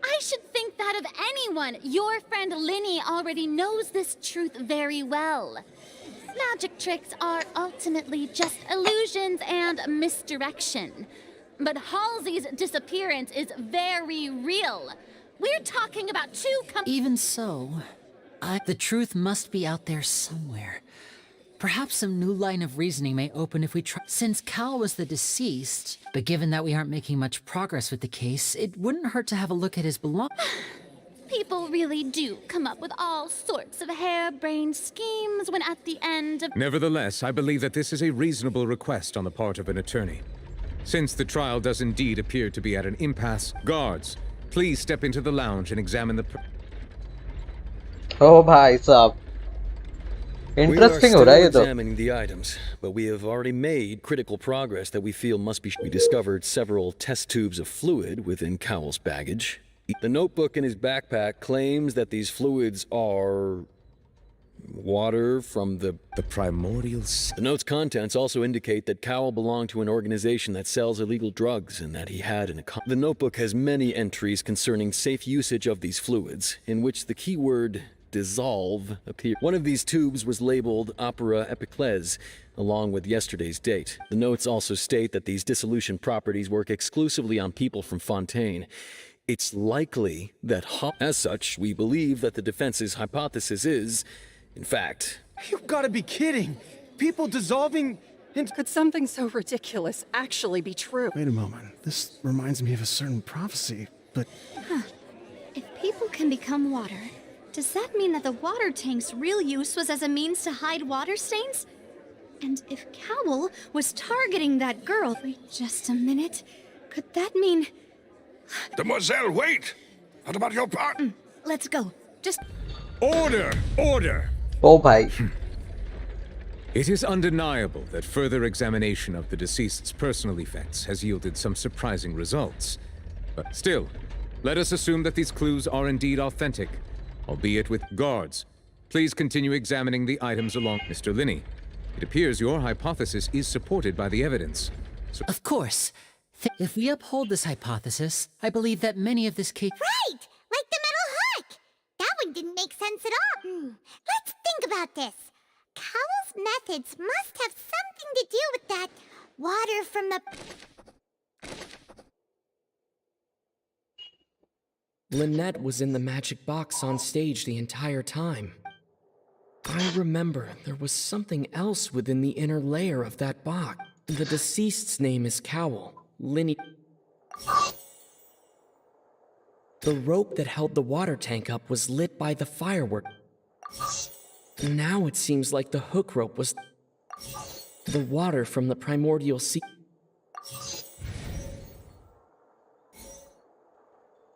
I should think that of anyone. Your friend Lenny already knows this truth very well. Magic tricks are ultimately just illusions and misdirection. But Halsey's disappearance is very real. We're talking about two Even so, the truth must be out there somewhere. Perhaps some new line of reasoning may open if we try. Since Cal was the deceased, but given that we aren't making much progress with the case, it wouldn't hurt to have a look at his belongings. People really do come up with all sorts of harebrained schemes when at the end of— Nevertheless, I believe that this is a reasonable request on the part of an attorney. Since the trial does indeed appear to be at an impasse, guards, please step into the lounge and examine the... Oh, bhai sahab. Interesting हो रहा है ये तो. Examining the items, but we have already made critical progress that we feel must be... We discovered several test tubes of fluid within Cowell's baggage. The notebook in his backpack claims that these fluids are... water from the primordial sea. The note's contents also indicate that Cowell belonged to an organization that sells illegal drugs and that he had an account. The notebook has many entries concerning safe usage of these fluids, in which the keyword dissolve appeared. One of these tubes was labeled Opera Epiclese, along with yesterday's date. The notes also state that these dissolution properties work exclusively on people from Fontaine. It's likely that, as such, we believe that the defense's hypothesis is, in fact... You've got to be kidding! People dissolving into... Could something so ridiculous actually be true? Wait a moment. This reminds me of a certain prophecy, but... Huh. If people can become water, does that mean that the water tank's real use was as a means to hide water stains? And if Cowell was targeting that girl... Wait just a minute. Could that mean... Demoiselle, wait! What about your part? Let's go. Just... Order! Order! Oh, bhai. It is undeniable that further examination of the deceased's personal effects has yielded some surprising results. But still, let us assume that these clues are indeed authentic, albeit with guards. Please continue examining the items along. Mr. Linney, it appears your hypothesis is supported by the evidence. So Of course. If we uphold this hypothesis, I believe that many of this case... Right! Like the metal hook! That one didn't make sense at all. Let's think about this. Cowell's methods must have something to do with that water from the... Lynette was in the magic box on stage the entire time. I remember there was something else within the inner layer of that box. The deceased's name is Cowell. Linny. The rope that held the water tank up was lit by the firework. Now it seems like the hook rope was the water from the primordial sea.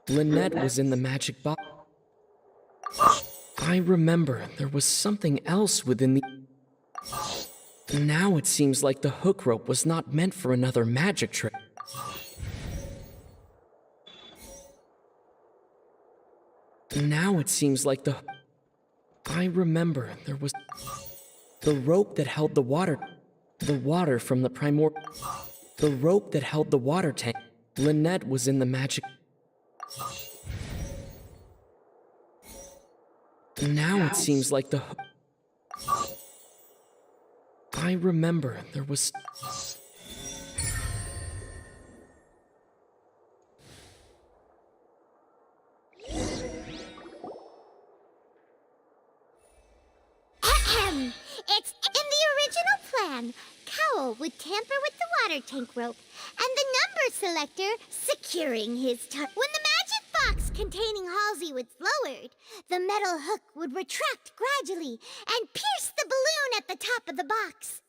Lynette was in the magic box. I remember there was something else within the... Now it seems like the hook rope was not meant for another magic trick. Now it seems like the... I remember there was... The rope that held the water from the The rope that held the water tank. Lynette was in the magic... Now it seems like the... I remember there was... It's in the original plan. Cowell would tamper with the water tank rope and the number selector securing his When the magic box containing Halsey was lowered, the metal hook would retract gradually and pierce the balloon at the top of the box.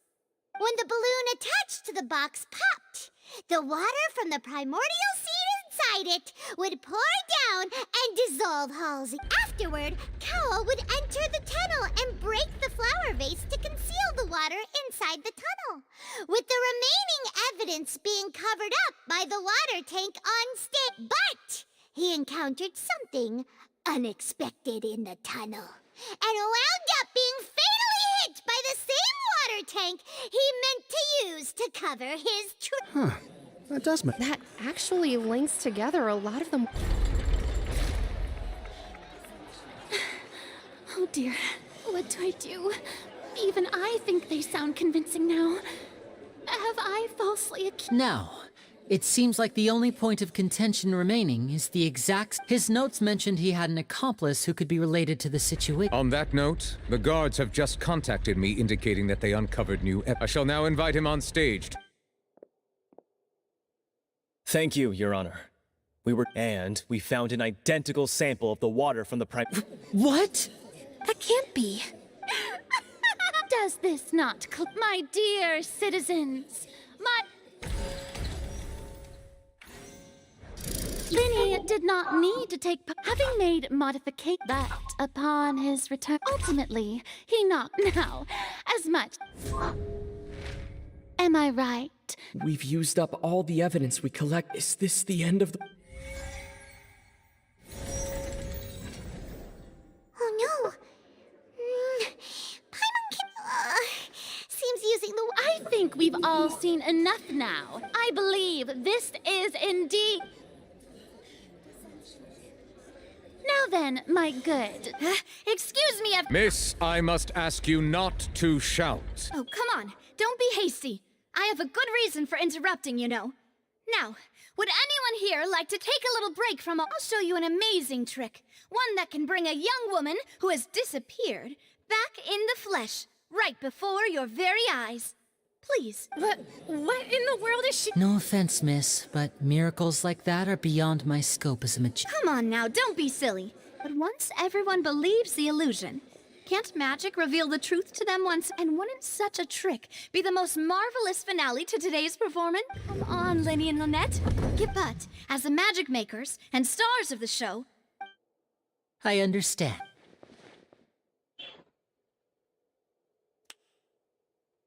When the balloon attached to the box popped, the water from the primordial seed inside it would pour down and dissolve Halsey. Afterward, Cowell would enter the tunnel and break the flower vase to conceal the water inside the tunnel, with the remaining evidence being covered up by the water tank on stage. But he encountered something unexpected in the tunnel and wound up being fatally hit by the same water tank he meant to use to cover his Huh. That does make... That actually links together a lot of them. Oh dear, what do I do? Even I think they sound convincing now. Have I falsely accused? Now, it seems like the only point of contention remaining is the exact... His notes mentioned he had an accomplice who could be related to the situation. on that note, the guards have just contacted me indicating that they uncovered new I shall now invite him on stage. Thank you, Your Honor. And we found an identical sample of the water from the prime. What? That can't be. Does this not my dear citizens, Lenny did not need to take having made modification that upon his return. Ultimately, he not now as much. Am I right? We've used up all the evidence we collect. Is this the end of the... Oh no! Paimon seems using the... I think we've all seen enough now. I believe this is indeed... Now then, my good. Excuse me, Miss, I must ask you not to shout. Oh, come on. Don't be hasty. I have a good reason for interrupting, you know. Now, would anyone here like to take a little break from... I'll show you an amazing trick. One that can bring a young woman who has disappeared back in the flesh, right before your very eyes. Please. What in the world is she... No offense, miss, but miracles like that are beyond my scope as a magician. Come on now, don't be silly. But once everyone believes the illusion, can't magic reveal the truth to them once? And wouldn't such a trick be the most marvelous finale to today's performance? Come on, Lenny and Lynette. But as the magic makers and stars of the show... I understand.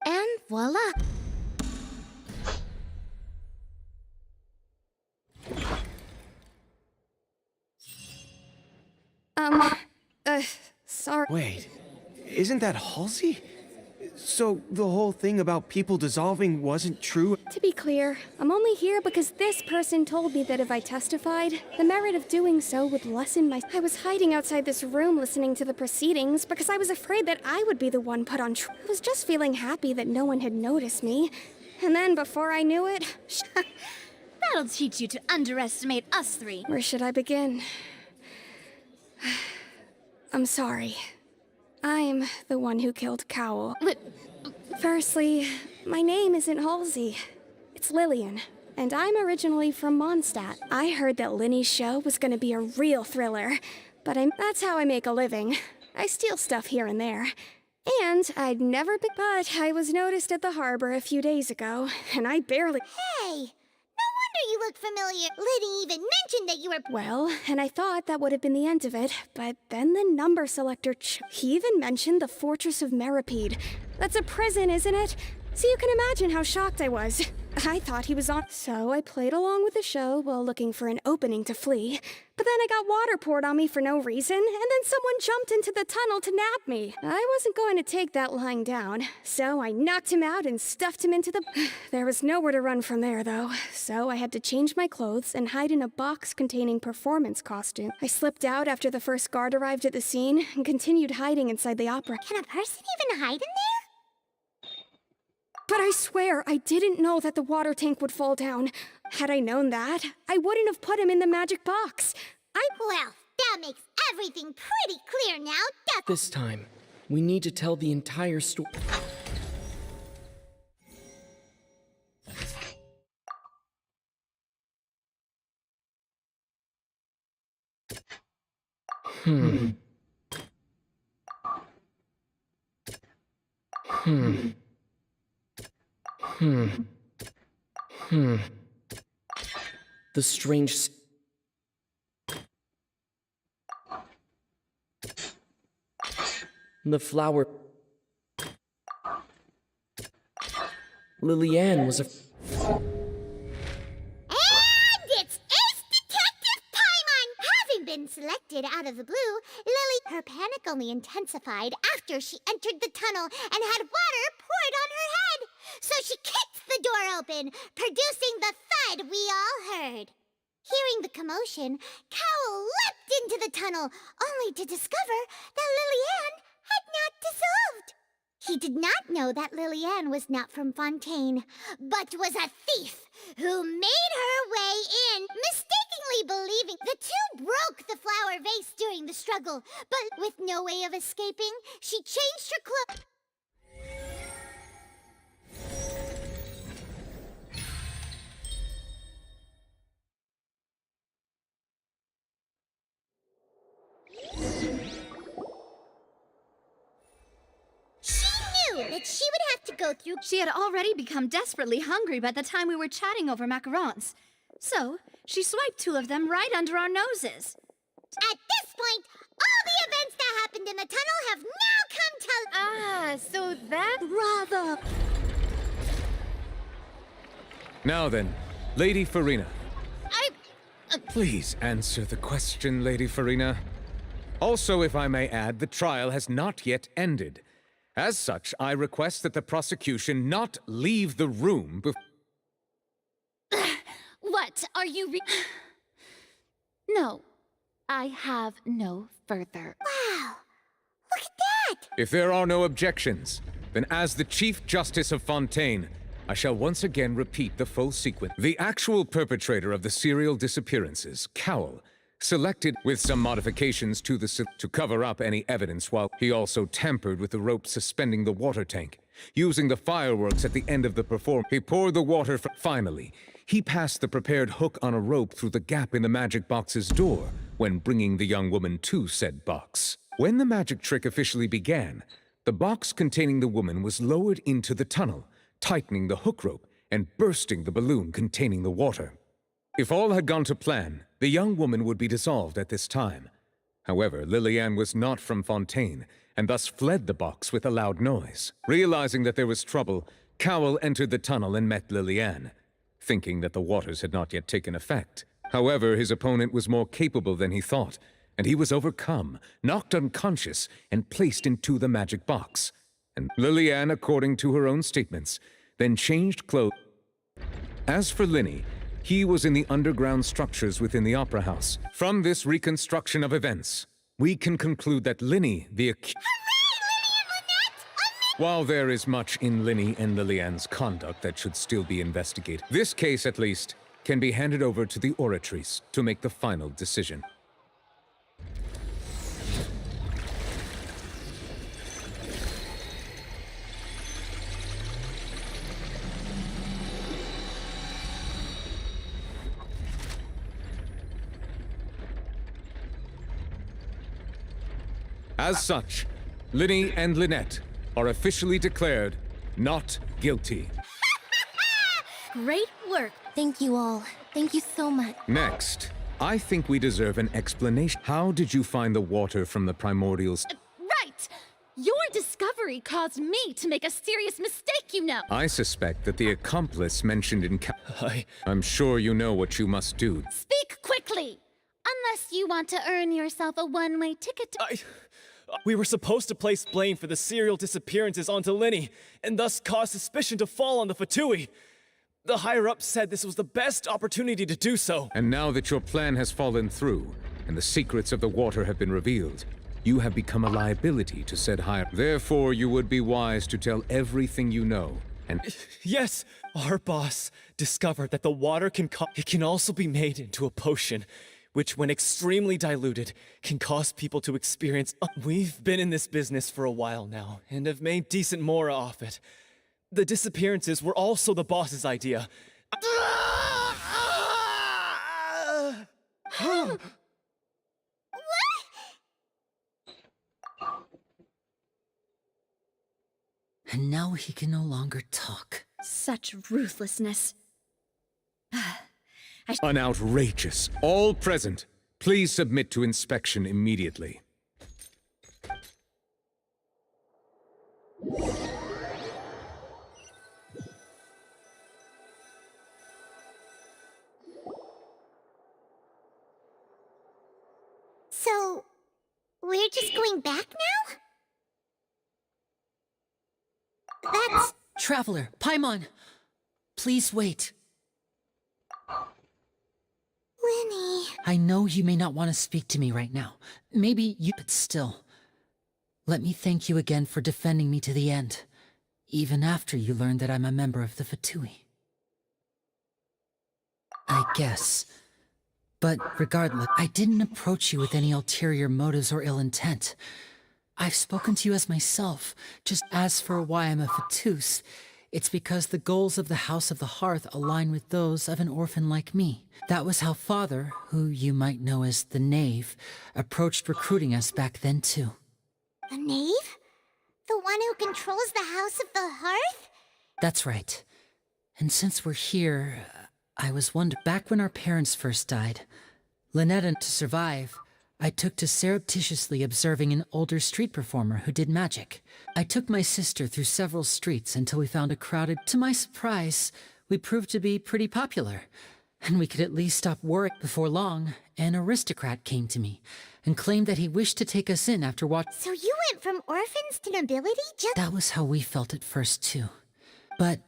And voila! Sorry. Wait, isn't that Halsey? So the whole thing about people dissolving wasn't true? To be clear, I'm only here because this person told me that if I testified, the merit of doing so would lessen my... I was hiding outside this room listening to the proceedings because I was afraid that I would be the one put on trial. I was just feeling happy that no one had noticed me. And then before I knew it... That'll teach you to underestimate us three. Where should I begin? I'm sorry. I'm the one who killed Cowell. Firstly, my name isn't Halsey. It's Lillian, and I'm originally from Mondstadt. I heard that Linny's show was gonna be a real thriller, but that's how I make a living. I steal stuff here and there. And I'd never been... But I was noticed at the harbor a few days ago, and I barely... Hey! No wonder you look familiar. Liddy even mentioned that you were... Well, and I thought that would have been the end of it, but then the number selector he even mentioned the Fortress of Meripede. That's a prison, isn't it? So you can imagine how shocked I was. I thought he was on... So I played along with the show while looking for an opening to flee. But then I got water poured on me for no reason, and then someone jumped into the tunnel to nab me. I wasn't going to take that lying down, so I knocked him out and stuffed him into the... There was nowhere to run from there, though, so I had to change my clothes and hide in a box containing performance costume. I slipped out after the first guard arrived at the scene and continued hiding inside the opera. Can a person even hide in there? But I swear, I didn't know that the water tank would fall down. Had I known that, I wouldn't have put him in the magic box. Well, that makes everything pretty clear now, This time, we need to tell the entire story. The strange... The flower... Lillian was a... And it's Ace Detective Paimon! Having been selected out of the blue, her panic only intensified after she entered the tunnel and had water poured on her head. So she kicked the door open, producing the thud we all heard. Hearing the commotion, Cowell leapt into the tunnel, only to discover that Lillian had not dissolved. He did not know that Lillian was not from Fontaine, but was a thief who made her way in, mistakenly believing the two broke the flower vase during the struggle. But with no way of escaping, she changed her clothes. go through. She had already become desperately hungry by the time we were chatting over macarons. So, she swiped 2 of them right under our noses. At this point, all the events that happened in the tunnel have now come to... Ah, so that... Bravo! Now then, Lady Farina. I... Please answer the question, Lady Farina. Also, if I may add, the trial has not yet ended. As such, I request that the prosecution not leave the room before... What are you No, I have no further. Wow! Look at that! If there are no objections, then as the Chief Justice of Fontaine, I shall once again repeat the full sequence. The actual perpetrator of the serial disappearances, Cowell, selected with some modifications to cover up any evidence, while he also tampered with the rope suspending the water tank. Using the fireworks at the end of the performance, he poured the water. Finally, he passed the prepared hook on a rope through the gap in the magic box's door when bringing the young woman to said box. When the magic trick officially began, the box containing the woman was lowered into the tunnel, tightening the hook rope and bursting the balloon containing the water. If all had gone to plan, the young woman would be dissolved at this time. However, Lillian was not from Fontaine, and thus fled the box with a loud noise. Realizing that there was trouble, Cowell entered the tunnel and met Lillian, thinking that the waters had not yet taken effect. However, his opponent was more capable than he thought, and he was overcome, knocked unconscious, and placed into the magic box. And Lillian, according to her own statements, then changed clothes. As for Linny, he was in the underground structures within the Opera House. From this reconstruction of events, we can conclude that Linny, the While there is much in Linny and Lillian's conduct that should still be investigated, this case, at least, can be handed over to the Oratrice to make the final decision. As such, Linny and Lynette are officially declared not guilty. Great work. Thank you all. Thank you so much. Next, I think we deserve an explanation. How did you find the water from the primordials? Right! Your discovery caused me to make a serious mistake, you know! I suspect that the accomplice mentioned in I'm sure you know what you must do. Speak quickly! Unless you want to earn yourself a one-way ticket to... We were supposed to place blame for the serial disappearances onto Linny, and thus cause suspicion to fall on the Fatui. The higher-ups said this was the best opportunity to do so. And now that your plan has fallen through, and the secrets of the water have been revealed, you have become a liability to said higher. Therefore, you would be wise to tell everything you know, and... Yes, our boss discovered that the water it can also be made into a potion, which, when extremely diluted, can cause people to experience... We've been in this business for a while now, and have made decent more off it. The disappearances were also the boss's idea. And now he can no longer talk. Such ruthlessness. Outrageous. All present, please submit to inspection immediately. So, we're just going back now? That's... Traveler, Paimon, please wait. Linny... I know you may not want to speak to me right now. Maybe you... But still, let me thank you again for defending me to the end, even after you learned that I'm a member of the Fatui. I guess. But regardless, I didn't approach you with any ulterior motives or ill intent. I've spoken to you as myself. Just as for why I'm a Fatus, it's because the goals of the House of the Hearth align with those of an orphan like me. That was how Father, who you might know as the Knave, approached recruiting us back then too. The Knave? The one who controls the House of the Hearth? That's right. And since we're here, I was wondering, back when our parents first died, Lynette and to survive, I took to surreptitiously observing an older street performer who did magic. I took my sister through several streets until we found a crowded... To my surprise, we proved to be pretty popular, and we could at least stop work. Before long, an aristocrat came to me and claimed that he wished to take us in after watching... So you went from orphans to nobility just... That was how we felt at first, too. But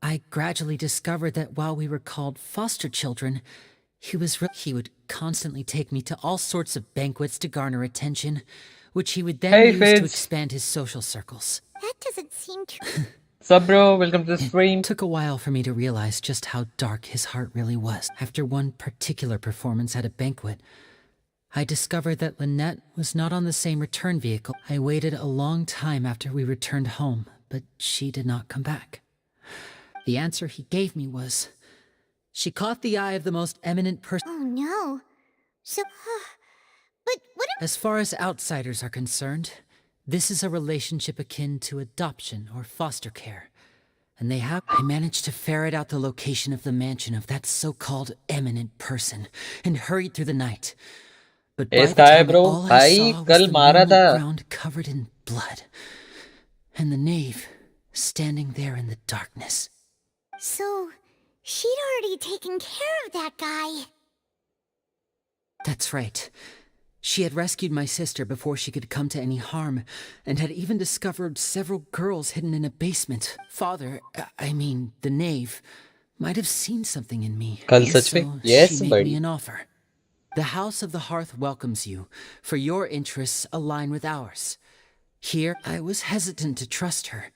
I gradually discovered that while we were called foster children, he would constantly take me to all sorts of banquets to garner attention, which he would then use to expand his social circles. That doesn't seem true. Sup bro, welcome to the stream. It took a while for me to realize just how dark his heart really was. After one particular performance at a banquet, I discovered that Lynette was not on the same return vehicle. I waited a long time after we returned home, but she did not come back. The answer he gave me was, she caught the eye of the most eminent person. Oh no. So, but what As far as outsiders are concerned, this is a relationship akin to adoption or foster care. And I managed to ferret out the location of the mansion of that so-called eminent person and hurried through the night. But by the time all I saw was the lonely ground covered in blood. And the knave standing there in the darkness. So, she'd already taken care of that guy. That's right. She had rescued my sister before she could come to any harm, and had even discovered several girls hidden in a basement. The knave, might have seen something in me. Yes, she made me an offer. The House of the Hearth welcomes you, for your interests align with ours. Here, I was hesitant to trust her,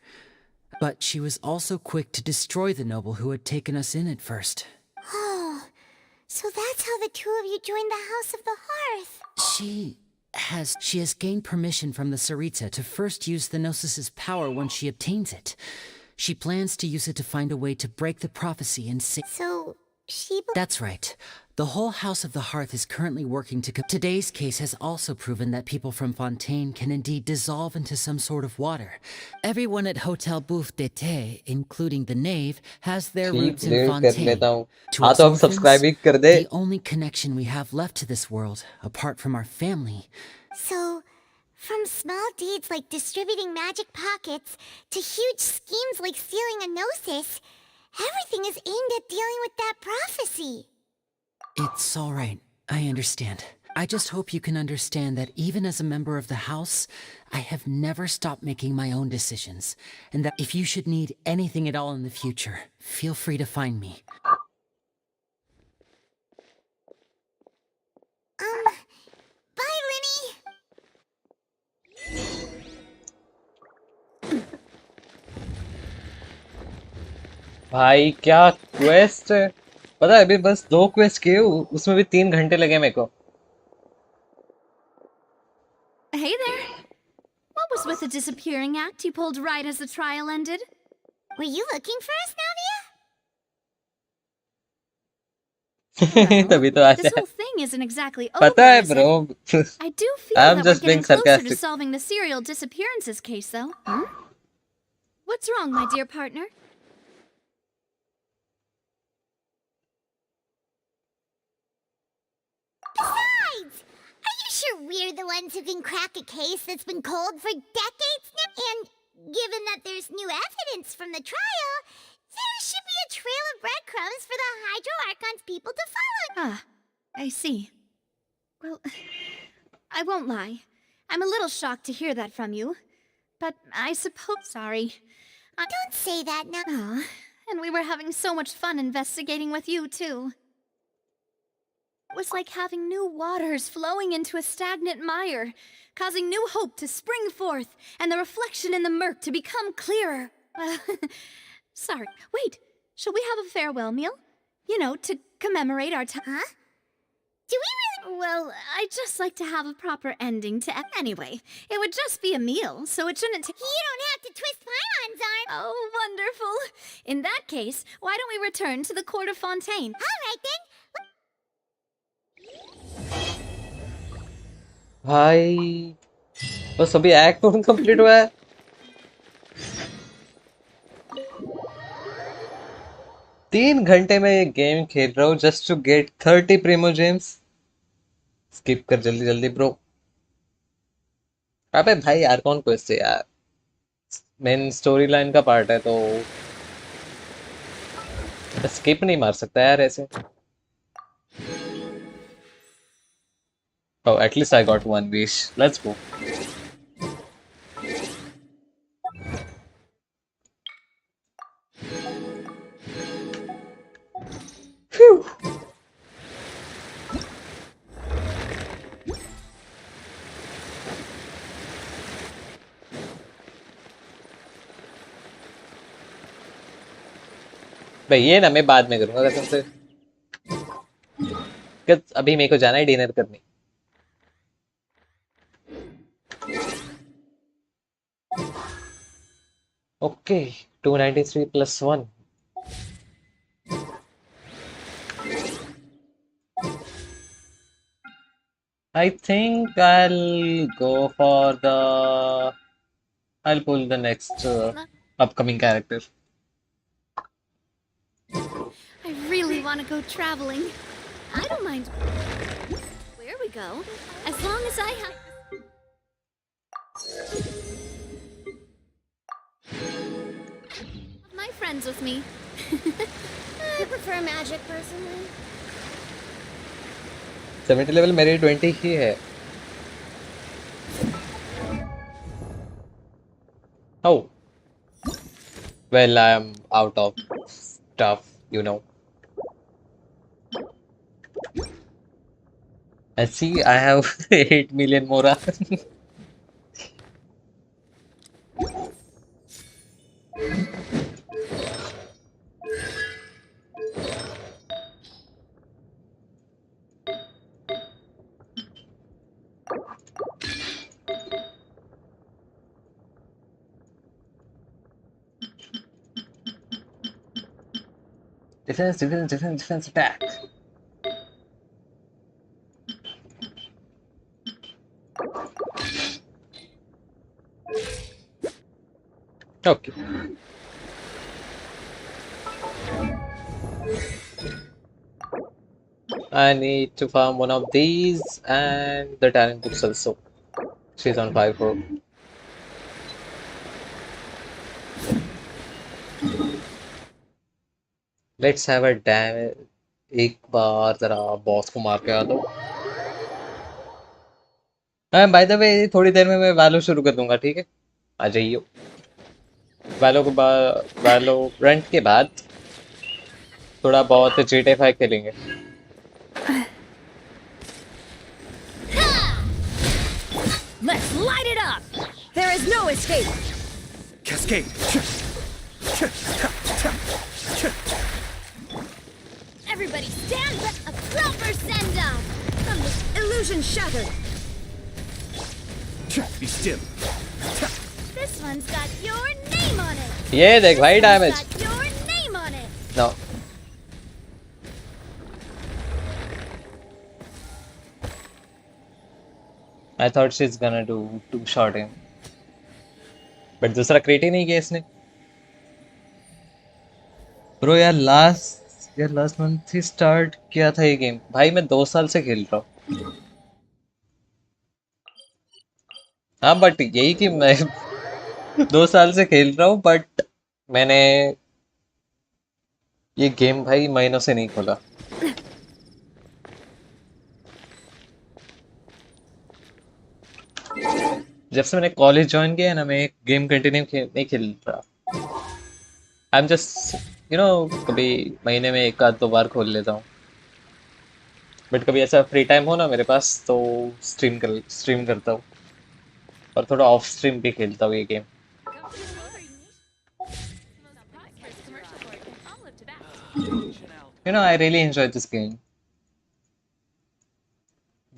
but she was also quick to destroy the noble who had taken us in at first. Oh, so that's how the two of you joined the House of the Hearth. She has gained permission from the Tsaritsa to first use the Gnosis's power once she obtains it. She plans to use it to find a way to break the prophecy and save... So, That's right. The whole House of the Hearth is currently working to... Today's case has also proven that people from Fontaine can indeed dissolve into some sort of water. Everyone at Hotel Bouffe d'été, including the knave, has their roots in Fontaine. To us orphans, the only connection we have left to this world, apart from our family... So, from small deeds like distributing magic pockets to huge schemes like stealing a Gnosis, everything is aimed at dealing with that prophecy. It's all right. I understand. I just hope you can understand that even as a member of the House, I have never stopped making my own decisions, and that if you should need anything at all in the future, feel free to find me. Bye, Linny! भाई क्या quest है पता है अभी बस 2 quest किए उसमें भी 3 घंटे लगे मेरे को Hey there. What was with the disappearing act you pulled right as the trial ended? Were you looking for us, Navia? तभी तो आया This whole thing isn't exactly over. पता है bro I do feel I'm that just we're being getting closer to sarcastic solving the serial disappearances case, though. Huh? What's wrong, my dear partner? Besides, are you sure we're the ones who can crack a case that's been cold for decades now? And given that there's new evidence from the trial, there should be a trail of breadcrumbs for the Hydro Archon's people to follow. Ah, I see. Well, I won't lie. I'm a little shocked to hear that from you. But I suppose... Sorry. Don't say that now. Ah, and we were having so much fun investigating with you, too. It was like having new waters flowing into a stagnant mire, causing new hope to spring forth, and the reflection in the murk to become clearer. Sorry. Wait, shall we have a farewell meal? You know, to commemorate our time. Huh? Do we really? Well, I'd just like to have a proper ending to... Anyway, it would just be a meal, so it shouldn't take... You don't have to twist pylons, Arn! Oh, wonderful. In that case, why don't we return to the court of Fontaine? All right, then. भाई बस अभी act 1 complete हुआ है 3 घंटे में ये game खेल रहा हूँ just to get 30 primogems. स्किप कर जल्दी जल्दी ब्रो। अबे भाई यार कौन क्वेस्ट है यार, मेन स्टोरी लाइन का पार्ट है तो स्किप नहीं मार सकता यार ऐसे। Oh, at least I got one wish. Let's go. Phew. भाई ये ना मैं बाद में करूंगा कसम से, अभी मेरे को जाना है डिनर करने। Okay 293 + 1। I think I'll pull the next upcoming character. I really want to go traveling. I don't mind where we go, as long as I have my friends with me. I prefer magic personally. 70 level मेरी 20 ही है। Oh, well, I am out of stuff, you know. And see, I have 8 million more. Defense, attack. Okay. I need to farm one of these and the talent books also. She's on 5-4. Let's have a damage. एक बार जरा boss को मार के आ दो। By the way थोड़ी देर में मैं वैलो शुरू कर दूंगा, ठीक है? आ जाइए। वैलो रेंट के बाद थोड़ा बहुत GTA 5 खेलेंगे। Let's light it up! There is no escape! Cascade! Everybody stand back! A proper send-off! Illusion shattered! Be still! This one's got your name on it! ये देख भाई damage. Got your name on it! No. I thought she's gonna do 2-shot him. But दूसरा create ही नहीं किया इसने। Bro यार last month ही start किया था ये गेम। भाई मैं 2 साल से खेल रहा हूँ। हाँ बट यही कि मैं 2 साल से खेल रहा हूँ, बट मैंने ये गेम भाई महीनों से नहीं खोला। जब से मैंने कॉलेज ज्वाइन किया है ना, मैं एक गेम कंटिन्यू नहीं खेल रहा। आई एम जस्ट कभी महीने में 1-2 बार खोल लेता हूँ। बट कभी ऐसा फ्री टाइम हो ना मेरे पास तो स्ट्रीम करता हूँ, और थोड़ा ऑफ स्ट्रीम भी खेलता हूँ ये game. I really enjoy this game.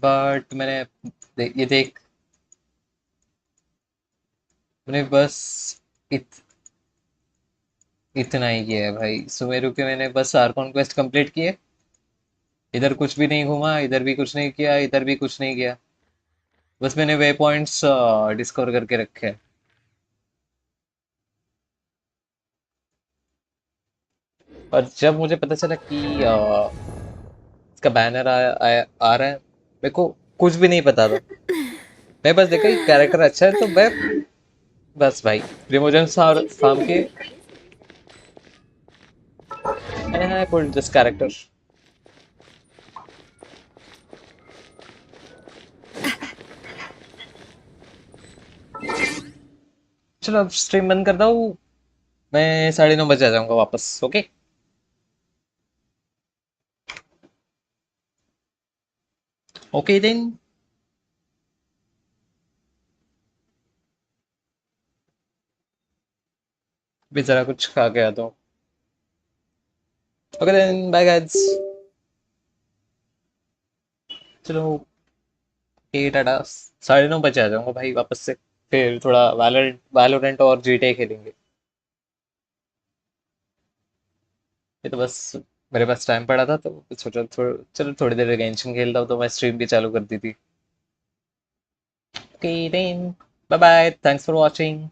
But मैंने बस इतना ही किया है भाई। सुमेरु के मैंने बस आर्कॉन क्वेस्ट कंप्लीट किए, इधर कुछ भी नहीं घूमा, इधर भी कुछ नहीं किया, इधर भी कुछ नहीं किया। बस मैंने वे पॉइंट्स डिस्कवर करके रखे हैं। और जब मुझे पता चला कि इसका बैनर आ रहा है, मेरे को कुछ भी नहीं पता था। मैं बस देखा कि कैरेक्टर अच्छा है तो मैं बस भाई रिमोजन फार्म के and I pulled this character. चलो अब स्ट्रीम बंद करता हूँ, मैं 9:30 बजे आ जाऊंगा वापस। ओके ओके देन भी जरा कुछ खा के आता हूँ। ओके देन बाय गाइस, चलो ये टाटा। 9:30 बजे आ जाऊंगा भाई वापस से, फिर थोड़ा वैलोरेंट और जीटीए खेलेंगे। ये तो बस मेरे पास टाइम पड़ा था तो सोचा चलो थोड़ी देर गेंशिन खेलता हूँ, तो मैं स्ट्रीम भी चालू कर दी थी। Okay then bye bye, thanks for watching.